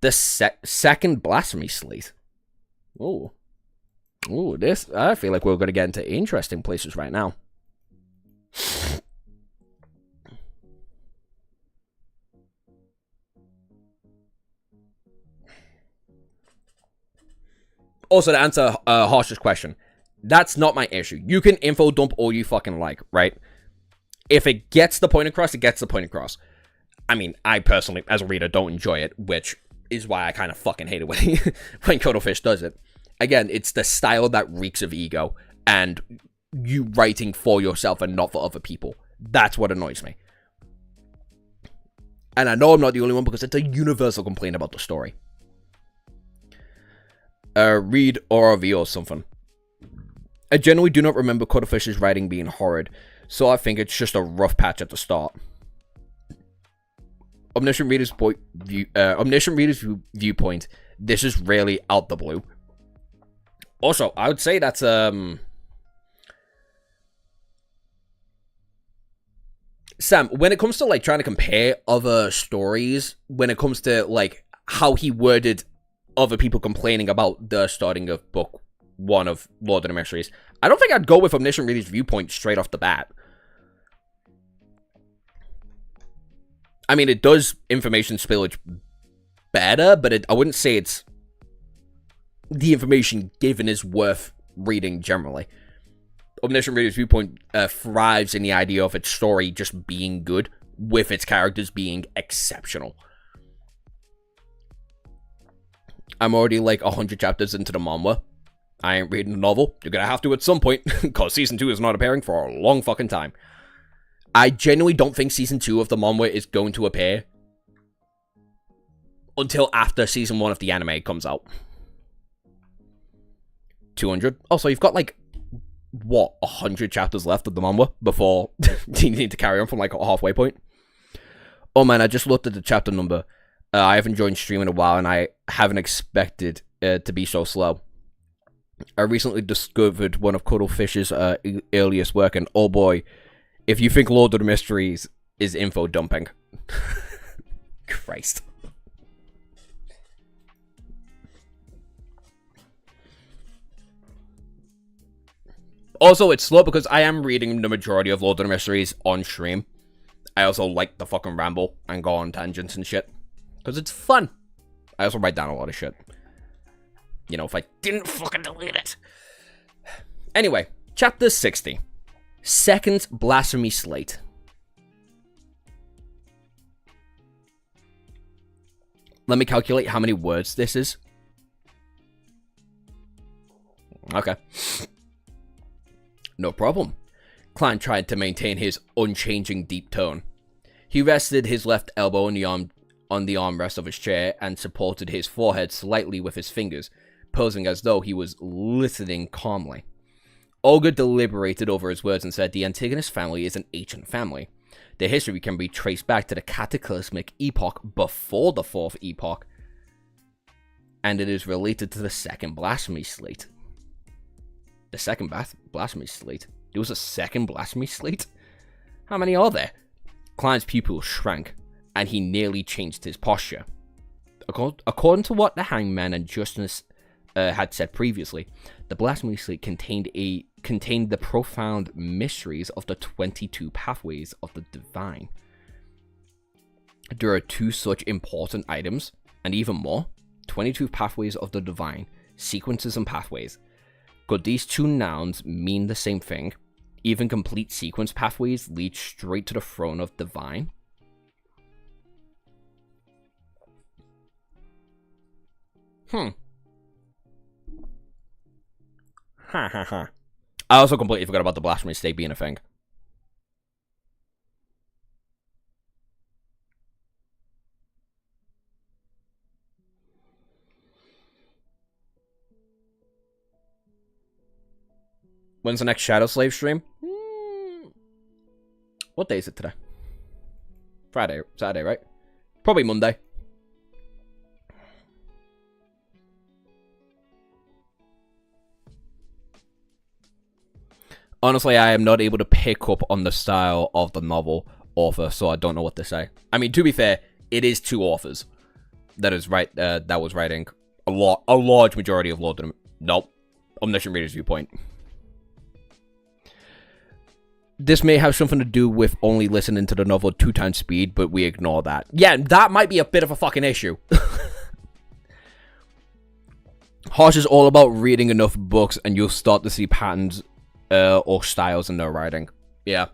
The second blasphemy slate. Oh, this, I feel like we're going to get into interesting places right now. Also, to answer Harsh's question, that's not my issue. You can info dump all you fucking like, right? If it gets the point across, it gets the point across. I mean, I personally, as a reader, don't enjoy it, which is why I kind of fucking hate it when Cuttlefish does it. Again, it's the style that reeks of ego, and you writing for yourself and not for other people. That's what annoys me. And I know I'm not the only one, because it's a universal complaint about the story. Read or reveal something. I generally do not remember Cuttlefish's writing being horrid, so I think it's just a rough patch at the start. Omniscient Reader's viewpoint, this is really out the blue. Also, I would say that's, Sam, when it comes to, like, trying to compare other stories, when it comes to, like, how he worded other people complaining about the starting of book 1 of Lord of the Mysteries, I don't think I'd go with Omniscient Reader's viewpoint straight off the bat. I mean, it does information spillage better, but I wouldn't say it's... the information given is worth reading generally. Omniscient Reader's viewpoint thrives in the idea of its story just being good, with its characters being exceptional. I'm already like 100 chapters into the manhwa. I ain't reading the novel. You're gonna have to at some point, because Season 2 is not appearing for a long fucking time. I genuinely don't think season 2 of the manga is going to appear until after season 1 of the anime comes out. 200. Also, you've got like, what, 100 chapters left of the manga before you need to carry on from like a halfway point. Oh man, I just looked at the chapter number. I haven't joined stream in a while and I haven't expected it to be so slow. I recently discovered one of Cuddlefish's earliest work, and oh boy, if you think Lord of the Mysteries is info dumping. Christ. Also, it's slow because I am reading the majority of Lord of the Mysteries on stream. I also like to fucking ramble and go on tangents and shit. Because it's fun. I also write down a lot of shit. You know, if I didn't fucking delete it. Anyway, chapter 60. Second Blasphemy Slate. Let me calculate how many words this is. Okay. No problem. Klein tried to maintain his unchanging deep tone. He rested his left elbow on the armrest of his chair and supported his forehead slightly with his fingers, posing as though he was listening calmly. Olga deliberated over his words and said the Antigonus family is an ancient family. Their history can be traced back to the cataclysmic epoch before the fourth epoch, and it is related to the second blasphemy slate. The second blasphemy slate? There was a second blasphemy slate? How many are there? Klein's pupils shrank, and he nearly changed his posture. According to what the hangman and Justice had said previously, the blasphemy slate contained the profound mysteries of the 22 pathways of the divine. There are 2 such important items, and even more, 22 pathways of the divine, sequences and pathways. Could these 2 nouns mean the same thing? Even complete sequence pathways lead straight to the throne of divine? Ha ha ha. I also completely forgot about the blasphemy state being a thing. When's the next Shadow Slave stream? What day is it today? Friday, Saturday, right? Probably Monday. Honestly, I am not able to pick up on the style of the novel author, so I don't know what to say. I mean, to be fair, it is 2 authors that was writing a large majority of Lord of the... Nope. Omniscient Reader's Viewpoint. This may have something to do with only listening to the novel at 2 times speed, but we ignore that. Yeah, that might be a bit of a fucking issue. Harsh is all about reading enough books and you'll start to see patterns or styles in their writing. Yeah.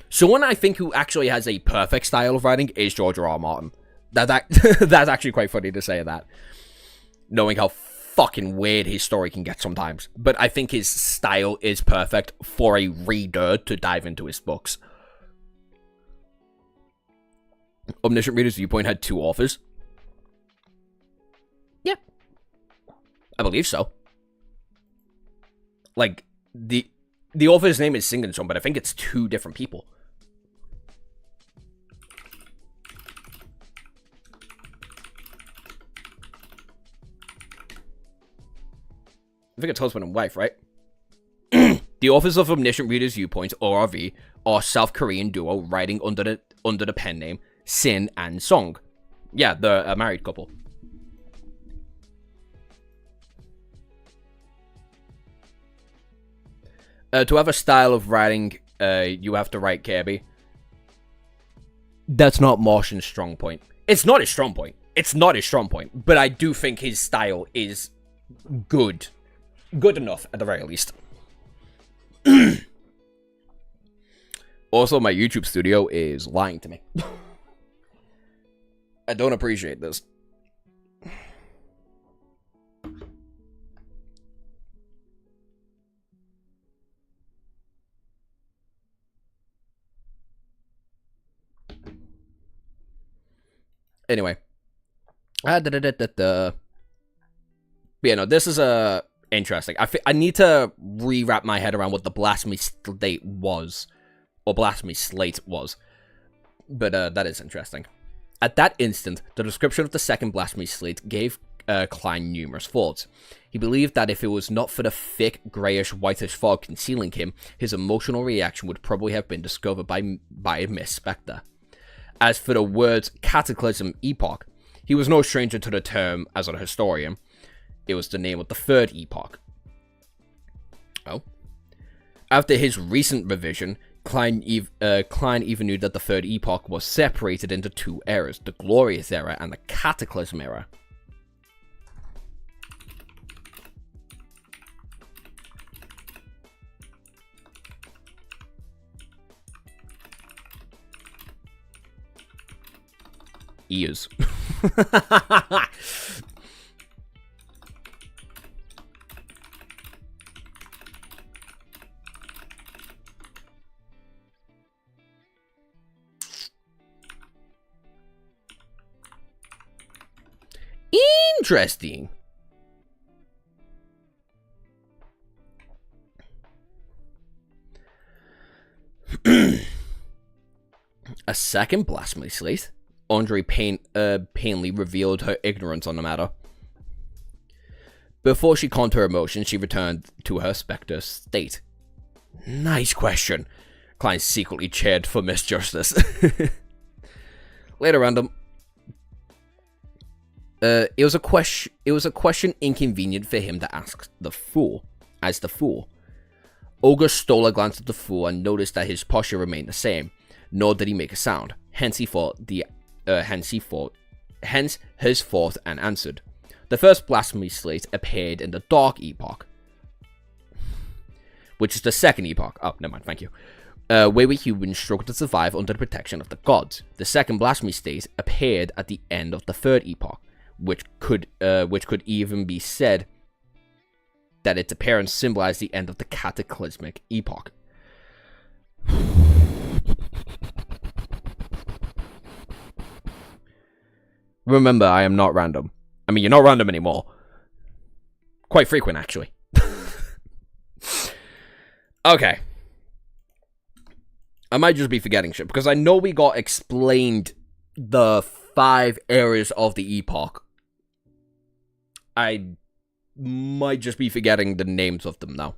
Someone I think who actually has a perfect style of writing is George R. R. Martin. That's actually quite funny to say that. Knowing how fucking weird his story can get sometimes. But I think his style is perfect for a reader to dive into his books. Omniscient Reader's Viewpoint had 2 authors. Yeah. I believe so. Like, the author's name is Singing Song, but I think it's 2 different people. I think it's husband and wife, right? The authors of Omniscient Reader's Viewpoint, ORV, are South Korean duo writing under the pen name Sin and Song. Yeah, they're a married couple. To have a style of writing, you have to write Kirby. That's not Martian's strong point. It's not his strong point. It's not his strong point. But I do think his style is good. Good enough, at the very least. Also, my YouTube studio is lying to me. I don't appreciate this. anyway. But yeah, no, this is interesting. I need to re-wrap my head around what the blasphemy slate was. Or blasphemy slate was. But that is interesting. At that instant, the description of the second blasphemy slate gave Klein numerous thoughts. He believed that if it was not for the thick, greyish-whitish fog concealing him, his emotional reaction would probably have been discovered by Miss Spectre. As for the words cataclysm epoch, he was no stranger to the term as a historian. It was the name of the third epoch. Oh. After his recent revision, Klein even knew that the third epoch was separated into two eras, the Glorious Era and the Cataclysm Era. Ears. Interesting. A second blasphemy slate? Andre painfully revealed her ignorance on the matter. Before she calmed her emotions, she returned to her Spectre state. Nice question. Klein secretly cheered for Miss Justice. Later, random. It was a question inconvenient for him to ask the fool. Olga stole a glance at the fool and noticed that his posture remained the same, nor did he make a sound. Hence his thought and answered. The first blasphemy slate appeared in the Dark Epoch, which is the second epoch. Oh, never mind, thank you. Where we humans struggled to survive under the protection of the gods. The second blasphemy slate appeared at the end of the third epoch, which could even be said that its appearance symbolized the end of the cataclysmic epoch. Remember, I am not random. I mean, you're not random anymore. Quite frequent, actually. Okay. I might just be forgetting shit, because I know we got explained the 5 areas of the epoch. I might just be forgetting the names of them now.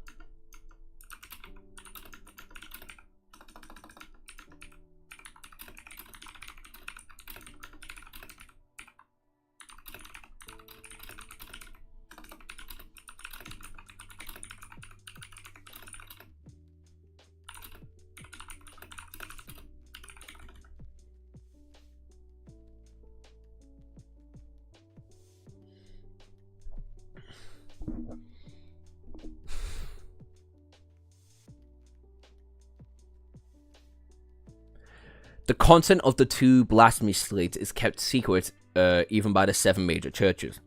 The content of the 2 blasphemy slates is kept secret even by the 7 major churches.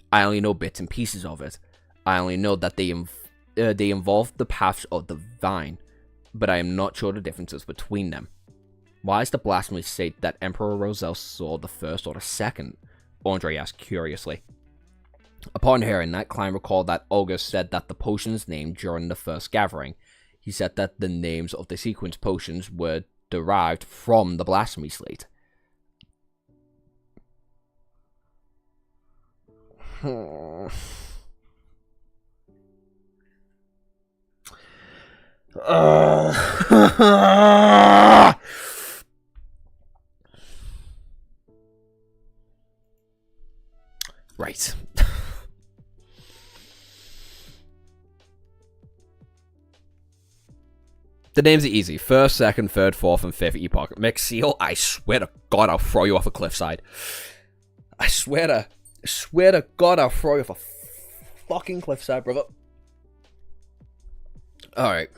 I only know bits and pieces of it. I only know that they involve the paths of the vine, but I am not sure the differences between them. Why is the blasphemy slate that Emperor Roselle saw the first or the second? Andre asked curiously. Upon hearing that, Klein recalled that Olga said that the potions named during the first gathering. He said that the names of the sequence potions were derived from the blasphemy slate. Right. The names are easy. First, second, third, fourth, and fifth epoch. McSeal, I swear to God, I'll throw you off a cliffside. I swear to God, I'll throw you off a fucking cliffside, brother. Alright.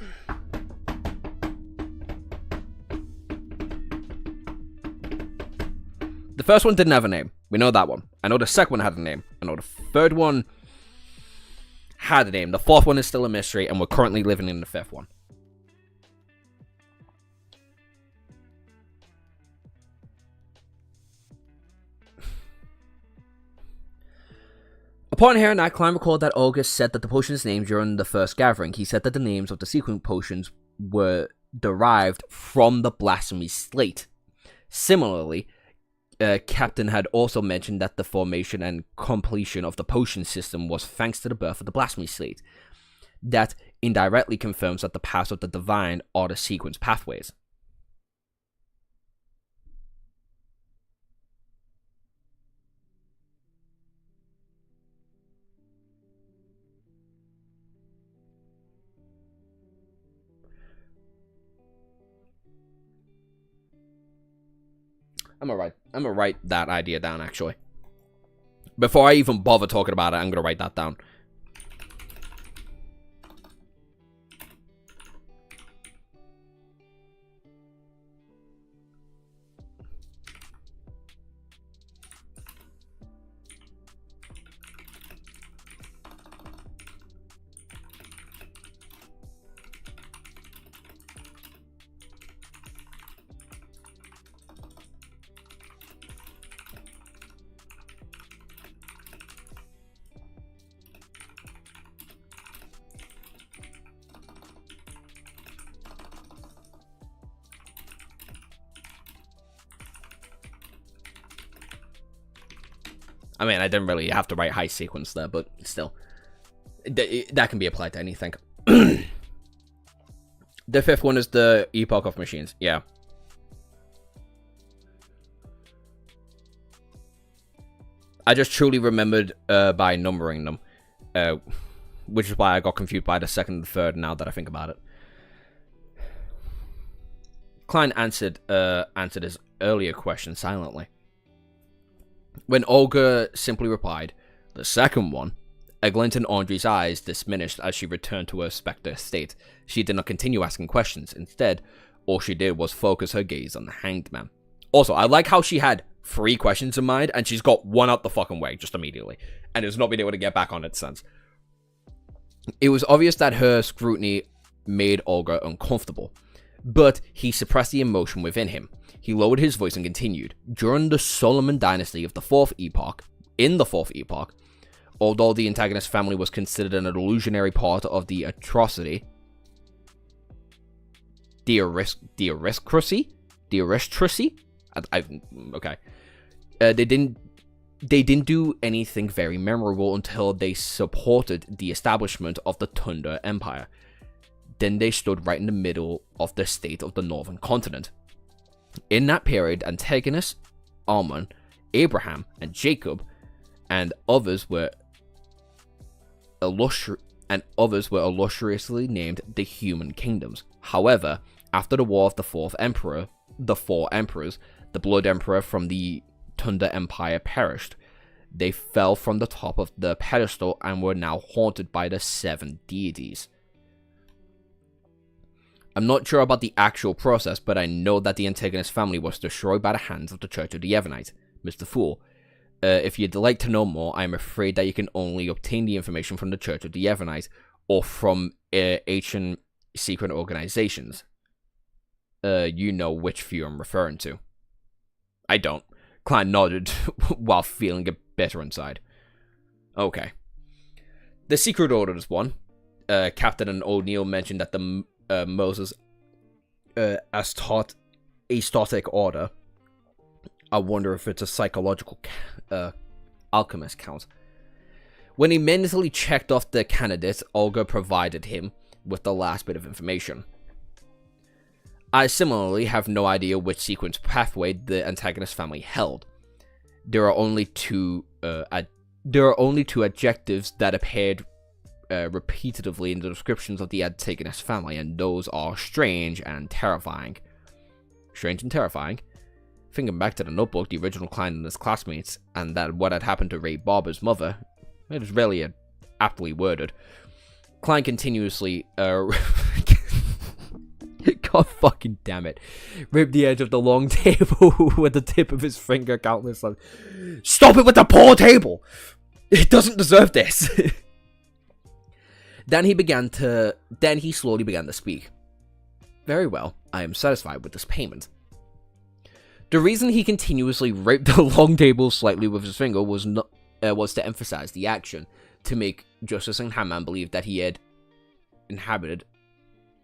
The first one didn't have a name. We know that one. I know the second one had a name. I know the third one had a name. The fourth one is still a mystery, and we're currently living in the fifth one. Upon hearing that, Klein recalled that Olga said that the potion's name during the first gathering. He said that the names of the sequence potions were derived from the blasphemy slate. Similarly, Captain had also mentioned that the formation and completion of the potion system was thanks to the birth of the blasphemy slate. That indirectly confirms that the paths of the divine are the sequence pathways. I'm gonna write that idea down, actually. Before I even bother talking about it, I'm gonna write that down. I mean, I didn't really have to write high sequence there, but still. That can be applied to anything. The fifth one is the Epoch of Machines. Yeah. I just truly remembered by numbering them. Which is why I got confused by the second and the third now that I think about it. Klein answered his earlier question silently. When Olga simply replied, "The second one," a glint in Andre's eyes diminished as she returned to her spectre state. She did not continue asking questions. Instead, all she did was focus her gaze on the hanged man. Also, I like how she had 3 questions in mind, and she's got one out the fucking way, just immediately. And has not been able to get back on it since. It was obvious that her scrutiny made Olga uncomfortable. But he suppressed the emotion within him. He lowered his voice and continued. During the Solomon dynasty of the Fourth Epoch, although the antagonist family was considered an illusionary part of the aristocracy, okay. They didn't do anything very memorable until they supported the establishment of the Tundra Empire. Then they stood right in the middle of the state of the northern continent. In that period, Antigonus, Almon, Abraham, and Jacob, and others were illustriously named the human kingdoms. However, after the war of the four emperors, the Blood Emperor from the Tundra Empire perished. They fell from the top of the pedestal and were now haunted by the 7 deities. I'm not sure about the actual process, but I know that the Antigonus family was destroyed by the hands of the Church of the Yevonite. Mr. Fool, if you'd like to know more, I'm afraid that you can only obtain the information from the Church of the Yevonite or from ancient secret organizations. You know which few I'm referring to. I don't. Klein nodded while feeling a bit bitter inside. Okay. The Secret Orders one. Captain and O'Neill mentioned that the Moses Astotic Order. I wonder if it's a psychological alchemist count. When he mentally checked off the candidates, Olga provided him with the last bit of information. I similarly have no idea which sequence pathway the antagonist family held. There are only two adjectives that appeared repeatedly in the descriptions of the antagonist family, and those are strange and terrifying. Strange and terrifying. Thinking back to the notebook, the original Klein and his classmates, and that what had happened to Ray Barber's mother, it was really aptly worded. Klein continuously, God fucking damn it, ripped the edge of the long table with the tip of his finger countless times. Stop it with the poor table! It doesn't deserve this! Then he slowly began to speak. Very well, I am satisfied with this payment. The reason he continuously raped the long table slightly with his finger was was to emphasize the action, to make Justice and Hangman believe that he had inhabited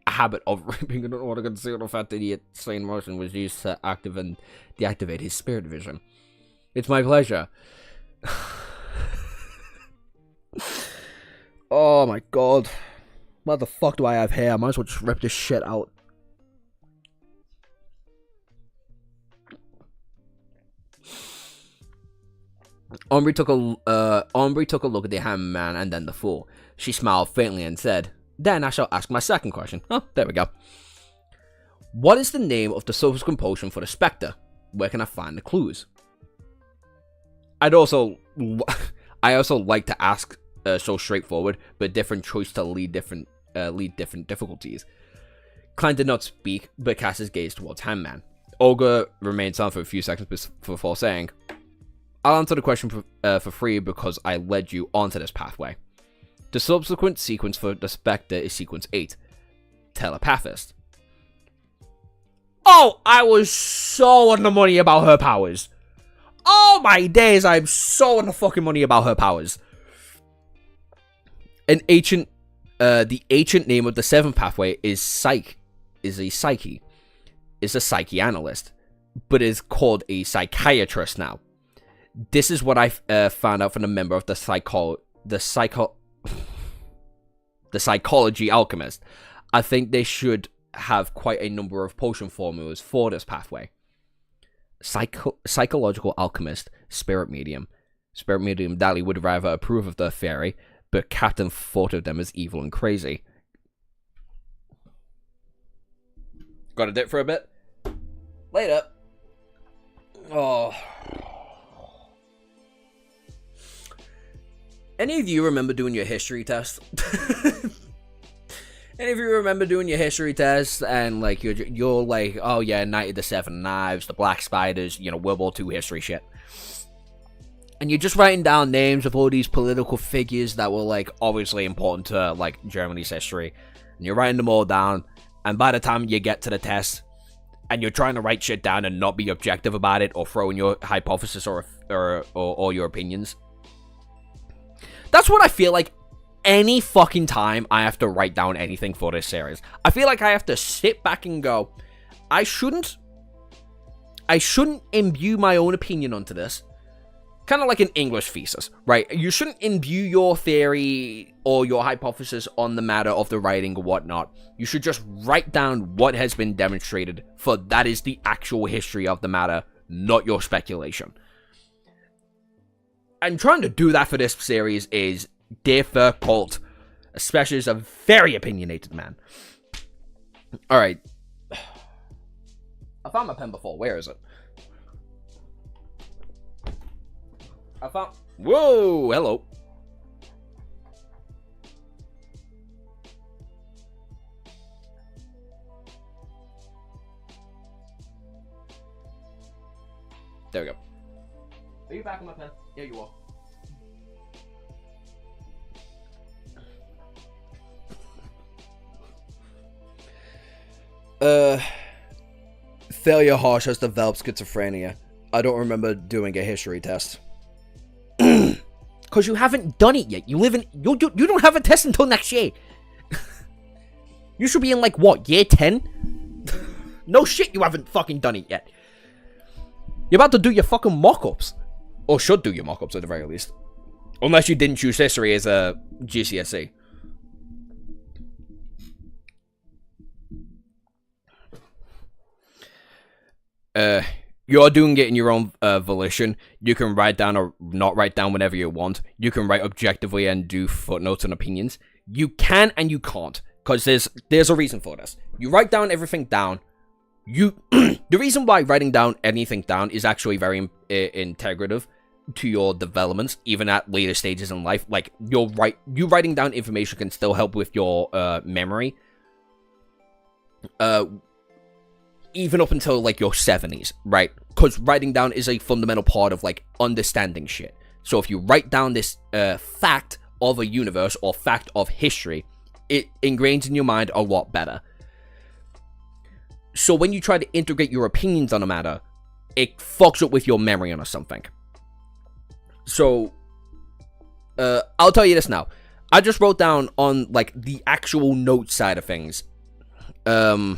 a habit of raping in order to conceal the fact that he had slain motion was used to active and deactivate his spirit vision. It's my pleasure. Oh my god. What the fuck do I have here? I might as well just rip this shit out. Omri took a look at the Hangman and then the Fool. She smiled faintly and said, "Then I shall ask my second question." Oh, there we go. What is the name of the subsequent potion for the Spectre? Where can I find the clues? I also like to ask so straightforward, but different choice to lead different difficulties. Klein did not speak, but cast his gaze towards Hangman. Olga remained silent for a few seconds before saying, "I'll answer the question for free because I led you onto this pathway. The subsequent sequence for the Spectre is sequence 8, Telepathist." Oh, I was so on the money about her powers. Oh my days, I'm so on the fucking money about her powers. The ancient name of the 7th pathway is a psyche analyst, but is called a psychiatrist now. This is what I found out from a member of the psychology alchemist. I think they should have quite a number of potion formulas for this pathway. Psychological alchemist, spirit medium. Spirit medium Dally would rather approve of the theory, but Captain thought of them as evil and crazy. Got a dip for a bit? Later. Oh. Any of you remember doing your history test? Any of you remember doing your history test and like you're like, oh yeah, Night of the Seven Knives, the Black Spiders, you know, World War II history shit. And you're just writing down names of all these political figures that were like obviously important to like Germany's history. And you're writing them all down, and by the time you get to the test and you're trying to write shit down and not be objective about it or throw in your hypothesis or your opinions. That's what I feel like any fucking time I have to write down anything for this series. I feel like I have to sit back and go, I shouldn't imbue my own opinion onto this. Kind of like an English thesis, right? You shouldn't imbue your theory or your hypothesis on the matter of the writing or whatnot. You should just write down what has been demonstrated, for that is the actual history of the matter, not your speculation. And trying to do that for this series is difficult, especially as a very opinionated man. Alright. I found my pen before. Where is it? I found... Whoa! Hello. There we go. Are you back on my pen? Yeah, you are. Failure Harsh has developed schizophrenia. I don't remember doing a history test. Because you haven't done it yet. You don't have a test until next year. You should be in like what, year 10? No shit, you haven't fucking done it yet. You're about to do your fucking mock-ups. Or should do your mock-ups at the very least. Unless you didn't choose history as a GCSE. You're doing it in your own volition. You can write down or not write down whenever you want. You can write objectively and do footnotes and opinions. You can and you can't, because there's a reason for this. You write down everything down. The reason why writing down anything down is actually very integrative to your developments, even at later stages in life. Like you writing down information can still help with your memory. Even up until like your 70s, right? Because writing down is a fundamental part of like understanding shit. So if you write down this fact of a universe or fact of history, it ingrains in your mind a lot better. So when you try to integrate your opinions on a matter, it fucks up with your memory on something. So I'll tell you this now. I just wrote down on, like, the actual note side of things. The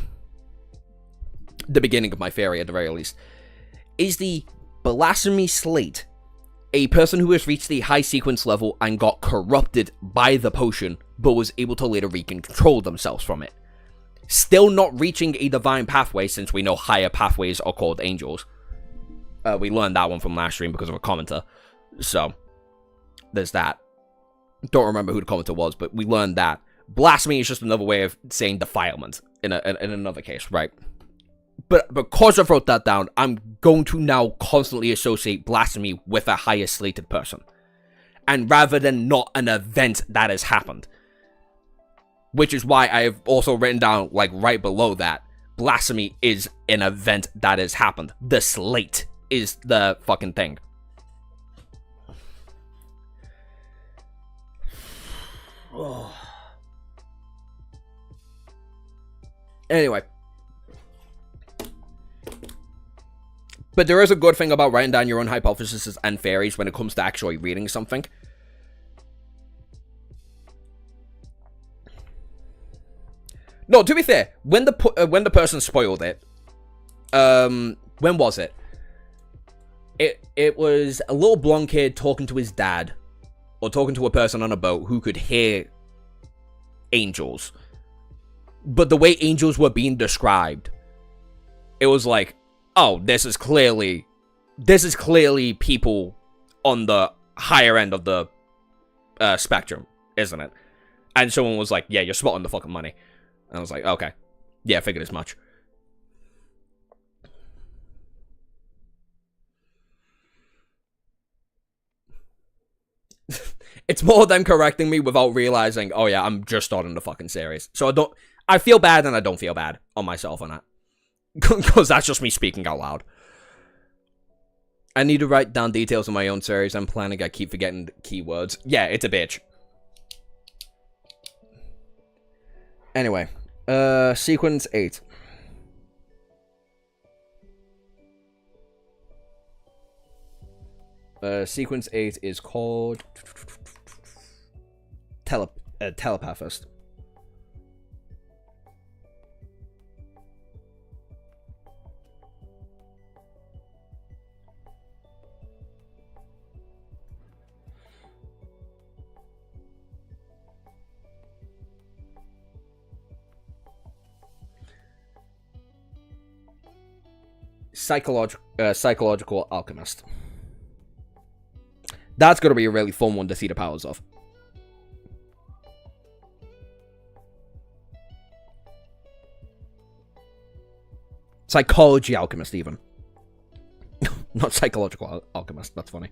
beginning of my theory, at the very least. Is the blasphemy slate a person who has reached the high sequence level and got corrupted by the potion, but was able to later recontrol themselves from it? Still not reaching a divine pathway, since we know higher pathways are called angels. We learned that one from last stream because of a commenter. So, there's that. Don't remember who the commenter was, but we learned that. Blasphemy is just another way of saying defilement in another case, right? But because I've wrote that down, I'm going to now constantly associate blasphemy with a higher slated person. And rather than not an event that has happened. Which is why I've also written down, like, right below that, blasphemy is an event that has happened. The slate is the fucking thing. Oh. Anyway. But there is a good thing about writing down your own hypotheses and theories when it comes to actually reading something. No, to be fair, when the person spoiled it, when was it? It was a little blonde kid talking to his dad, or talking to a person on a boat who could hear angels. But the way angels were being described, it was like, oh, this is clearly people on the higher end of the spectrum, isn't it? And someone was like, yeah, you're spot on the fucking money. And I was like, okay. Yeah, I figured as much. It's more them correcting me without realizing, oh yeah, I'm just starting the fucking series. So I feel bad and I don't feel bad on myself on that. Because that's just me speaking out loud. I need to write down details of my own series. I'm planning, I keep forgetting keywords. Yeah, it's a bitch. Anyway, sequence 8. Sequence 8 is called Telepathist. Psychological alchemist. That's gonna be a really fun one to see the powers of. Psychology alchemist, even. Not psychological alchemist, that's funny.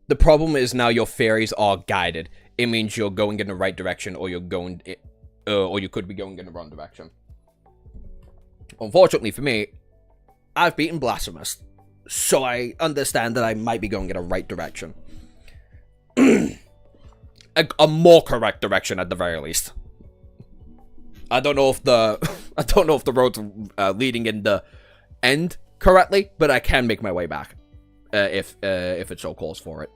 The problem is now your theories are guided. It means you're going in the right direction, or you're going, or you could be going in the wrong direction. Unfortunately for me, I've beaten Blasphemous, so I understand that I might be going in the right direction. a more correct direction at the very least. I don't know if the road's leading in the end correctly, but I can make my way back. If it so calls for it.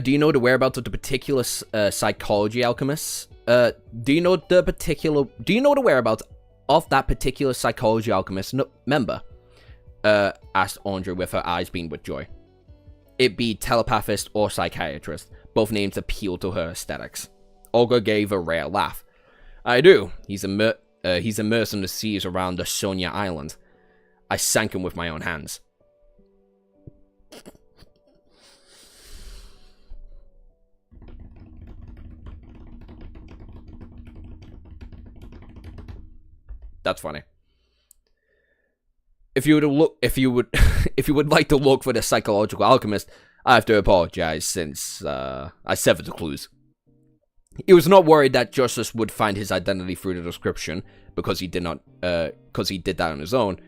Do you know the whereabouts of the particular psychology alchemists? Do you know the whereabouts of that particular psychology alchemist member? Asked Andre with her eyes beaming with joy. It be telepathist or psychiatrist. Both names appeal to her aesthetics. Olga gave a rare laugh. I do. He's immersed in the seas around the Sonia Island. I sank him with my own hands. That's funny. If you would like to look for the psychological alchemist, I have to apologize since I severed the clues. He was not worried that Justice would find his identity through the description, because he did that on his own,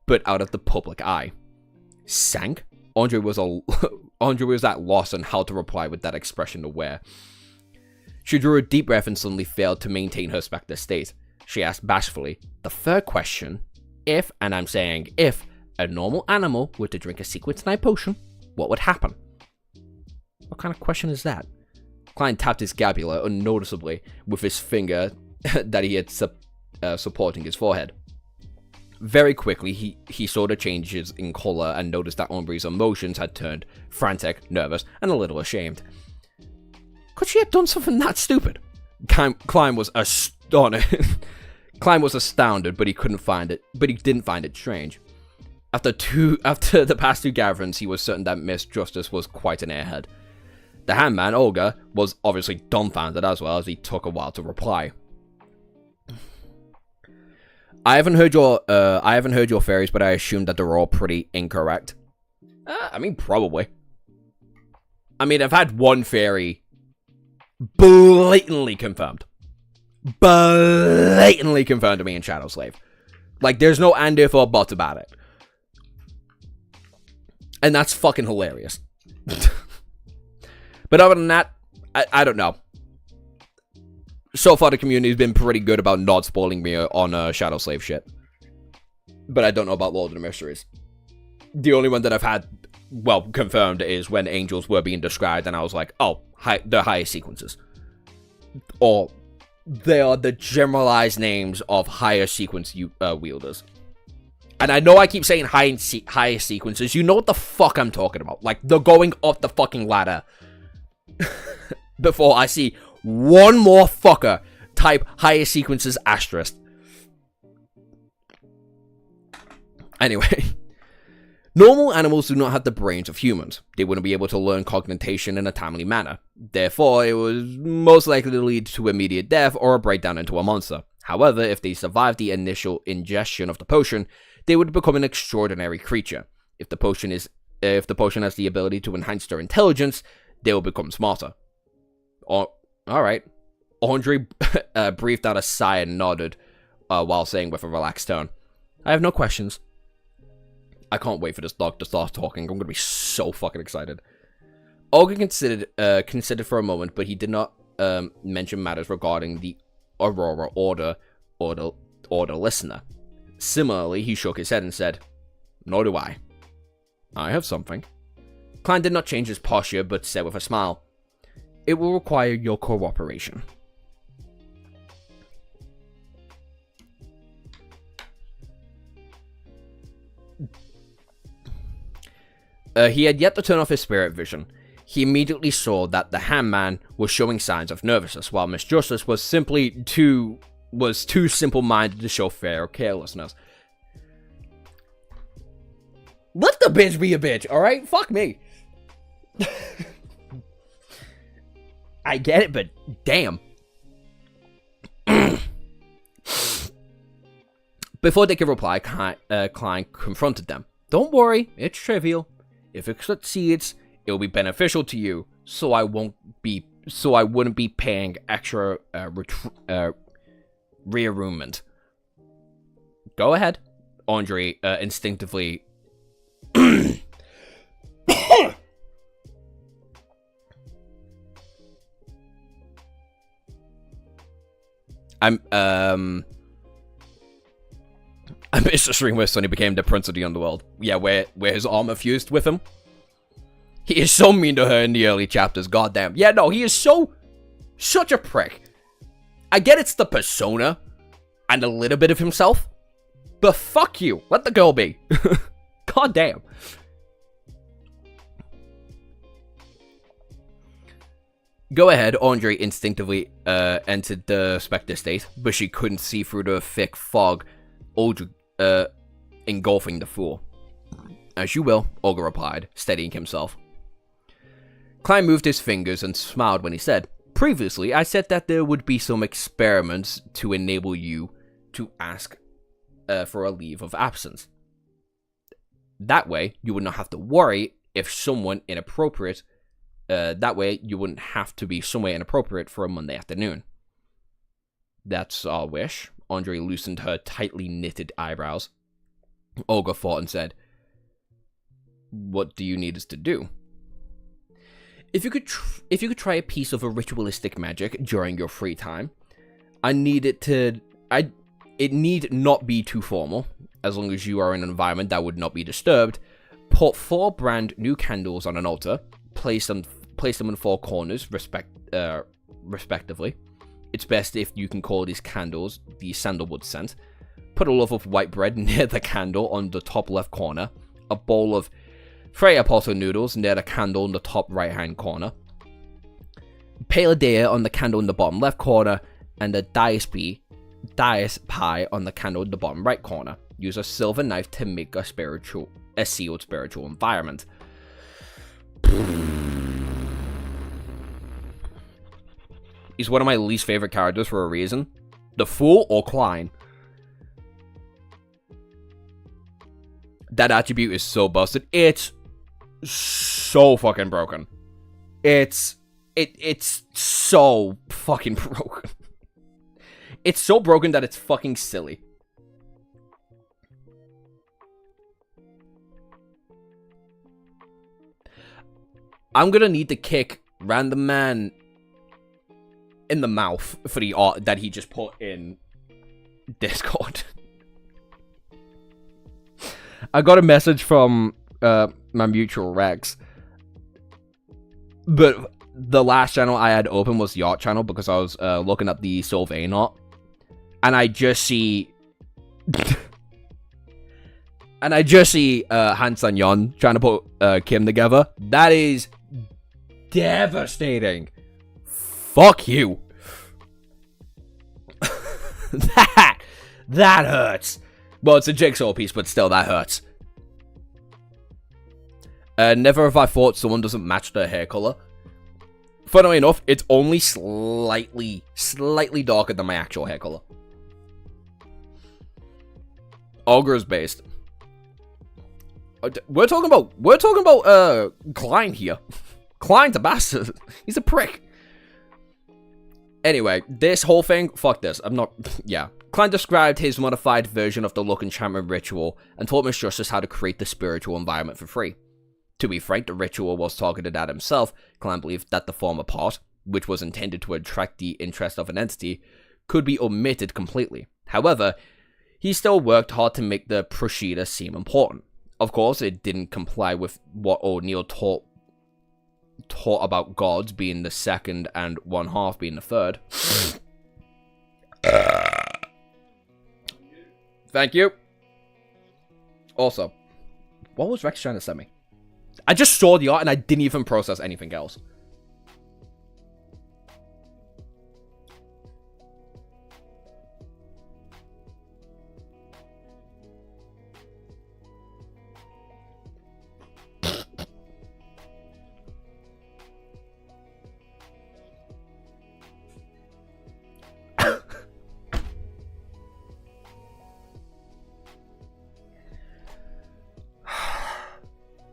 but out of the public eye. Sank? Andre was at loss on how to reply with that expression to wear. She drew a deep breath and suddenly failed to maintain her spectre state. She asked bashfully, the third question, if, and I'm saying if, a normal animal were to drink a sequence 9 potion, what would happen? What kind of question is that? Klein tapped his scapula unnoticeably with his finger that he had supporting his forehead. Very quickly, he saw the changes in color and noticed that Ombre's emotions had turned frantic, nervous, and a little ashamed. Could she have done something that stupid? Klein was astonished. Klein was astounded, but he didn't find it strange. After the past 2 gatherings, he was certain that Miss Justice was quite an airhead. The handman, Olga, was obviously dumbfounded as well, as he took a while to reply. I haven't heard your theories, but I assume that they're all pretty incorrect. I mean, probably. I mean, I've had one theory blatantly confirmed. Blatantly confirmed to me in Shadow Slave. Like, there's no and if or but about it. And that's fucking hilarious. But other than that, I don't know. So far, the community's been pretty good about not spoiling me on Shadow Slave shit. But I don't know about Lord of the Mysteries. The only one that I've had, well, confirmed is when angels were being described, and I was like, oh, they're higher sequences. Or they are the generalized names of higher sequence wielders. And I know I keep saying higher sequences. You know what the fuck I'm talking about. Like, they're going up the fucking ladder. Before I see one more fucker type higher sequences asterisk. Anyway. Normal animals do not have the brains of humans. They wouldn't be able to learn cognition in a timely manner. Therefore, it was most likely to lead to immediate death or a breakdown into a monster. However, if they survived the initial ingestion of the potion, they would become an extraordinary creature. If the potion has the ability to enhance their intelligence, they will become smarter. Alright. Andre breathed out a sigh and nodded, while saying with a relaxed tone, I have no questions. I can't wait for this dog to start talking. I'm gonna be so fucking excited. Olga considered for a moment, but he did not mention matters regarding the Aurora Order listener. Similarly, he shook his head and said, nor do I. I have something. Klein did not change his posture, but said with a smile, it will require your cooperation. He had yet to turn off his spirit vision. He immediately saw that the handman was showing signs of nervousness, while Miss Justice was too simple-minded to show fear or carelessness. Let the bitch be a bitch, alright? Fuck me. I get it, but damn. Before they could reply, Klein confronted them. Don't worry, it's trivial. If it succeeds, it will be beneficial to you, so I wouldn't be paying extra rearrangement. Go ahead. Andre instinctively I missed the string where Sonny became the prince of the underworld. Yeah, where his armor fused with him. He is so mean to her in the early chapters, goddamn. Yeah, no, he is such a prick. I get it's the persona and a little bit of himself, but fuck you. Let the girl be. Goddamn. Go ahead, Andre instinctively entered the specter state, but she couldn't see through the thick fog engulfing the fool. As you will, Olga replied, steadying himself. Klein moved his fingers and smiled when he said, previously, I said that there would be some experiments to enable you to ask for a leave of absence. That way, you would not have to worry if someone inappropriate That way, you wouldn't have to be somewhere inappropriate for a Monday afternoon. That's our wish. Andre loosened her tightly knitted eyebrows. Olga thought and said, "What do you need us to do?" If you could try a piece of a ritualistic magic during your free time, it need not be too formal, as long as you are in an environment that would not be disturbed. Put 4 brand new candles on an altar, place them in 4 corners, respectively. It's best if you can call these candles the sandalwood scent. Put a loaf of white bread near the candle on the top left corner, a bowl of Freya potato noodles near the candle in the top right hand corner, pale deer on the candle in the bottom left corner, and a dice pie on the candle in the bottom right corner. Use a silver knife to make a sealed spiritual environment. He's one of my least favorite characters for a reason. The Fool or Klein. That attribute is so busted. It's so fucking broken. It's so fucking broken. It's so broken that it's fucking silly. I'm gonna need to kick Random Man in the mouth for the art that he just put in Discord. I got a message from my mutual Rex, but the last channel I had open was the art channel because I was looking at the Sylvain art, and I just see Hans and Yon trying to put Kim together. That is devastating. Fuck you. That hurts. Well, it's a jigsaw piece, but still, that hurts. Never have I thought someone doesn't match their hair color. Funnily enough, it's only slightly darker than my actual hair color. Ogre's based. We're talking about Klein here. Klein's a bastard. He's a prick. Anyway, this whole thing, fuck this. Yeah. Klein described his modified version of the Look Enchantment ritual and taught Miss Justice how to create the spiritual environment for free. To be frank, the ritual was targeted at himself. Klein believed that the former part, which was intended to attract the interest of an entity, could be omitted completely. However, he still worked hard to make the procedure seem important. Of course, it didn't comply with what O'Neill taught about gods being the second and one half being the third. Thank you. Also, what was Rex trying to send me? I just saw the art and I didn't even process anything else.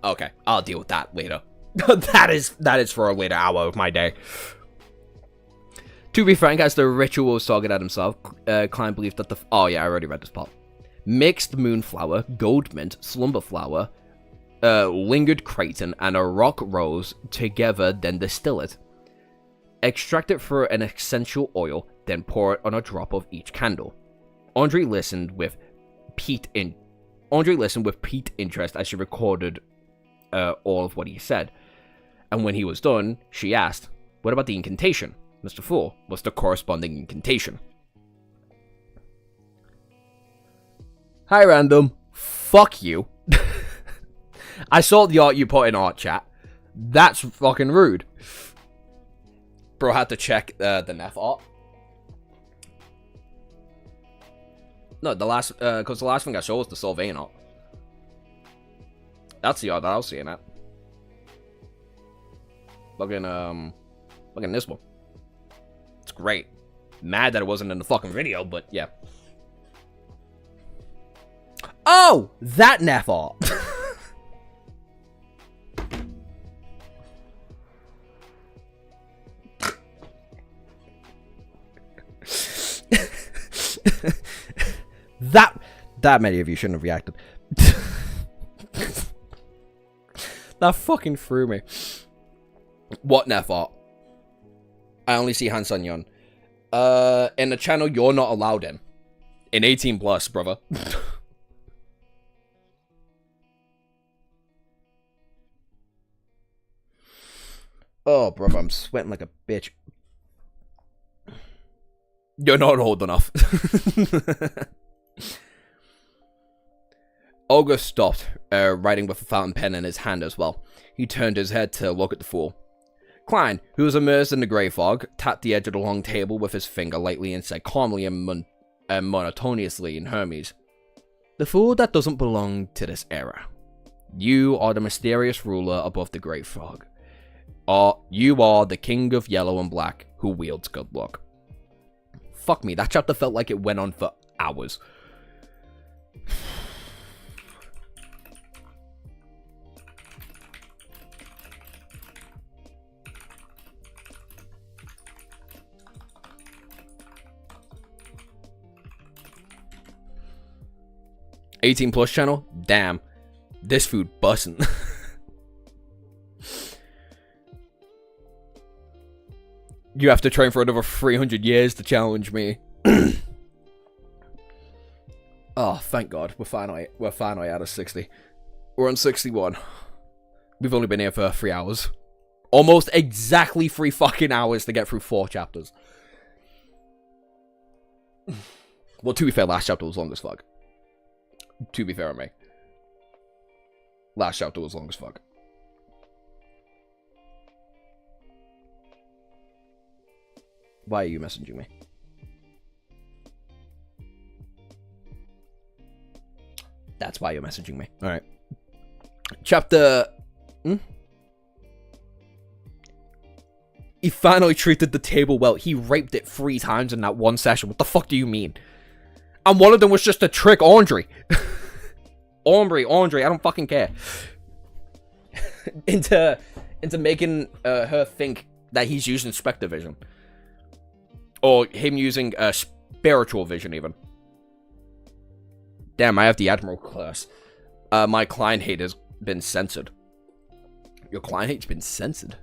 Okay, I'll deal with that later. that is for a later hour of my day. To be frank, as the ritual was targeted at himself, Klein believed that oh yeah, I already read this part. Mixed moonflower, gold mint, slumber flower, lingered creighton, and a rock rose together, then distill it. Extract it through an essential oil, then pour it on a drop of each candle. Andre listened with piqued interest as she recorded all of what he said. And when he was done, she asked, "What about the incantation?" Mr. Fool, what's the corresponding incantation? Hi, Random. Fuck you. I saw the art you put in art chat. That's fucking rude. Bro, had to check the Neff art. No, because the last thing I saw was the Sylvain art. That's the art that I was seeing at. Look in this one. It's great. Mad that it wasn't in the fucking video, but yeah. Oh! That Neff art! That many of you shouldn't have reacted. That fucking threw me. What Nefart? I only see Han Sun Yun. In the channel you're not allowed in. In 18 plus, brother. Oh, brother, I'm sweating like a bitch. You're not old enough. Olga stopped, writing with a fountain pen in his hand as well. He turned his head to look at the fool. Klein, who was immersed in the grey fog, tapped the edge of the long table with his finger lightly and said calmly and monotonously in Hermes, "The fool that doesn't belong to this era. You are the mysterious ruler above the grey fog. You are the king of yellow and black who wields good luck." Fuck me, that chapter felt like it went on for hours. '18 plus channel? Damn. This food bussin'. You have to train for another 300 years to challenge me. Oh, thank God. We're finally out of 60. We're on 61. We've only been here for 3 hours. Almost exactly 3 fucking hours to get through 4 chapters. Well, to be fair, last chapter was long as fuck. To be fair on me. Last chapter was long as fuck. Why are you messaging me? That's why you're messaging me. Alright. Chapter... He finally treated the table well. He raped it 3 times in that one session. What the fuck do you mean? And one of them was just to trick Andre. Andre, I don't fucking care. into making her think that he's using Spectre Vision. Or him using spiritual vision, even. Damn, I have the Admiral class. My client hate has been censored. Your client hate's been censored?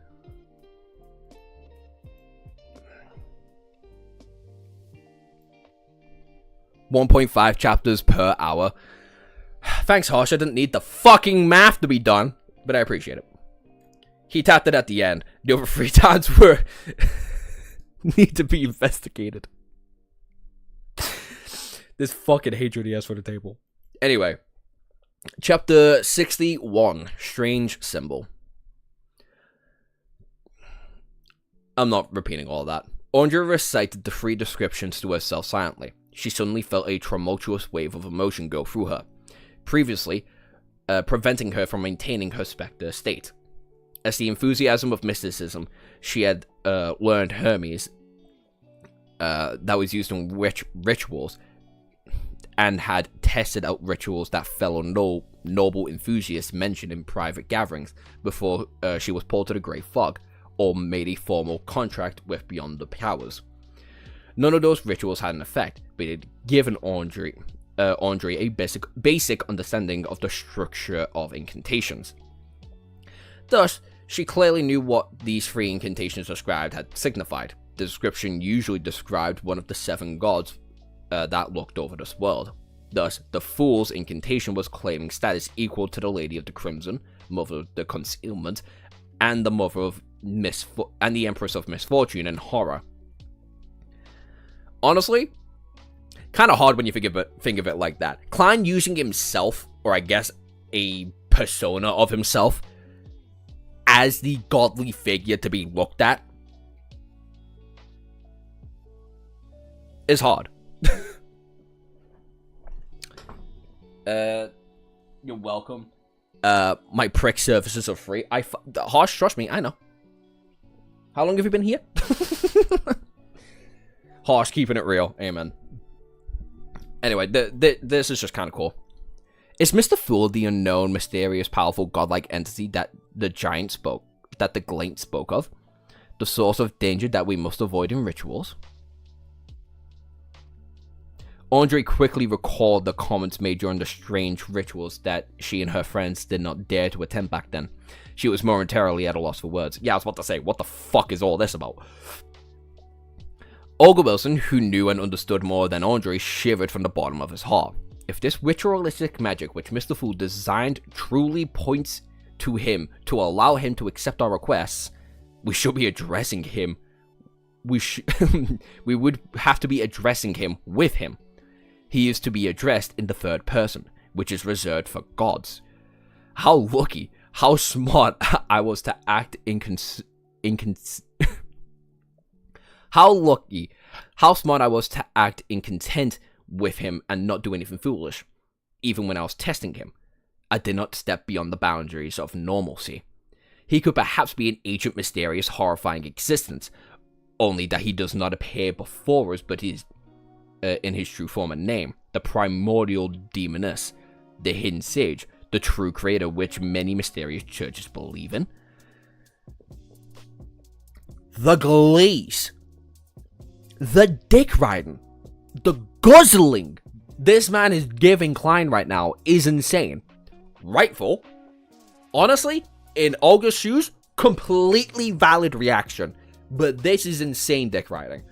.5 chapters per hour. Thanks, Harsh. I didn't need the fucking math to be done, but I appreciate it. He tapped it at the end. The other 3 times were... need to be investigated. This fucking hatred he has for the table. Anyway. Chapter 61. Strange Symbol. I'm not repeating all that. Andrea recited the 3 descriptions to herself silently. She suddenly felt a tumultuous wave of emotion go through her, previously preventing her from maintaining her Spectre state. As the enthusiasm of mysticism she had learned Hermes that was used in rituals and had tested out rituals that fellow noble enthusiasts mentioned in private gatherings before she was pulled to the Grey Fog or made a formal contract with Beyond the Powers. None of those rituals had an effect, but it had given Andre a basic understanding of the structure of incantations. Thus, she clearly knew what these 3 incantations described had signified. The description usually described one of the 7 gods that looked over this world. Thus, the Fool's incantation was claiming status equal to the Lady of the Crimson, Mother of the Concealment, and the Mother of and the Empress of Misfortune and Horror. Honestly, kind of hard when you think of it like that. Klein using himself, or I guess a persona of himself, as the godly figure to be looked at, is hard. You're welcome. My prick services are free. Harsh, trust me, I know. How long have you been here? Harsh, keeping it real. Amen. Anyway, this is just kind of cool. Is Mr. Fool the unknown, mysterious, powerful, godlike entity that the Glint spoke of? The source of danger that we must avoid in rituals? Andre quickly recalled the comments made during the strange rituals that she and her friends did not dare to attempt back then. She was momentarily at a loss for words. Yeah, I was about to say, what the fuck is all this about? Olga Wilson, who knew and understood more than Andre, shivered from the bottom of his heart. If this ritualistic magic which Mr. Fool designed truly points to him to allow him to accept our requests, we should be addressing him. We would have to be addressing him with him. He is to be addressed in the third person, which is reserved for gods. How lucky, how smart I was to act how smart I was to act in content with him and not do anything foolish. Even when I was testing him, I did not step beyond the boundaries of normalcy. He could perhaps be an ancient, mysterious, horrifying existence, only that he does not appear before us, but is in his true form and name, the primordial demoness, the hidden sage, the true creator which many mysterious churches believe in. The glaze, the dick riding, the guzzling this man is giving Klein right now is insane. Rightful. Honestly, in Olga's shoes, completely valid reaction, but this is insane dick riding.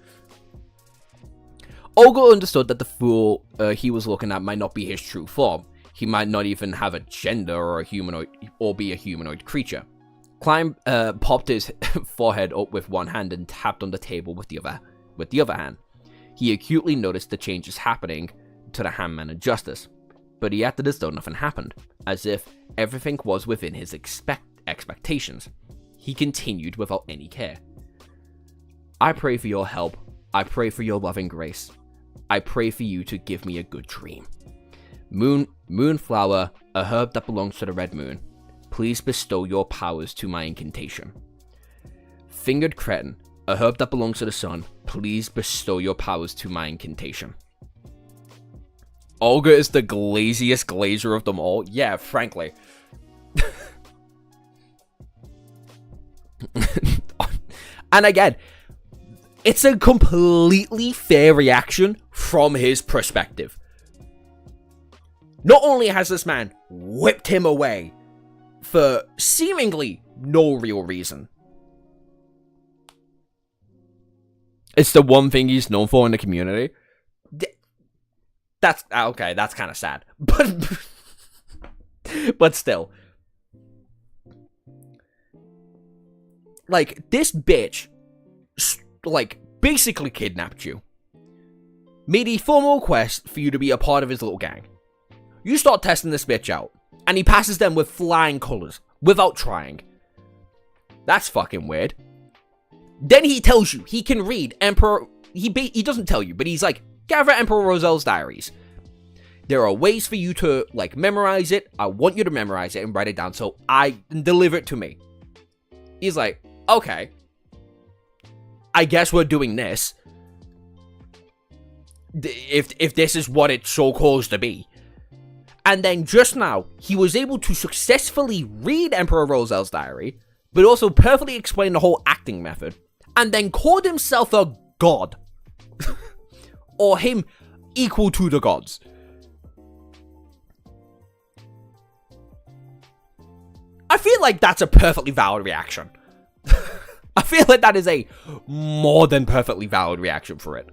Olga understood that the fool he was looking at might not be his true form. He might not even have a gender or a humanoid, or be a humanoid creature. Klein popped his forehead up with one hand and tapped on the table with the other hand. He acutely noticed the changes happening to the Handman and Justice, but he acted as though nothing happened, as if everything was within his expectations. He continued without any care. I pray for your help. I pray for your loving grace. I pray for you to give me a good dream. Moonflower, a herb that belongs to the red moon, please bestow your powers to my incantation. Fingered cretin, a herb that belongs to the sun, please bestow your powers to my incantation. Olga is the glaziest glazer of them all. Yeah, frankly. And again, it's a completely fair reaction from his perspective. Not only has this man whipped him away for seemingly no real reason. It's the one thing he's known for in the community. That's okay, that's kind of sad. But still. Like, this bitch, like, basically kidnapped you. Made a formal request for you to be a part of his little gang. You start testing this bitch out, and he passes them with flying colors, without trying. That's fucking weird. Then he tells you he can read Emperor... He doesn't tell you, but he's like, gather Emperor Roselle's diaries. There are ways for you to, like, memorize it. I want you to memorize it and write it down so I deliver it to me. He's like, okay. I guess we're doing this. If this is what it's so caused to be. And then just now, he was able to successfully read Emperor Roselle's diary, but also perfectly explain the whole acting method, and then called himself a god. Or him equal to the gods. I feel like that's a perfectly valid reaction. I feel like that is a more than perfectly valid reaction for it.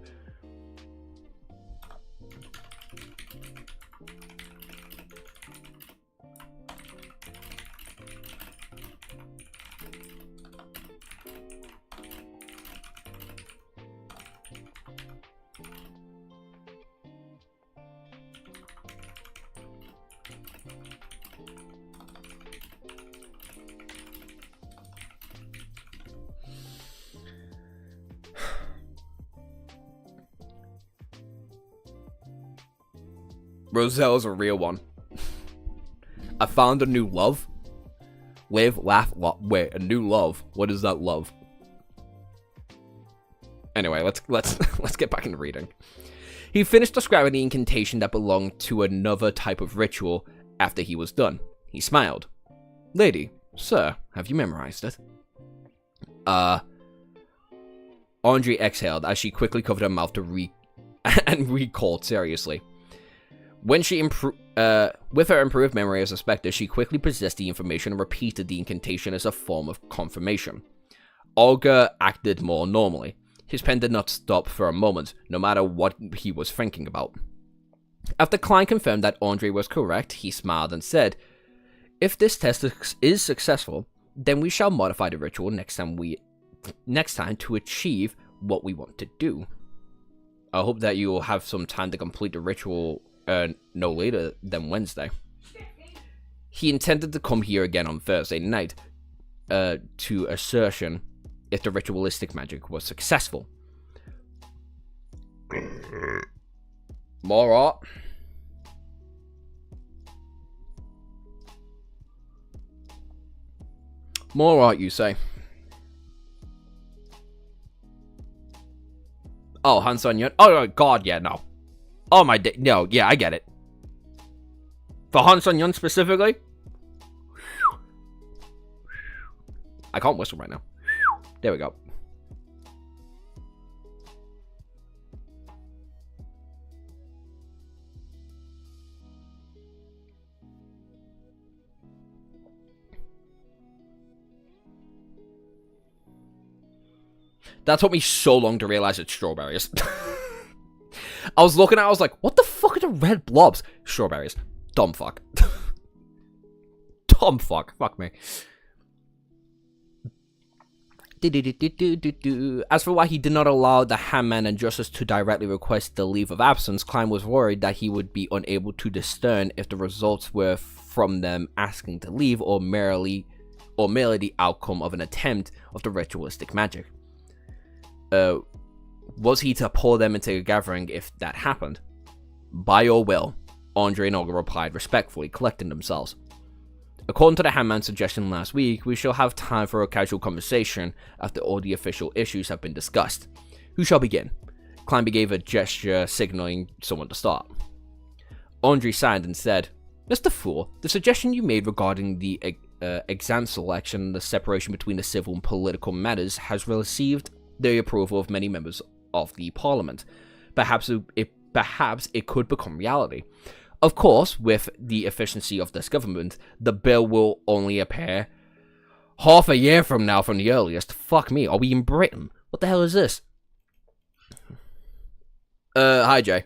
Roselle's a real one. I found a new love. Live, laugh, wait, a new love. What is that love? Anyway, let's get back into reading. He finished describing the incantation that belonged to another type of ritual after he was done. He smiled. Lady, sir, have you memorized it? Andre exhaled as she quickly covered her mouth to and recalled seriously. When she with her improved memory as a spectre, she quickly possessed the information and repeated the incantation as a form of confirmation. Olga acted more normally. His pen did not stop for a moment, no matter what he was thinking about. After Klein confirmed that Andre was correct, he smiled and said, "If this test is successful, then we shall modify the ritual next time to achieve what we want to do. I hope that you will have some time to complete the ritual no later than Wednesday." He intended to come here again on Thursday night to assertion if the ritualistic magic was successful. More art. More art, you say? Oh, Han Son-yun? Oh, God, yeah, no. Oh, my day. No, yeah, I get it. For Han Son-yun specifically? I can't whistle right now. There we go. That took me so long to realize it's strawberries. I was looking at it, I was like, what the fuck are the red blobs? Strawberries. Dumb fuck. Dumb fuck. Fuck me. As for why he did not allow the Handman and Justice to directly request the leave of absence, Klein was worried that he would be unable to discern if the results were from them asking to leave or merely the outcome of an attempt of the ritualistic magic. Was he to pull them into a gathering if that happened? By your will, Andre and Olga replied respectfully, collecting themselves. According to the Handman's suggestion last week, we shall have time for a casual conversation after all the official issues have been discussed. Who shall begin? Klein gave a gesture signaling someone to start. Andre signed and said, "Mr. Fool, the suggestion you made regarding the exam selection and the separation between the civil and political matters has received the approval of many members of the parliament. Perhaps it could become reality. Of course, with the efficiency of this government, the bill will only appear half a year from now from the earliest. Fuck me, are we in Britain? What the hell is this?" Hi, Jay.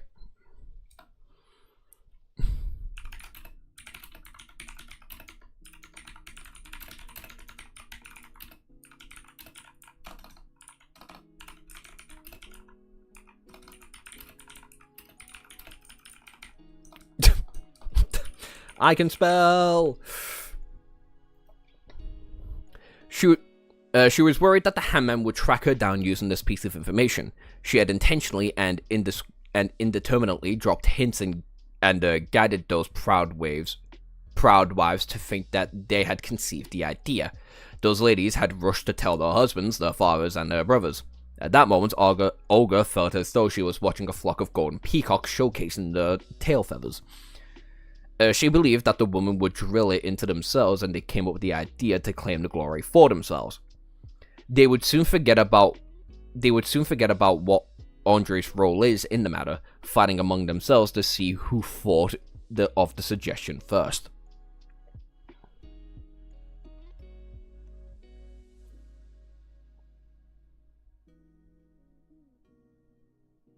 I can spell. She was worried that the Handman would track her down using this piece of information. She had intentionally and indeterminately dropped hints and guided those proud wives to think that they had conceived the idea. Those ladies had rushed to tell their husbands, their fathers, and their brothers. At that moment, Olga felt as though she was watching a flock of golden peacocks showcasing their tail feathers. She believed that the woman would drill it into themselves, and they came up with the idea to claim the glory for themselves. They would soon forget about what Andre's role is in the matter, fighting among themselves to see who thought of the suggestion first.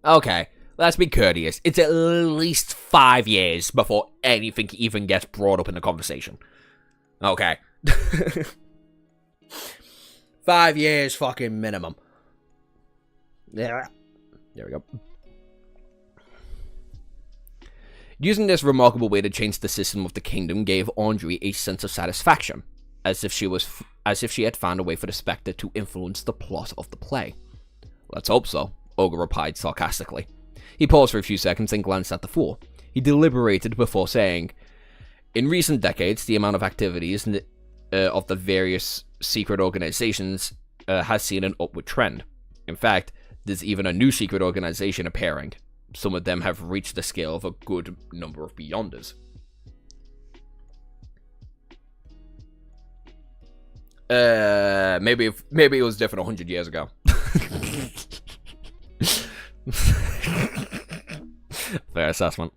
Okay. Let's be courteous. It's at least 5 years before anything even gets brought up in the conversation. Okay. 5 years fucking minimum. Yeah. There we go. Using this remarkable way to change the system of the kingdom gave Andre a sense of satisfaction, as if she had found a way for the Spectre to influence the plot of the play. Let's hope so, Olga replied sarcastically. He paused for a few seconds and glanced at the fool. He deliberated before saying, "In recent decades, the amount of activities of the various secret organizations has seen an upward trend. In fact, there's even a new secret organization appearing. Some of them have reached the scale of a good number of Beyonders." Maybe it was different 100 years ago. Fair assessment.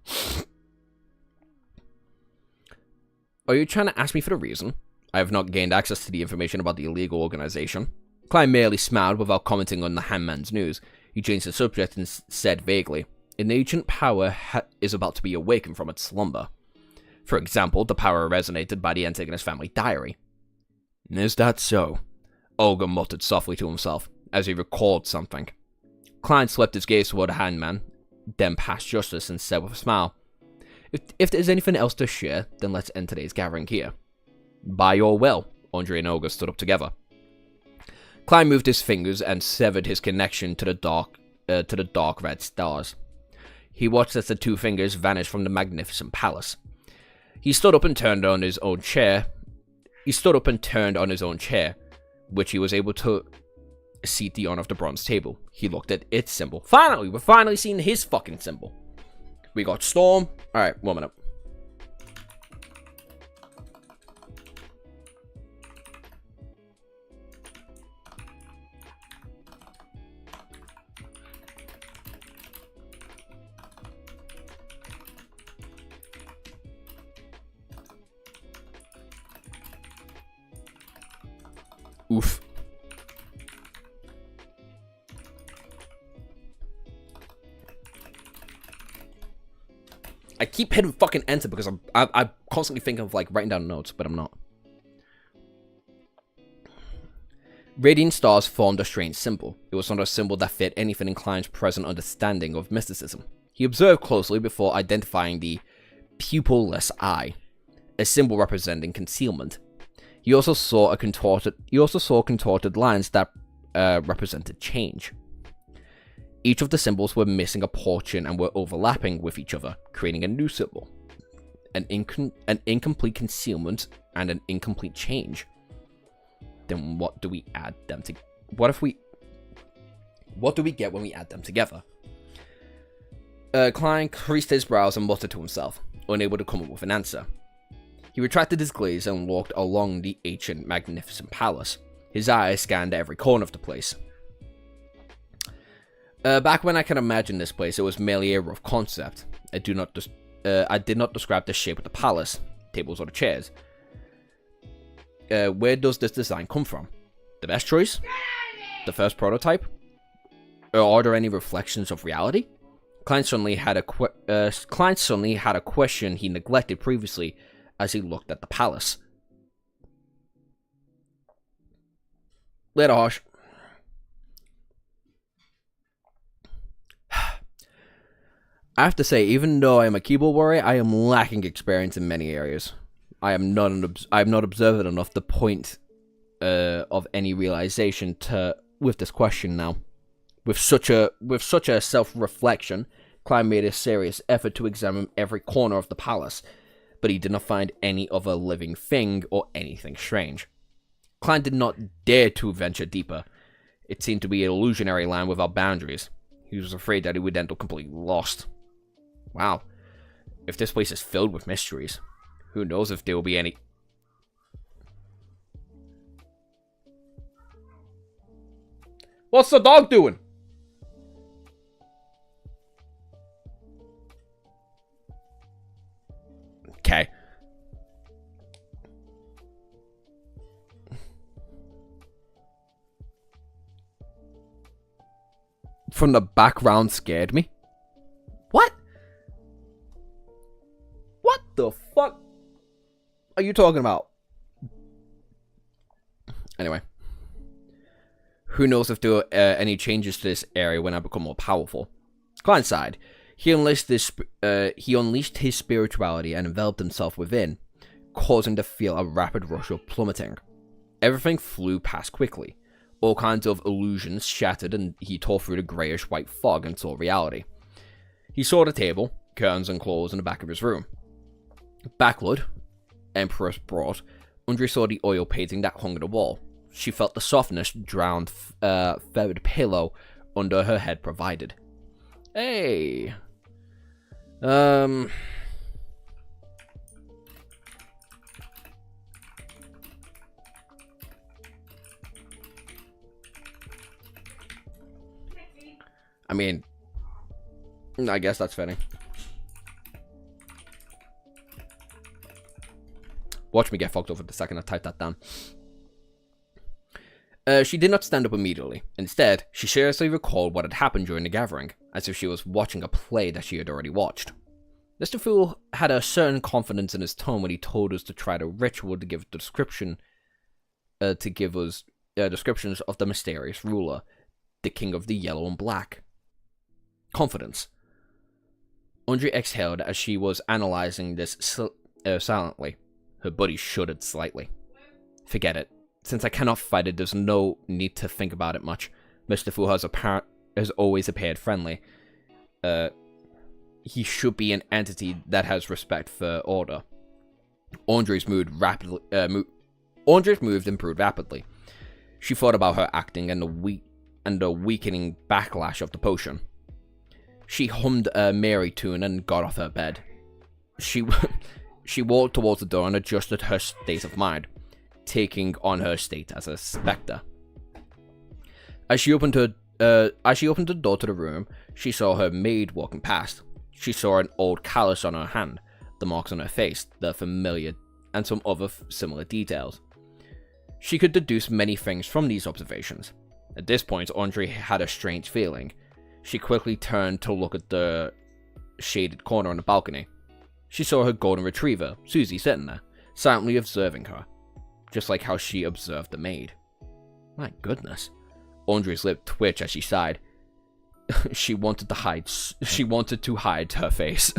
Are you trying to ask me for the reason? I have not gained access to the information about the illegal organization. Klein merely smiled without commenting on the hangman's news. He changed the subject and said vaguely, an ancient power is about to be awakened from its slumber. For example, the power resonated by the Antagonist family diary. Is that so? Olga muttered softly to himself, as he recalled something. Klein swept his gaze toward the hangman, then past Justice and said with a smile, If there's anything else to share, then let's end today's gathering here. By your will, Andre and Olga stood up together. Klein moved his fingers and severed his connection to the dark red stars. He watched as the two fingers vanished from the magnificent palace. He stood up and turned on his own chair. Which he was able to seat the honor of the bronze table. He looked at its symbol. Finally, we're finally seeing his fucking symbol. We got Storm. Alright, 1 minute. Oof. I keep hitting fucking enter because I'm constantly thinking of like writing down notes, but I'm not. Radiant stars formed a strange symbol. It was not a symbol that fit anything in Klein's present understanding of mysticism. He observed closely before identifying the pupil-less eye, a symbol representing concealment. He also saw contorted lines that represented change. Each of the symbols were missing a portion and were overlapping with each other, creating a new symbol. An incomplete concealment and an incomplete change. Then what do we add them to? What do we get when we add them together? Klein creased his brows and muttered to himself, unable to come up with an answer. He retracted his gaze and walked along the ancient, magnificent palace. His eyes scanned every corner of the place. Back when I can imagine this place, it was merely a rough concept. I did not describe the shape of the palace, tables or the chairs. Where does this design come from? The best choice? The first prototype? Or are there any reflections of reality? Klein suddenly had a question he neglected previously as he looked at the palace. Later, Harsh. I have to say, even though I am a keyboard warrior, I am lacking experience in many areas. I am not observant enough to point of any realization with this question now. With such a self-reflection, Klein made a serious effort to examine every corner of the palace, but he did not find any other living thing or anything strange. Klein did not dare to venture deeper. It seemed to be an illusionary land without boundaries. He was afraid that he would end up completely lost. Wow. If this place is filled with mysteries, who knows if there will be any... What's the dog doing? Okay. From the background scared me. What? What the fuck are you talking about? Anyway. Who knows if there are any changes to this area when I become more powerful. Klein sighed. He unleashed his spirituality and enveloped himself within, causing to feel a rapid rush of plummeting. Everything flew past quickly. All kinds of illusions shattered, and he tore through the greyish-white fog and saw reality. He saw the table, curtains and clothes in the back of his room. Backward, Empress brought, Andre saw the oil painting that hung on the wall. She felt the softness drowned feathered pillow under her head provided. Hey. I mean, I guess that's fitting. Watch me get fucked over the second I type that down. She did not stand up immediately. Instead, she seriously recalled what had happened during the gathering, as if she was watching a play that she had already watched. Mr. Fool had a certain confidence in his tone when he told us to try the ritual to give the description, descriptions of the mysterious ruler, the king of the yellow and black. Confidence. Andre exhaled as she was analyzing this silently. Her body shuddered slightly. Forget it. Since I cannot fight it, there's no need to think about it much. Mr. Fool has always appeared friendly. He should be an entity that has respect for order. Andre's mood improved rapidly. She thought about her acting and the weakening backlash of the potion. She hummed a merry tune and got off her bed. She walked towards the door and adjusted her state of mind, taking on her state as a spectre. As she opened the door to the room, she saw her maid walking past. She saw an old callus on her hand, the marks on her face, the familiar, and some other similar details. She could deduce many things from these observations. At this point, Andre had a strange feeling. She quickly turned to look at the shaded corner on the balcony. She saw her golden retriever, Susie, sitting there, silently observing her, just like how she observed the maid. My goodness. Andre's lip twitched as she sighed. She wanted to hide her face.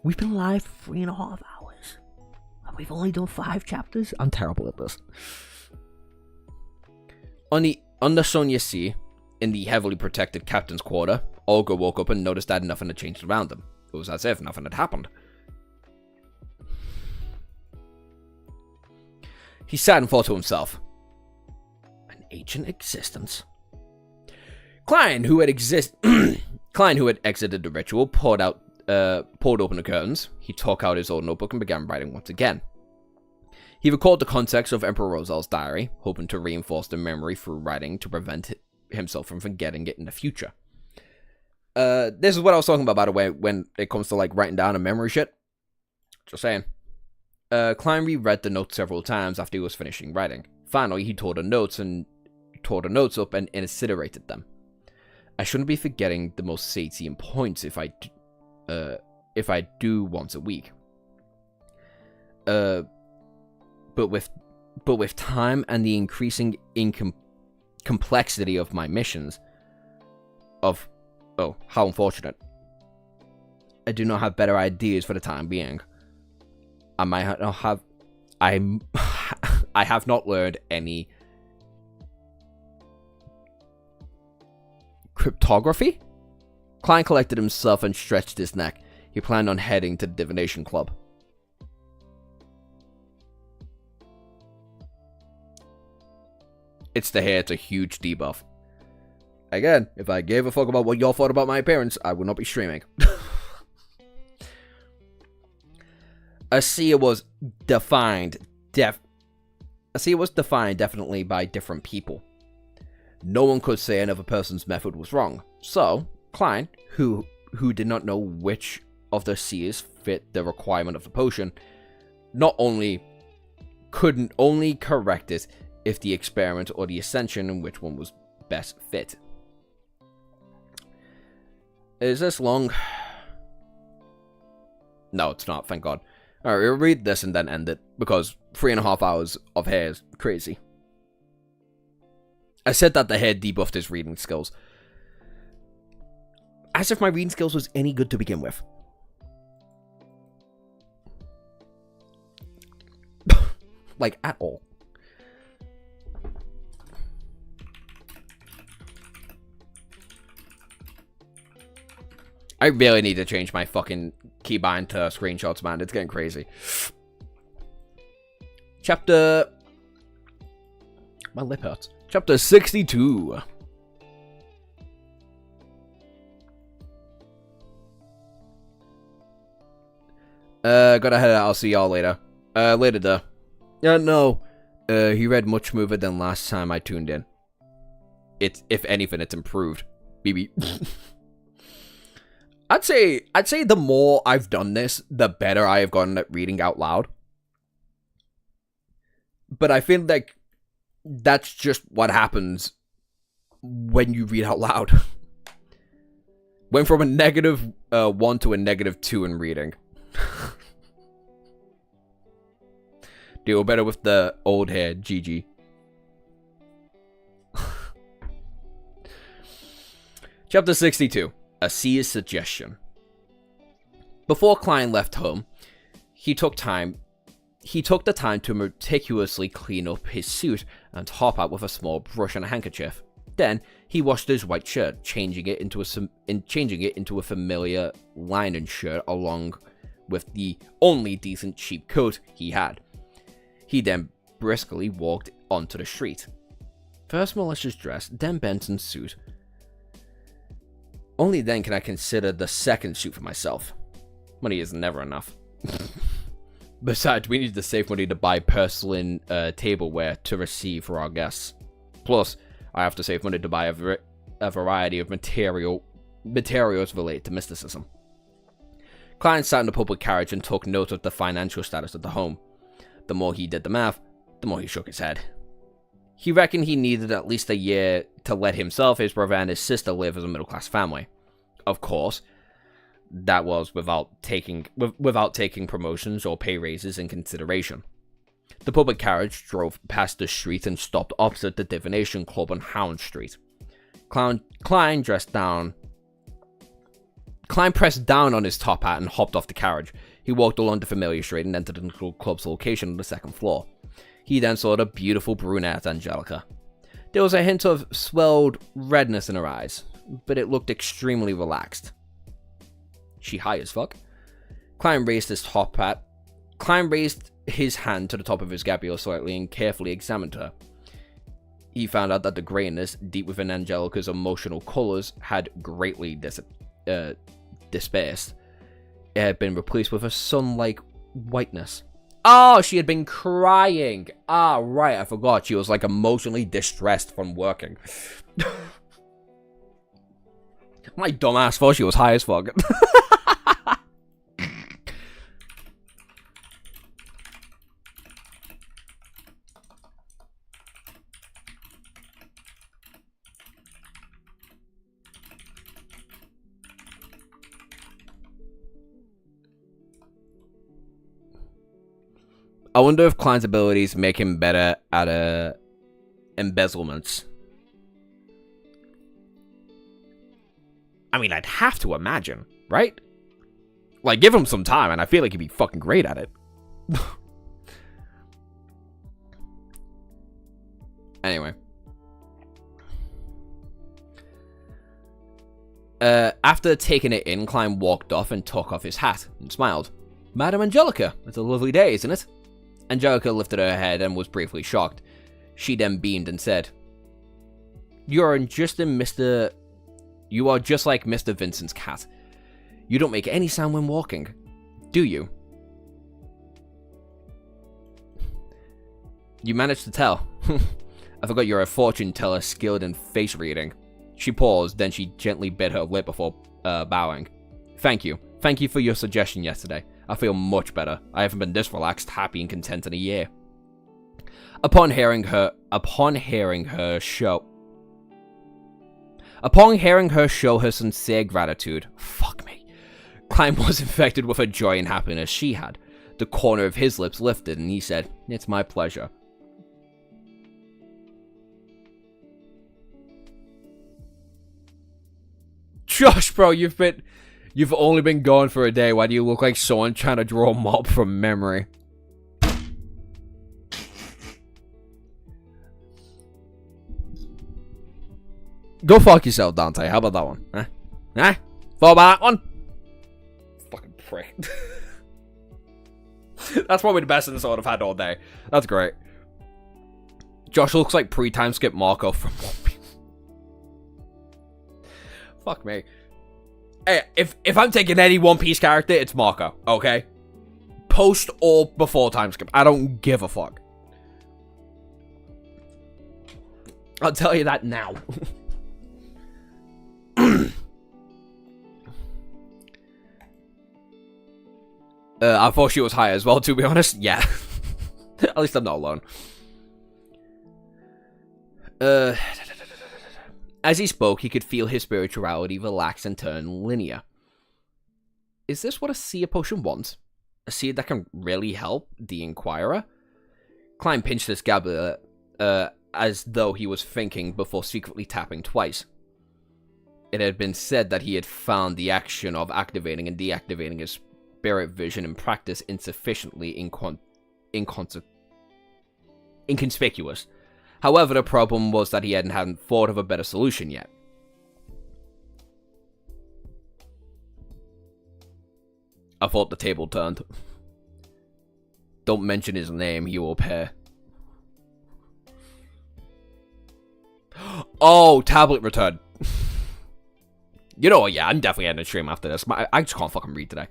We've been live for 3.5 hours. And we've only done 5 chapters. I'm terrible at this. On the Sonia Sea, in the heavily protected captain's quarter, Olga woke up and noticed that nothing had changed around them. It was as if nothing had happened. He sat and thought to himself. An ancient existence. Klein, who had exited the ritual, pulled open the curtains. He took out his old notebook and began writing once again. He recalled the context of Emperor Rosel's diary, hoping to reinforce the memory through writing to prevent himself from forgetting it in the future. This is what I was talking about, by the way, when it comes to like writing down a memory shit. Just saying. Klein reread the notes several times after he was finishing writing. Finally, he tore the notes up and incinerated them. I shouldn't be forgetting the most salient points if I do once a week. But with time and the increasing complexity of my missions, how unfortunate. I do not have better ideas for the time being. I might not have. I have not learned any cryptography. Klein collected himself and stretched his neck. He planned on heading to the divination club. It's the hair. It's a huge debuff. Again, if I gave a fuck about what y'all thought about my appearance, I would not be streaming. Asiya was defined definitely by different people. No one could say another person's method was wrong. So, Klein, who did not know which of the seers fit the requirement of the potion, couldn't only correct it if the experiment or the ascension in which one was best fit. Is this long? No, it's not, thank God. Alright, we'll read this and then end it, because 3.5 hours of hair is crazy. I said that the hair debuffed his reading skills. As if my reading skills was any good to begin with. Like, at all. I really need to change my fucking keybind to screenshots, man. It's getting crazy. My lip hurts. Chapter 62. Gotta head out. I'll see y'all later. Later, duh. Yeah, no. He read much smoother than last time I tuned in. If anything, it's improved. BB. I'd say the more I've done this, the better I have gotten at reading out loud. But I feel like that's just what happens when you read out loud. Went from a -1 to a -2 in reading. Deal better with the old hair, GG. Chapter 62. A seer's suggestion. Before Klein left home, he took the time to meticulously clean up his suit and top out with a small brush and a handkerchief. Then he washed his white shirt, changing it into a familiar linen shirt along with the only decent cheap coat he had. He then briskly walked onto the street. First Melissa's dress, then Benson's suit. Only then can I consider the second suit for myself. Money is never enough. Besides, we need to save money to buy porcelain tableware to receive for our guests. Plus, I have to save money to buy a variety of materials related to mysticism. Klein sat in the public carriage and took note of the financial status of the home. The more he did the math, the more he shook his head. He reckoned he needed at least a year to let himself, his brother, and his sister live as a middle-class family. Of course, that was without taking promotions or pay raises in consideration. The public carriage drove past the street and stopped opposite the Divination Club on Hound Street. Klein pressed down on his top hat and hopped off the carriage. He walked along the familiar street and entered the club's location on the second floor. He then saw the beautiful brunette Angelica. There was a hint of swelled redness in her eyes, but it looked extremely relaxed. She high as fuck? Klein raised his hand to the top of his gabio slightly and carefully examined her. He found out that the grayness deep within Angelica's emotional colors had greatly dispersed. It had been replaced with a sun-like whiteness. Oh, she had been crying. Ah, right, I forgot. She was like emotionally distressed from working. My dumbass thought she was high as fuck. I wonder if Klein's abilities make him better at embezzlements. I mean, I'd have to imagine, right? Like, give him some time, and I feel like he'd be fucking great at it. Anyway. After taking it in, Klein walked off and took off his hat and smiled. Madam Angelica, it's a lovely day, isn't it? Angelica lifted her head and was briefly shocked. She then beamed and said, You are just like Mr. Vincent's cat. You don't make any sound when walking, do you? You managed to tell. I forgot you're a fortune teller skilled in face reading. She paused, then she gently bit her lip before bowing. Thank you. Thank you for your suggestion yesterday. I feel much better. I haven't been this relaxed, happy, and content in a year. Upon hearing her show her sincere gratitude, fuck me, Klein was infected with a joy and happiness she had. The corner of his lips lifted, and he said, It's my pleasure. Josh, bro, You've only been gone for a day. Why do you look like someone trying to draw a mob from memory? Go fuck yourself, Dante. How about that one? Huh? Huh? Thought about that one? Fucking prick. That's probably the best episode I've had all day. That's great. Josh looks like pre-time skip Marco from One Piece. Fuck me. Hey, if I'm taking any One Piece character, it's Marco, okay? Post or before time skip. I don't give a fuck. I'll tell you that now. I thought she was high as well, to be honest. Yeah. At least I'm not alone. As he spoke, he could feel his spirituality relax and turn linear. Is this what a seer potion wants? A seer that can really help the Inquirer? Klein pinched his gablet, as though he was thinking before secretly tapping twice. It had been said that he had found the action of activating and deactivating his spirit vision in practice insufficiently inconspicuous. However, the problem was that he hadn't thought of a better solution yet. I thought the table turned. Don't mention his name, he will pair. Oh, tablet return. You know what, yeah, I'm definitely ending the stream after this. I just can't fucking read today.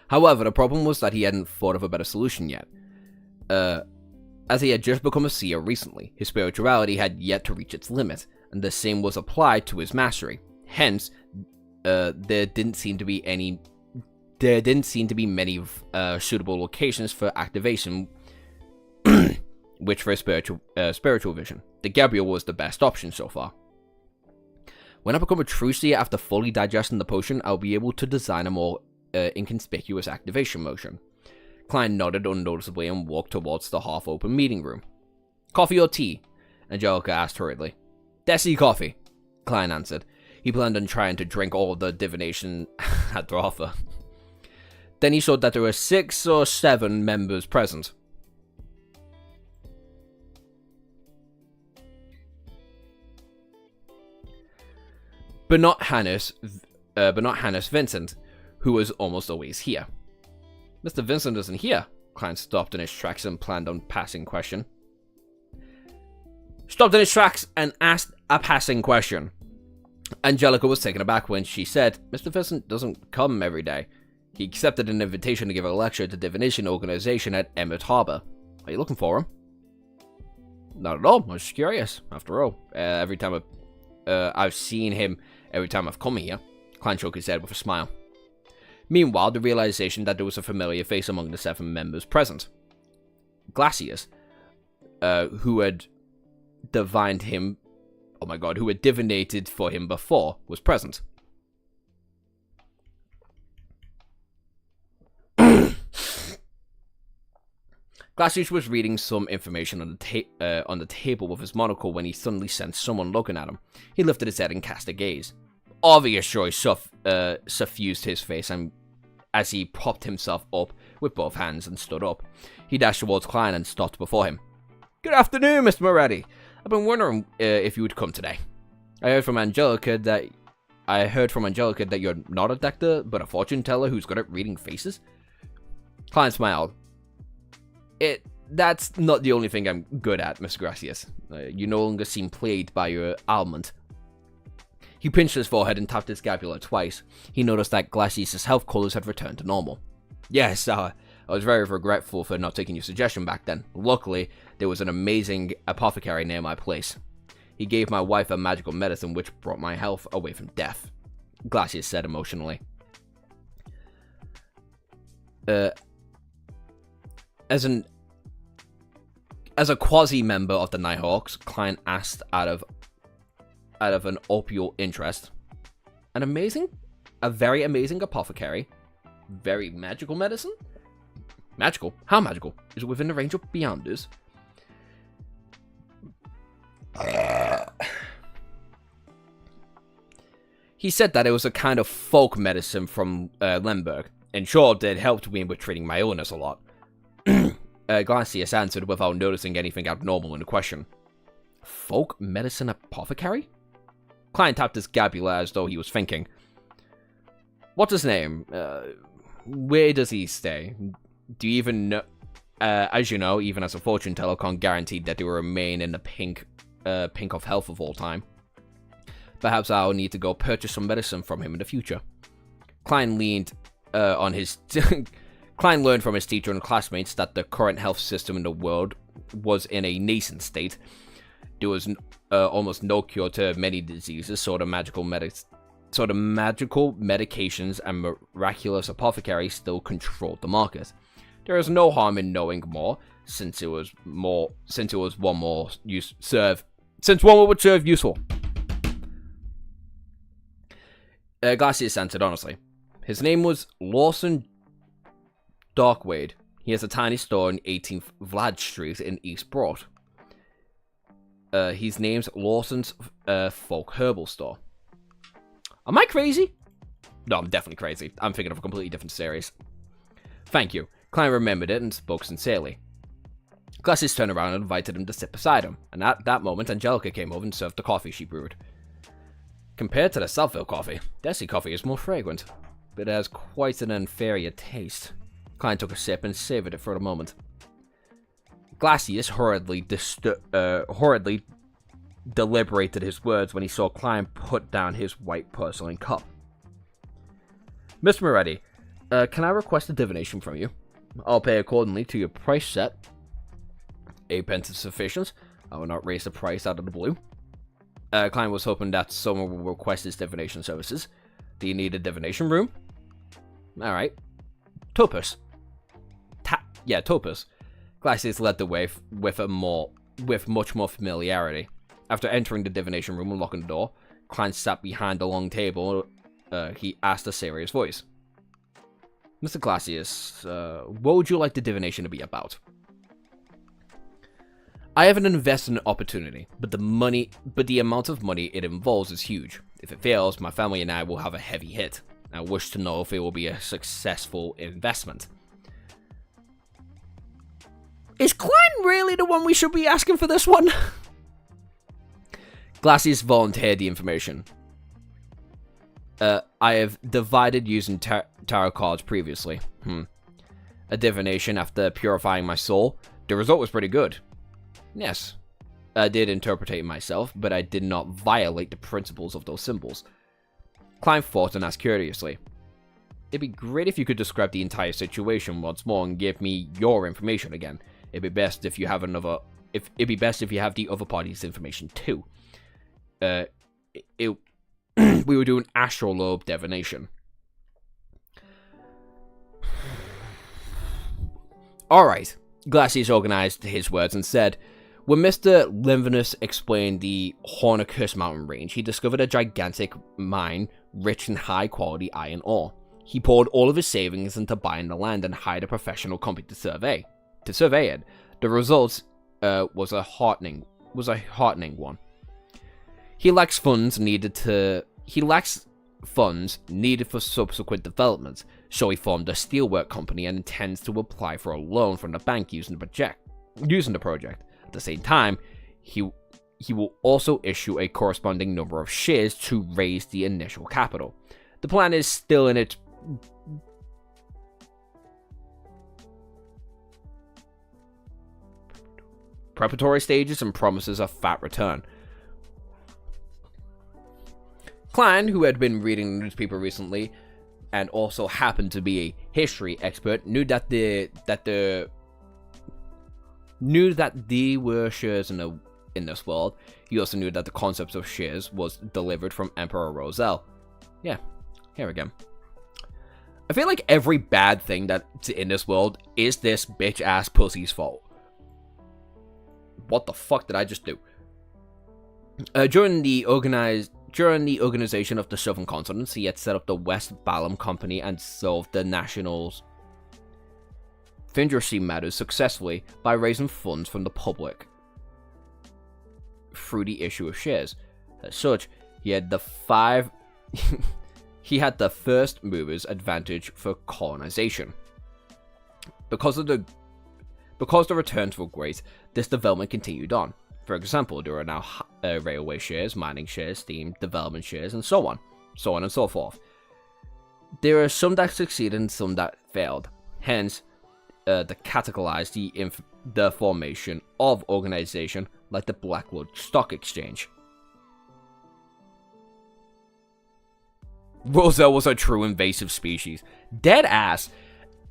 However, the problem was that he hadn't thought of a better solution yet. As he had just become a seer recently, his spirituality had yet to reach its limit, and the same was applied to his mastery. Hence, there didn't seem to be many suitable locations for activation, which for a spiritual vision. The Gabriel was the best option so far. When I become a true seer after fully digesting the potion, I'll be able to design a more inconspicuous activation motion. Klein nodded unnoticeably and walked towards the half-open meeting room. Coffee or tea? Angelica asked hurriedly. Desi coffee, Klein answered. He planned on trying to drink all the divination had to offer. Then he saw that there were 6 or 7 members present. But not Hannes Vincent, who was almost always here. Mr. Vincent isn't here. Klein stopped in his tracks and planned on passing question. Stopped in his tracks and asked a passing question. Angelica was taken aback when she said, Mr. Vincent doesn't come every day. He accepted an invitation to give a lecture at the divination organization at Emmett Harbor. Are you looking for him? Not at all. I was just curious. After all, every time I've seen him every time I've come here. Klein shook his head with a smile. Meanwhile, the realization that there was a familiar face among the 7 members present. Glacius, who had divined him, who had divinated for him before, was present. Glacius was reading some information on the table with his monocle when he suddenly sensed someone looking at him. He lifted his head and cast a gaze. Obvious joy suffused his face as he propped himself up with both hands and stood up. He dashed towards Klein and stopped before him. Good afternoon, Mr. Moretti. I've been wondering if you would come today. I heard from Angelica that you're not a doctor, but a fortune teller who's good at reading faces. Klein smiled. That's not the only thing I'm good at, Miss Gracias. You no longer seem plagued by your ailment. He pinched his forehead and tapped his scapula twice. He noticed that Glacius' health colors had returned to normal. Yes, I was very regretful for not taking your suggestion back then. Luckily, there was an amazing apothecary near my place. He gave my wife a magical medicine which brought my health away from death, Glacius said emotionally. As a quasi-member of the Nighthawks, Klein asked out of an opal interest. A very amazing apothecary? Very magical medicine? Magical? How magical? Is it within the range of Beyonders? He said that it was a kind of folk medicine from Lemberg. In short, it helped me with treating my illness a lot. Glacius answered without noticing anything abnormal in the question. Folk medicine apothecary? Klein tapped his scapula as though he was thinking. What's his name? Where does he stay? Do you even know? As you know, even as a fortune teller, can't guarantee that they will remain in the pink of health of all time. Perhaps I'll need to go purchase some medicine from him in the future. Klein leaned on his... Klein learned from his teacher and classmates that the current health system in the world was in a nascent state. there was almost no cure to many diseases, so the magical medications and miraculous apothecaries still controlled the market. There is no harm in knowing more, since one would serve useful. Glacius answered honestly. His name was Lawson Darkwade. He has a tiny store in 18th Vlad Street in East Broad. His name's Lawson's Folk Herbal Store. Am I crazy? No, I'm definitely crazy. I'm thinking of a completely different series. Thank you. Klein remembered it and spoke sincerely. Glacius turned around and invited him to sit beside him, and at that moment Angelica came over and served the coffee she brewed. Compared to the Southville coffee, Desi coffee is more fragrant, but it has quite an inferior taste. Klein took a sip and savored it for a moment. Glacius hurriedly deliberated his words when he saw Klein put down his white porcelain cup. Mr. Moretti, can I request a divination from you? I'll pay accordingly to your price set. 8 pence is sufficient. I will not raise the price out of the blue. Klein was hoping that someone would request his divination services. Do you need a divination room? Alright. Topus. Topus. Glacius led the way with much more familiarity. After entering the divination room and locking the door, Klein sat behind a long table. He asked a serious voice. Mr. Glacius, what would you like the divination to be about? I have an investment opportunity, but the amount of money it involves is huge. If it fails, my family and I will have a heavy hit. I wish to know if it will be a successful investment. Is Klein really the one we should be asking for this one? Glacius volunteered the information. I have divided using tarot cards previously. A divination after purifying my soul. The result was pretty good. Yes, I did interpretate myself, but I did not violate the principles of those symbols. Klein thought and asked curiously. It'd be great if you could describe the entire situation once more and give me your information again. It'd be best if you have the other party's information too. We would do an astrolabe divination. Alright, Glacius organized his words and said, when Mr. Livinus explained the Hornicus mountain range, he discovered a gigantic mine rich in high-quality iron ore. He poured all of his savings into buying the land and hired a professional company to survey it. The result was a heartening one. He lacks funds needed for subsequent developments, so he formed a steelwork company and intends to apply for a loan from the bank using the project. At the same time, he will also issue a corresponding number of shares to raise the initial capital. The plan is still in its preparatory stages and promises a fat return. Klein, who had been reading the newspaper recently and also happened to be a history expert, knew that there were shares in this world. He also knew that the concept of shares was delivered from Emperor Roselle. Yeah, here we go. I feel like every bad thing that's in this world is this bitch-ass pussy's fault. What the fuck did I just do? During the organization of the Southern Continents, he had set up the West Balam Company and solved the National's Findracy matters successfully by raising funds from the public through the issue of shares. As such, he had the first mover's advantage for colonization. Because the returns were great, this development continued on. For example, there are now railway shares, mining shares, steam development shares, and so on and so forth. There are some that succeeded and some that failed. Hence, that catalyzed the formation of organization like the Blackwood Stock Exchange. Roselle was a true invasive species. Dead ass.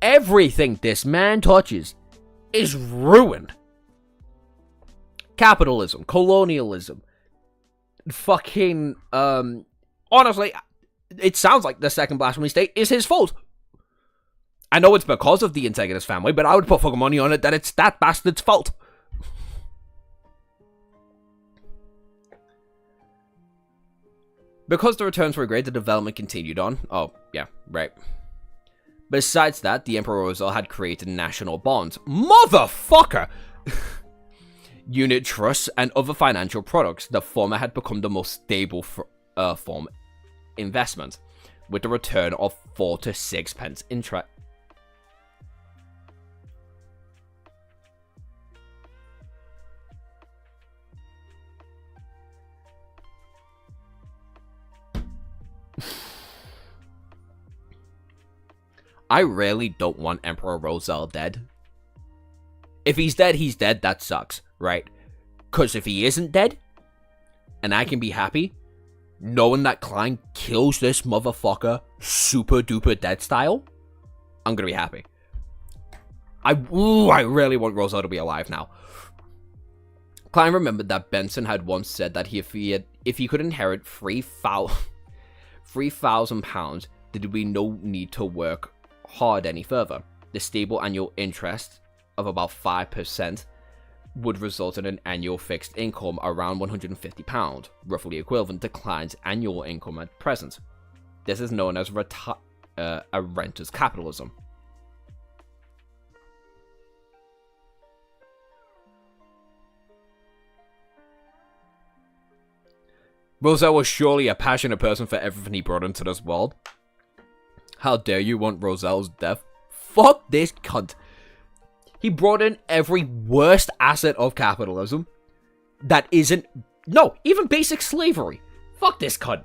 Everything this man touches is ruined. capitalism, colonialism, fucking, honestly, it sounds like the second blasphemy state is his fault. I know it's because of the Antagonist family, but I would put fucking money on it that it's that bastard's fault. Because the returns were great, the development continued on. Oh, yeah, right. Besides that, the Emperor Rosal had created national bonds. Motherfucker! Unit trusts and other financial products. The former had become the most stable form investment, with a return of 4 to 6 pence interest. I really don't want Emperor Rosal dead. If he's dead, he's dead. That sucks, right? Because if he isn't dead, and I can be happy, knowing that Klein kills this motherfucker super duper dead style, I'm gonna be happy. I really want Rosal to be alive now. Klein remembered that Benson had once said that if he could inherit £3,000, there would be no need to work hard any further. The stable annual interest of about 5% would result in an annual fixed income around £150, roughly equivalent to Klein's annual income at present. This is known as a renter's capitalism. Rosal was surely a passionate person for everything he brought into this world. How dare you want Rosal's death? Fuck this cunt. He brought in every worst asset of capitalism that isn't... No, even basic slavery. Fuck this cunt.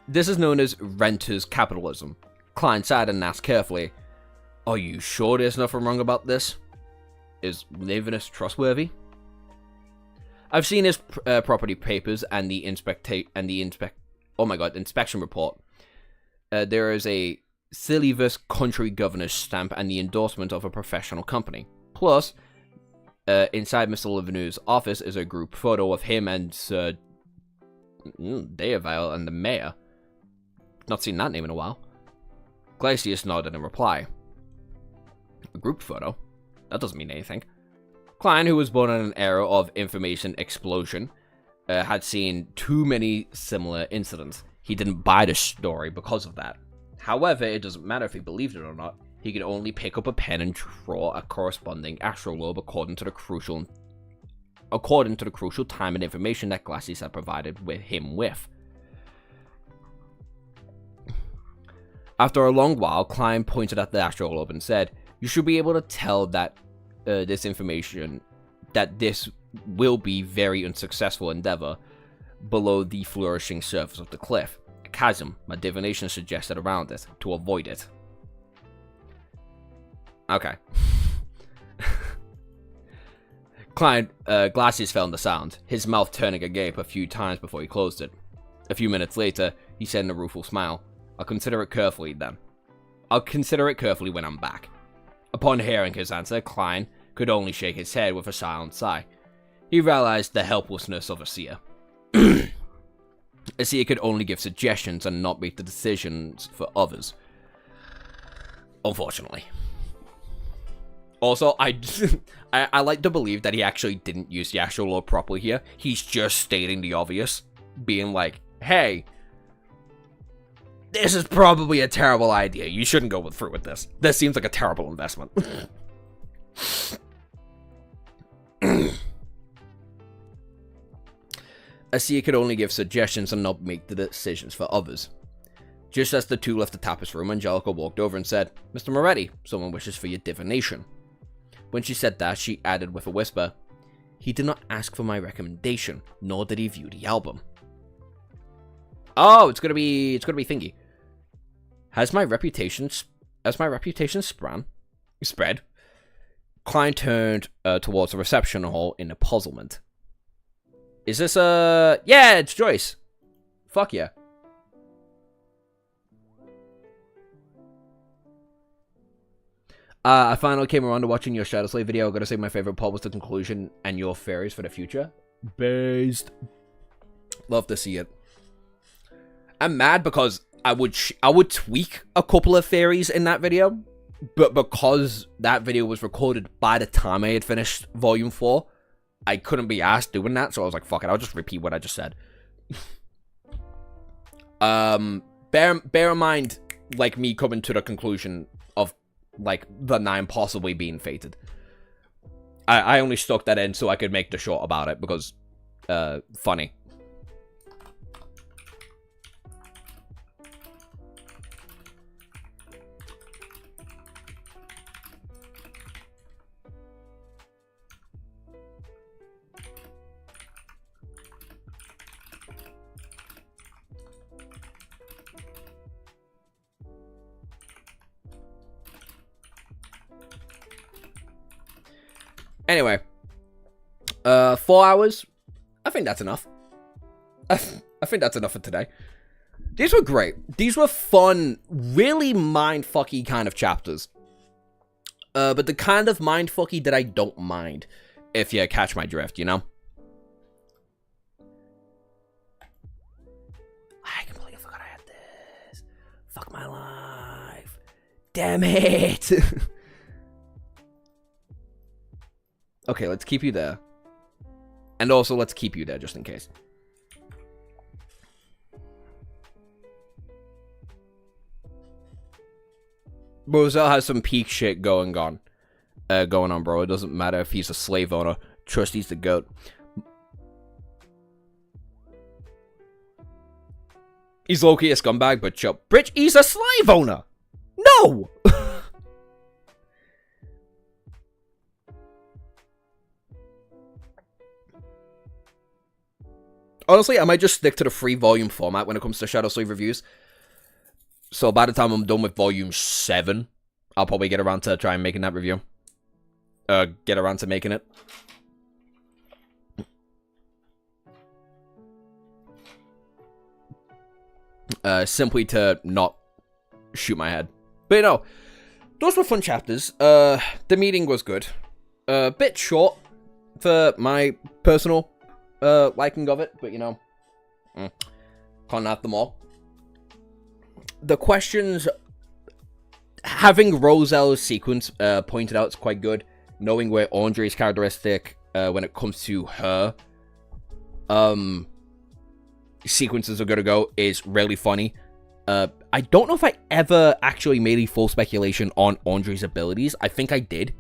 This is known as renter's capitalism. Klein sat and asked carefully, "Are you sure there's nothing wrong about this? Is Levinus trustworthy?" I've seen his property papers and the inspection report. There is a Silivus country governor's stamp and the endorsement of a professional company. Plus, inside Mr. Levinus's office is a group photo of him and Sir Deavale and the mayor. Not seen that name in a while. Glacius nodded in reply. A group photo? That doesn't mean anything. Klein, who was born in an era of information explosion, had seen too many similar incidents. He didn't buy the story because of that. However, it doesn't matter if he believed it or not. He could only pick up a pen and draw a corresponding astrolabe according to the crucial time and information that Glacius had provided him with. After a long while, Klein pointed at the astrolabe and said, "You should be able to tell that this information, that this will be very unsuccessful endeavor below the flourishing surface of the cliff. A chasm, my divination suggested around it, to avoid it." Okay. Glacius found the sound, his mouth turning agape a few times before he closed it. A few minutes later, he said in a rueful smile, "I'll consider it carefully then. I'll consider it carefully when I'm back." Upon hearing his answer, Klein could only shake his head with a silent sigh. He realized the helplessness of a seer. A seer could only give suggestions and not make the decisions for others. Unfortunately. Also, I like to believe that he actually didn't use the actual law properly here. He's just stating the obvious. Being like, hey, this is probably a terrible idea. You shouldn't go through with this. This seems like a terrible investment. A seer could only give suggestions and not make the decisions for others. Just as the two left the tapas room, Angelica walked over and said, "Mr. Moretti, someone wishes for your divination." When she said that, she added with a whisper, "He did not ask for my recommendation, nor did he view the album." Oh, it's gonna be thingy. Has my reputation spread? Klein turned towards the reception hall in a puzzlement. Is this yeah, it's Joyce. Fuck yeah. I finally came around to watching your Shadow Slave video. I gotta say my favorite part was the conclusion and your theories for the future. Based. Love to see it. I'm mad because I would tweak a couple of theories in that video, but because that video was recorded by the time I had finished Volume 4, I couldn't be asked doing that, so I was like, fuck it, I'll just repeat what I just said. Bear in mind, like, me coming to the conclusion of, like, the 9 possibly being fated. I only stuck that in so I could make the short about it, because, funny. Anyway, 4 hours. I think that's enough. I think that's enough for today. These were great. These were fun, really mindfucky kind of chapters. But the kind of mindfucky that I don't mind, if you catch my drift, you know? I completely forgot I had this. Fuck my life. Damn it. Okay, let's keep you there. And also, let's keep you there, just in case. Roselle has some peak shit going on, bro. It doesn't matter if he's a slave owner. Trust he's the GOAT. He's low-key a scumbag, but chill. Bridge, he's a slave owner! No! Honestly, I might just stick to the free volume format when it comes to Shadow Slave reviews. So by the time I'm done with volume 7, I'll probably get around to try and making that review. Get around to making it. Simply to not shoot my head. But you know, those were fun chapters. The meeting was good. A bit short for my personal liking of it, but you know, can't have them all. The questions, having Roselle's sequence pointed out is quite good. Knowing where Andre's characteristic when it comes to her sequences are gonna go is really funny. I don't know if I ever actually made a full speculation on Andre's abilities. I think I did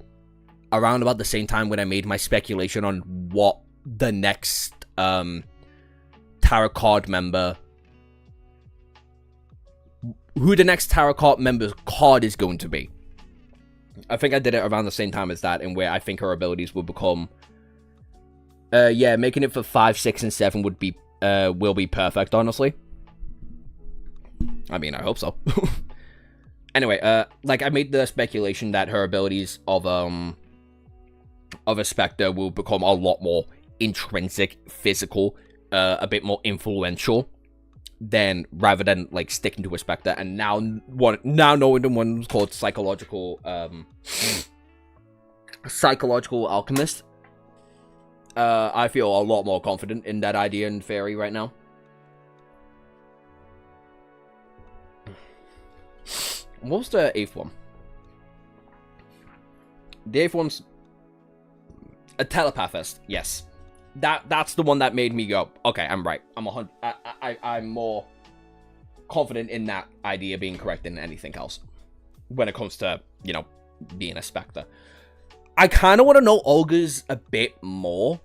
around about the same time when I made my speculation on what the next tarot card member, who the next tarot card member's card is going to be. I think I did it around the same time as that, and where I think her abilities will become yeah, making it for 5, 6, and 7 would be will be perfect, honestly. I mean, I hope so. Anyway, like, I made the speculation that her abilities of a Spectre will become a lot more intrinsic, physical, a bit more influential, than rather than like sticking to a Spectre. And now knowing the one's called psychological alchemist, I feel a lot more confident in that idea and theory right now. What was the 8th one? The 8th one's a telepathist. Yes, that's the one that made me go, okay, I'm right. I'm more confident in that idea being correct than anything else when it comes to, you know, being a Spectre. I kind of want to know Olga's a bit more,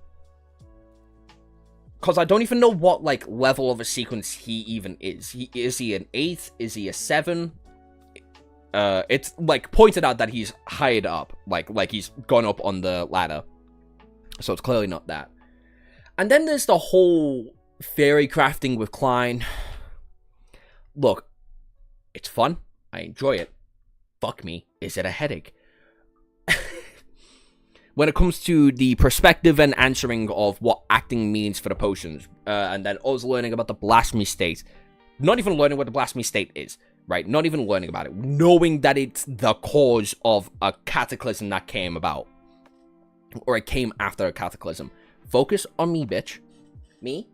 because I don't even know what like level of a sequence he even is. Is he an 8th? Is he a 7? It's like pointed out that he's higher up, like he's gone up on the ladder, so it's clearly not that. And then there's the whole theory crafting with Klein. Look, it's fun. I enjoy it. Fuck me, is it a headache? When it comes to the perspective and answering of what acting means for the potions, and then also learning about the blasphemy state. Not even learning what the blasphemy state is. right? Not even learning about it. Knowing that it's the cause of a cataclysm that came about. Or it came after a cataclysm. Focus on me, bitch. Me?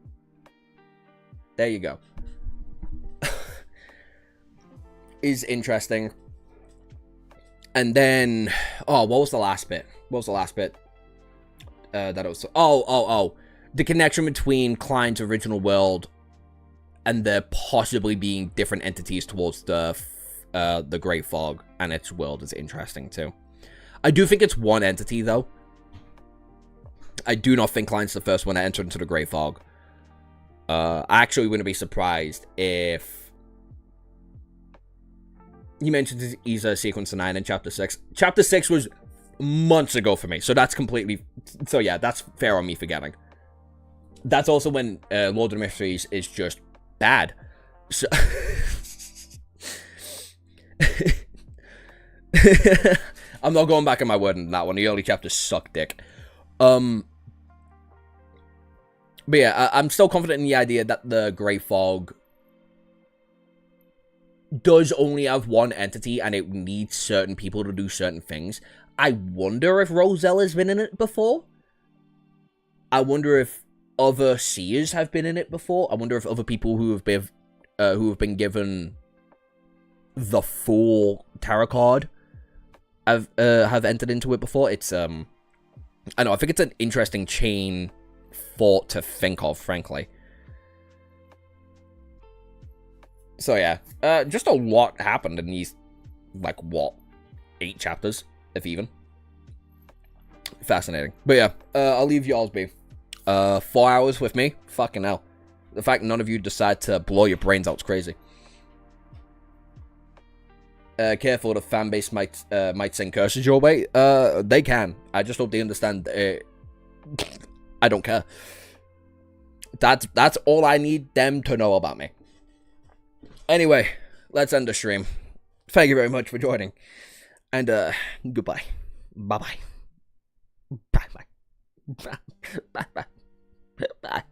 There you go. Is interesting. And then... Oh, what was the last bit? What was the last bit? That it was... Oh. The connection between Klein's original world and there possibly being different entities towards the Great Fog and its world is interesting, too. I do think it's one entity, though. I do not think Klein's the first one to enter into the Great Fog. I actually wouldn't be surprised if... You mentioned he's a Sequence 9 in Chapter 6. Chapter 6 was months ago for me, so that's completely... So yeah, that's fair on me forgetting. That's also when Lord of the Mysteries is just bad. So... I'm not going back on my word on that one. The early chapters suck dick. But yeah, I'm still confident in the idea that the Great Fog does only have one entity and it needs certain people to do certain things. I wonder if Rosella's been in it before. I wonder if other seers have been in it before. I wonder if other people who have been given the full tarot card have entered into it before. It's I know, I think it's an interesting chain thought to think of, frankly. So yeah, just a lot happened in these, like, what, 8 chapters, if even. Fascinating. But yeah, I'll leave y'all's be. 4 hours with me? Fucking hell. The fact none of you decide to blow your brains out's crazy. Careful, the fan base might send curses your way. They can. I just hope they understand. I don't care. That's all I need them to know about me. Anyway, let's end the stream. Thank you very much for joining. And, goodbye. Bye-bye. Bye-bye. Bye-bye. Bye-bye.